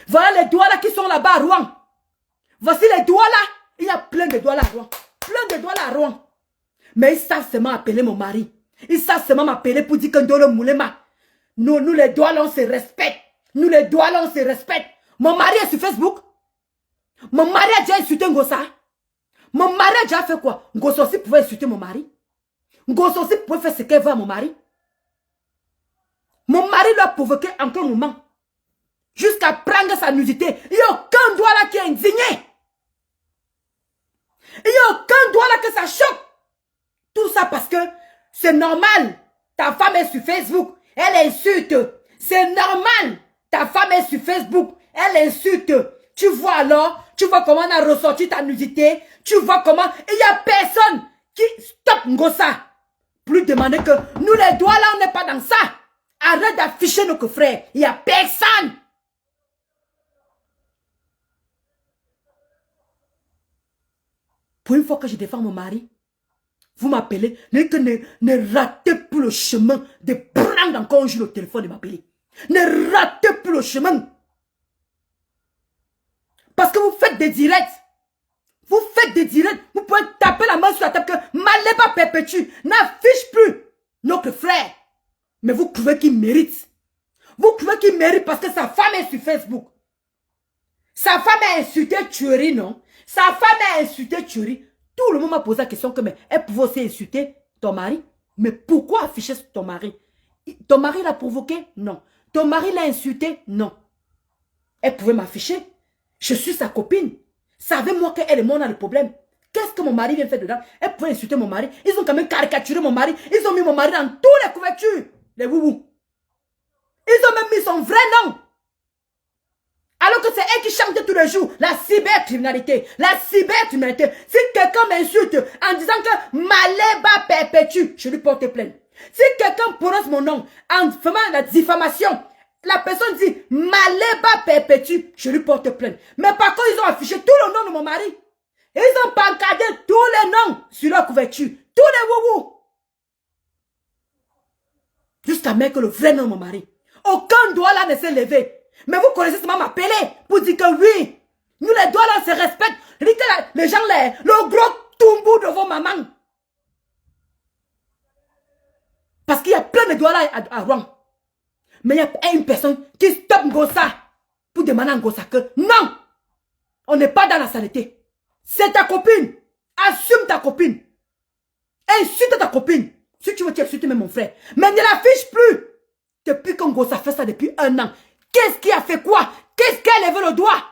Voilà les doigts là qui sont là-bas à Rouen. Voici les doigts là. Il y a plein de doigts là à Rouen. Plein de doigts là à Rouen. Mais ils savent seulement appeler mon mari. Ils savent seulement m'appeler pour dire que Ndolo Moulema. Nous les doigts là on se respecte. Nous les doigts là on se respecte. Mon mari est sur Facebook. Mon mari a déjà insulté Ngossa. Mon mari a déjà fait quoi? Ngossa aussi pouvait insulter mon mari. Ngossa aussi pouvait faire ce qu'elle veut à mon mari. Mon mari l'a provoqué en quel moment? Jusqu'à prendre sa nudité. Il n'y a aucun doigt là qui est indigné. Il n'y a aucun doigt là que ça choque. Tout ça parce que c'est normal. Ta femme est sur Facebook. Elle insulte. C'est normal. Ta femme est sur Facebook. Elle insulte. Tu vois alors? Tu vois comment on a ressorti ta nudité? Tu vois comment? Il n'y a personne qui... Stop Ngossa. Plus demander que nous les doigts là on n'est pas dans ça. Arrête d'afficher nos frères. Il n'y a personne. Pour une fois que je défends mon mari, vous m'appelez, ne ratez plus le chemin de prendre encore un jour le téléphone et m'appeler. Ne ratez plus le chemin. Parce que vous faites des directs. Vous faites des directs. Vous pouvez taper la main sur la table que Maléba perpétue n'affiche plus notre frère. Mais vous trouvez qu'il mérite. Vous trouvez qu'il mérite parce que sa femme est sur Facebook. Sa femme a insulté Thuori, non? Sa femme a insulté Thuori. Tout le monde m'a posé la question que mais elle pouvait aussi insulter ton mari. Mais pourquoi afficher ton mari? Ton mari l'a provoqué? Non. Ton mari l'a insulté? Non. Elle pouvait m'afficher. Je suis sa copine. Savez-moi qu'elle et moi on a le problème. Qu'est-ce que mon mari vient faire dedans? Elle pouvait insulter mon mari. Ils ont quand même caricaturé mon mari. Ils ont mis mon mari dans toutes les couvertures. Les woubous. Ils ont même mis son vrai nom. Alors que c'est elle qui chante tous les jours. La cybercriminalité. La cybercriminalité. Si quelqu'un m'insulte en disant que Maléba perpétue, je lui porte plainte. Si quelqu'un prononce mon nom en faisant la diffamation, la personne dit Maléba perpétue, je lui porte plainte. Mais par contre, ils ont affiché tout le nom de mon mari. Ils ont pancardé tous les noms sur leur couverture. Tous les woubous. Jusqu'à mettre le vrai nom de mon mari. Aucun doigt là ne s'est levé. Mais vous connaissez seulement m'appeler pour dire que oui, nous les doigts là se respectent. Je dis que les gens, le gros tombou de vos mamans. Parce qu'il y a plein de doigts là à Rouen. Mais il y a une personne qui stoppe Ngossa pour demander à Ngossa que non, on n'est pas dans la saleté. C'est ta copine. Assume ta copine. Insulte ta copine. Si tu veux t'insulter même mon frère. Mais ne l'affiche plus. Depuis que Ngossa fait ça depuis 1 an. Qu'est-ce qui a fait quoi? Qu'est-ce qu'elle a levé le doigt?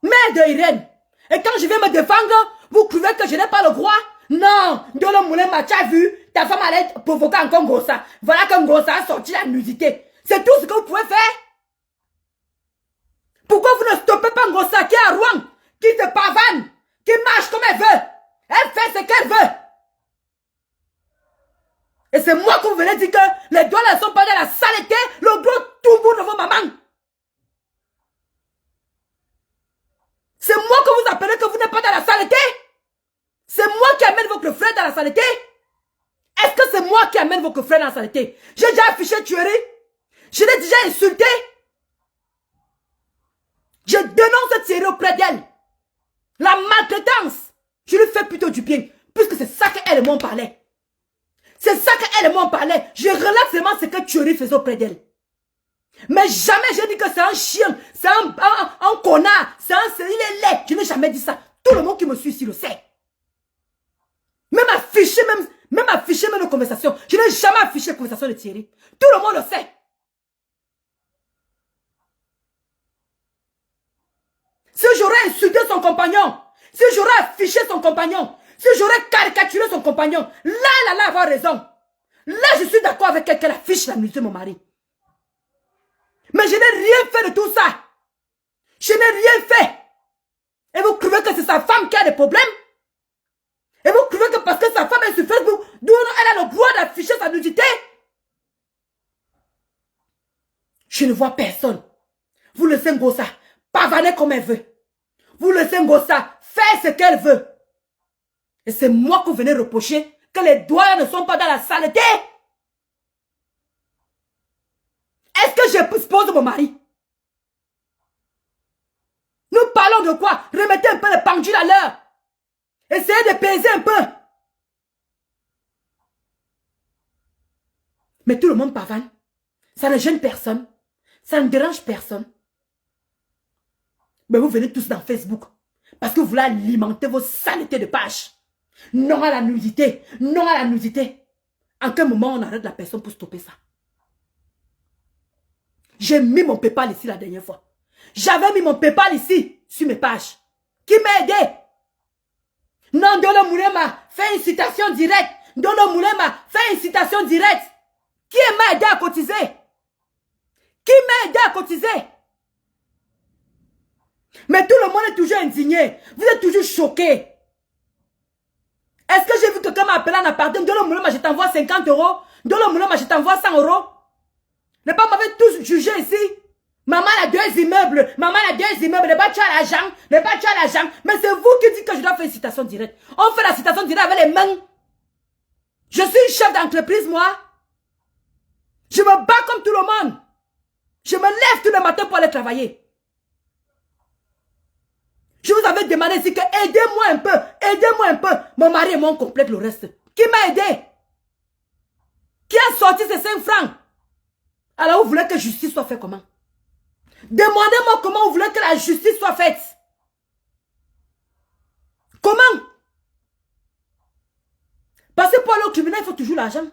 Mère de Irène. Et quand je vais me défendre, vous trouvez que je n'ai pas le droit? Non. Dans le moulin, tu as vu, ta femme allait provoquer encore Ngossa. Voilà que Ngossa a sorti la nudité. C'est tout ce que vous pouvez faire? Pourquoi vous ne stoppez pas Ngossa qui est à Rouen, qui te pavane, qui marche comme elle veut? Elle fait ce qu'elle veut. Et c'est moi que vous venez dire que les doigts ne sont pas dans la saleté, le gros toumou de vos mamans. C'est moi que vous appelez que vous n'êtes pas dans la saleté. C'est moi qui amène votre frère dans la saleté. Est-ce que c'est moi qui amène votre frère dans la saleté? J'ai déjà affiché tuerie. Je l'ai déjà insulté. Je dénonce Thierry auprès d'elle. La maltraitance. Je lui fais plutôt du bien. Puisque c'est ça qu'elle et moi on parlait. C'est ça qu'elle et moi on parlait. Je relate seulement ce que Thierry faisait auprès d'elle. Mais jamais j'ai dit que c'est un chien, c'est un connard, il est laid. Je n'ai jamais dit ça. Tout le monde qui me suit ici le sait. Même afficher même nos conversations. Je n'ai jamais affiché la conversation de Thierry. Tout le monde le sait. Si j'aurais insulté son compagnon, si j'aurais affiché son compagnon, si j'aurais caricaturé son compagnon, là, elle allait avoir raison. Là, je suis d'accord avec elle qu'elle affiche la nudité de mon mari. Mais je n'ai rien fait de tout ça. Je n'ai rien fait. Et vous trouvez que c'est sa femme qui a des problèmes? Et vous trouvez que parce que sa femme est sur Facebook, d'où elle a le droit d'afficher sa nudité? Je ne vois personne. Vous laissez Ngossa pavaner comme elle veut. Vous laissez Ngossa faire ce qu'elle veut. Et c'est moi que vous venez reprocher que les doigts ne sont pas dans la saleté. Est-ce que j'expose mon mari? Nous parlons de quoi? Remettez un peu les pendules à l'heure. Essayez de peser un peu. Mais tout le monde pavane. Ça ne gêne personne. Ça ne dérange personne. Mais vous venez tous dans Facebook. Parce que vous voulez alimenter vos saletés de page. Non à la nudité. Non à la nudité. En quel moment on arrête la personne pour stopper ça? J'ai mis mon PayPal ici la dernière fois. J'avais mis mon PayPal ici, sur mes pages. Qui m'a aidé? Non, Dolo Moulema, fais une citation directe. Dolo Moulema, fais une citation directe. Qui m'a aidé à cotiser? Qui m'a aidé à cotiser? Mais tout le monde est toujours indigné. Vous êtes toujours choqués. Est-ce que j'ai vu quelqu'un m'appeler en appartement? Dolo Moulema, je t'envoie 50 €. Dolo Moulema, je t'envoie 100 €. Les parents m'avaient tous jugé ici. Maman a 2 immeubles. Maman a 2 immeubles. Les bas, tu as l'argent. Les bas, tu as l'argent. Mais c'est vous qui dites que je dois faire une citation directe. On fait la citation directe avec les mains. Je suis une chef d'entreprise, moi. Je me bats comme tout le monde. Je me lève tous les matins pour aller travailler. Je vous avais demandé ici que aidez-moi un peu. Aidez-moi un peu. Mon mari et moi, on complète le reste. Qui m'a aidé? Qui a sorti ces 5 francs? Alors vous voulez que justice soit faite comment? Demandez-moi comment vous voulez que la justice soit faite. Comment? Parce que pour aller au tribunal, il faut toujours l'argent.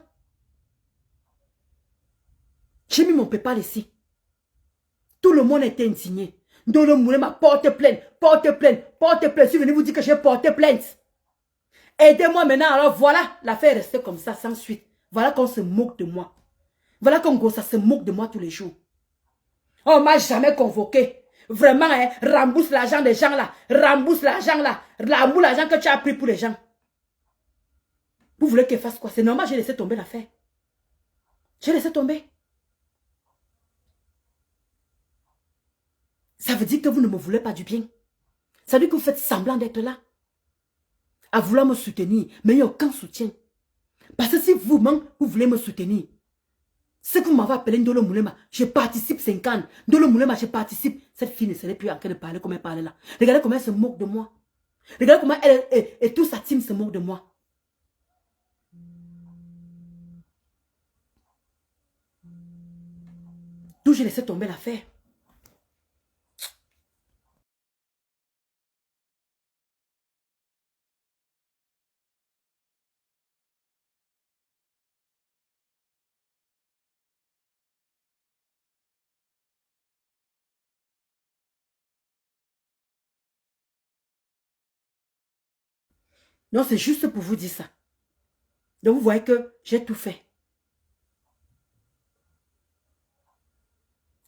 J'ai mis mon PayPal ici. Tout le monde était indigné. Ndolo Moulema, porte plainte, porte plainte, porte plainte. Si vous venez vous dire que j'ai porté plainte. Aidez-moi maintenant. Alors voilà, l'affaire est restée comme ça, sans suite. Voilà qu'on se moque de moi. Voilà qu'on ça se moque de moi tous les jours. On m'a jamais convoqué. Vraiment, hein, rembourse l'argent des gens là. Rembourse l'argent là. Rembourse l'argent que tu as pris pour les gens. Vous voulez qu'elle fasse quoi? C'est normal, j'ai laissé tomber l'affaire. J'ai laissé tomber. Ça veut dire que vous ne me voulez pas du bien. Ça veut dire que vous faites semblant d'être là. À vouloir me soutenir. Mais il n'y a aucun soutien. Parce que si vous-même, vous voulez me soutenir, ce que vous m'avez appelé Ndolo Moulema, je participe 50. Ndolo Moulema, je participe. Cette fille ne serait plus en train de parler comme elle parlait là. Regardez comment elle se moque de moi. Regardez comment elle et toute sa team se moque de moi. D'où j'ai laissé tomber l'affaire. Non, c'est juste pour vous dire ça. Donc vous voyez que j'ai tout fait.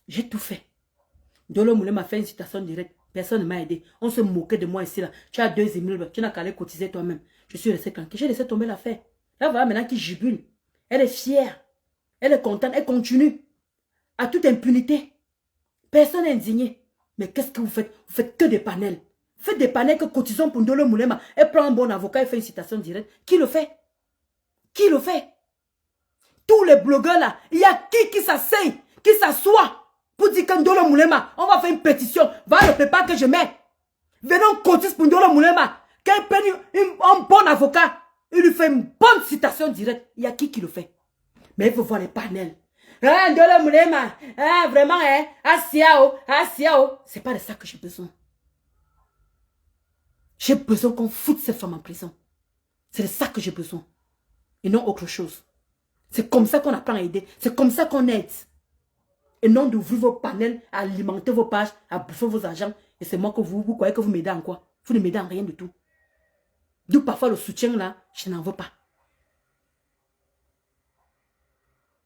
J'ai tout fait. Ndolo Moulema m'a fait une citation directe. Personne ne m'a aidé. On se moquait de moi ici là. Tu as 2 000, tu n'as qu'à aller cotiser toi-même. Je suis resté tranquille. J'ai laissé tomber l'affaire. Là voilà maintenant qui jubile. Elle est fière. Elle est contente. Elle continue. À toute impunité. Personne n'est indigné. Mais qu'est-ce que vous faites? Vous faites que des panels. Faites des panels que cotisons pour Ndolo Moulema. Elle prend un bon avocat et fait une citation directe. Qui le fait? Qui le fait? Tous les blogueurs là, il y a qui s'asseye, qui s'assoit pour dire que Ndolo Moulema, on va faire une pétition. Va le PayPal que je mets. Venons cotiser pour Ndolo Moulema. Qu'elle prenne un bon avocat. Il lui fait une bonne citation directe. Il y a qui le fait? Mais il faut voir les panels. Ah, Ndolo Moulema. Ah, vraiment, hein. Asiao, Asiao. C'est pas de ça que j'ai besoin. J'ai besoin qu'on foute ces femmes en prison. C'est de ça que j'ai besoin. Et non autre chose. C'est comme ça qu'on apprend à aider. C'est comme ça qu'on aide. Et non d'ouvrir vos panels, à alimenter vos pages, à bouffer vos agents. Et c'est moi que vous croyez que vous m'aidez en quoi? Vous ne m'aidez en rien du tout. D'où parfois le soutien là, je n'en veux pas.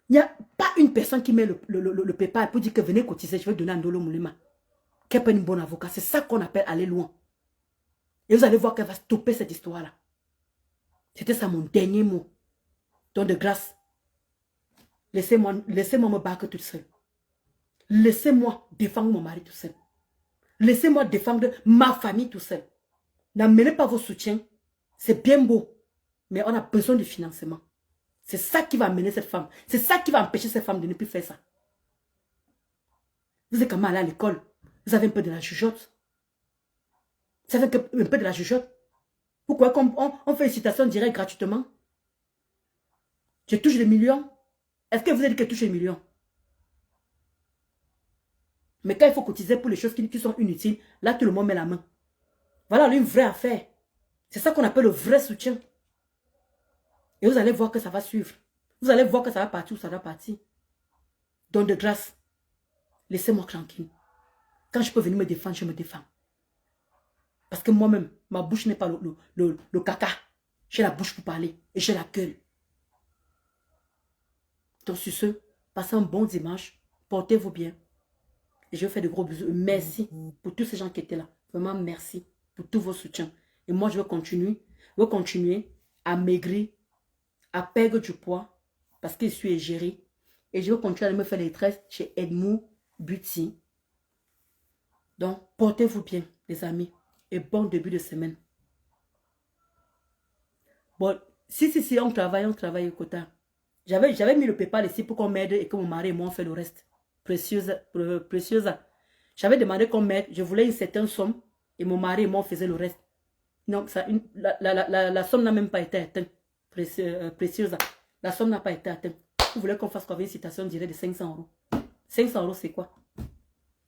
Il n'y a pas une personne qui met le PayPal pour dire que venez cotiser, je vais donner à Ndolo Moulema. Qu'elle prenne une bonne avocat. C'est ça qu'on appelle aller loin. Et vous allez voir qu'elle va stopper cette histoire-là. C'était ça mon dernier mot. Donc de grâce, laissez-moi me battre toute seule. Laissez-moi défendre mon mari tout seul. Laissez-moi défendre ma famille tout seul. N'amenez pas vos soutiens. C'est bien beau. Mais on a besoin de financement. C'est ça qui va amener cette femme. C'est ça qui va empêcher cette femme de ne plus faire ça. Vous êtes quand même allé à l'école. Vous avez un peu de la jugeote. Vous avez un peu de la jugeote. Pourquoi on fait une citation directe gratuitement? Je touche des millions. Est-ce que vous avez dit que je touche des millions? Mais quand il faut cotiser pour les choses qui sont inutiles, là tout le monde met la main. Voilà une vraie affaire. C'est ça qu'on appelle le vrai soutien. Et vous allez voir que ça va suivre. Vous allez voir que ça va partir ou ça va partir. Donc de grâce, laissez-moi tranquille. Quand je peux venir me défendre, je me défends. Parce que moi-même, ma bouche n'est pas le caca. J'ai la bouche pour parler et j'ai la gueule. Donc sur ce, passez un bon dimanche. Portez-vous bien. Et je vous fais de gros bisous. Merci pour tous ces gens qui étaient là. Vraiment merci pour tous vos soutiens. Et moi, je vais continuer à maigrir, à perdre du poids parce que je suis égérie. Et je vais continuer à me faire des tresses chez Edmou Beauty. Donc, portez-vous bien, les amis. Et bon début de semaine. Bon, si, on travaille au quota. J'avais mis le PayPal ici pour qu'on m'aide et que mon mari et moi on fait le reste. Précieuse. J'avais demandé qu'on m'aide. Je voulais une certaine somme et mon mari et moi on faisait le reste. Non, la somme n'a même pas été atteinte. Précieuse. La somme n'a pas été atteinte. Vous voulez qu'on fasse quoi avec une citation directe de 500 €? 500 € c'est quoi?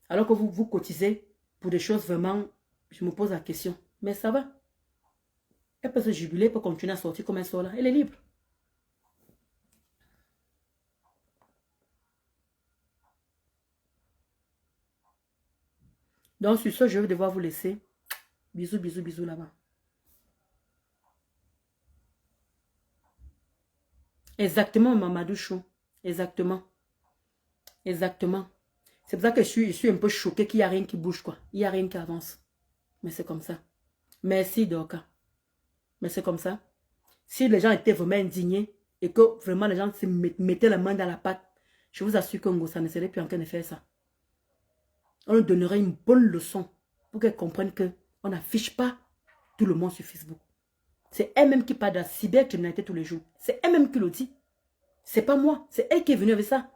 Alors que vous cotisez pour des choses vraiment, je me pose la question. Mais ça va. Elle peut se jubiler, peut continuer à sortir comme elle sort là. Elle est libre. Donc sur ce, je vais devoir vous laisser. Bisous, bisous, bisous là-bas. Exactement, Mamadou Chou. Exactement. Exactement. C'est pour ça que je suis un peu choquée qu'il n'y a rien qui bouge, quoi. Il n'y a rien qui avance. Mais c'est comme ça. Merci, Doka. Mais c'est comme ça. Si les gens étaient vraiment indignés et que vraiment les gens se mettaient la main dans la pâte, je vous assure que Ngossa ne serait plus en train de faire ça. On lui donnerait une bonne leçon pour qu'elle comprenne qu'on n'affiche pas tout le monde sur Facebook. C'est elle-même qui parle de la cybercriminalité tous les jours. C'est elle-même qui le dit. C'est pas moi. C'est elle qui est venue avec ça.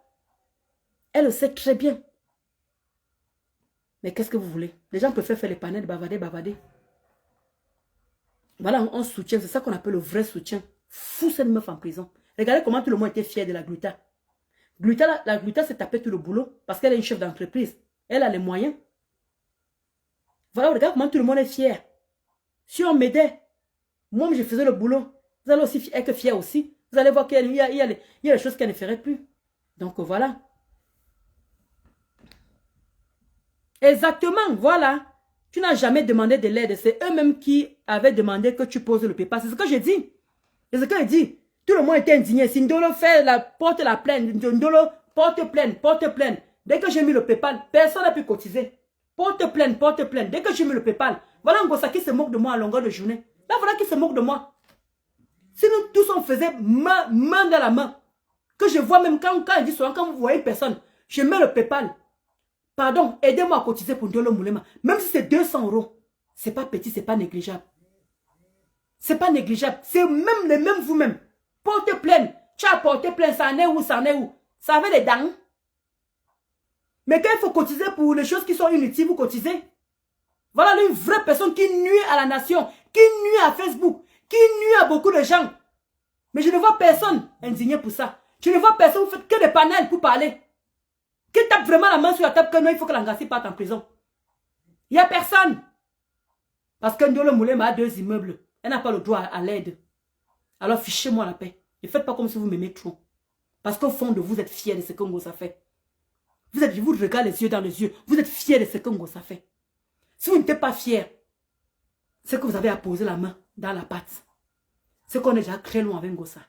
Elle le sait très bien. Mais qu'est-ce que vous voulez? Les gens préfèrent faire les panels, bavader, bavader. Voilà, on soutient. C'est ça qu'on appelle le vrai soutien. Fous cette meuf en prison. Regardez comment tout le monde était fier de la Gluta. La Gluta s'est tapée tout le boulot parce qu'elle est une chef d'entreprise. Elle a les moyens. Voilà, regardez comment tout le monde est fier. Si on m'aidait, moi je faisais le boulot. Vous allez aussi être fier aussi. Vous allez voir qu'il y a des choses qu'elle ne ferait plus. Donc voilà. Exactement, voilà. Tu n'as jamais demandé de l'aide. C'est eux-mêmes qui avaient demandé que tu poses le PayPal. C'est ce que j'ai dit. C'est ce que j'ai dit. Tout le monde était indigné. Si Ndolo porte la plainte, Ndolo porte plainte. Dès que j'ai mis le PayPal, personne n'a pu cotiser. Porte plainte. Dès que j'ai mis le PayPal, voilà Ngossa qui se moque de moi à longueur de journée. Là, voilà qui se moque de moi. Si nous tous on faisait main dans la main, que je vois même quand il dit souvent, quand vous voyez personne, je mets le PayPal. Pardon, aidez-moi à cotiser pour Ndolo Moulema. Même si c'est 200 €, c'est pas petit, c'est pas négligeable. C'est pas négligeable. C'est même les mêmes vous-même. Porte plainte. Tu as porté plainte, ça en est où? Ça avait des dents. Mais quand il faut cotiser pour les choses qui sont inutiles, vous cotisez. Voilà une vraie personne qui nuit à la nation, qui nuit à Facebook, qui nuit à beaucoup de gens. Mais je ne vois personne indigné pour ça. Je ne vois personne, vous faites que des panels pour parler. Qui tape vraiment la main sur la table que non, il faut que l'Angassi parte en prison. Il n'y a personne. Parce que Ndolo Moulema a 2 immeubles. Elle n'a pas le droit à l'aide. Alors fichez-moi la paix. Ne faites pas comme si vous m'aimez trop. Parce qu'au fond de vous, êtes fiers de ce que Ngossa fait. Vous regardez les yeux dans les yeux. Vous êtes fiers de ce que Ngossa fait. Si vous n'êtes pas fiers, c'est que vous avez à poser la main dans la pâte. C'est qu'on est déjà très loin avec Ngossa.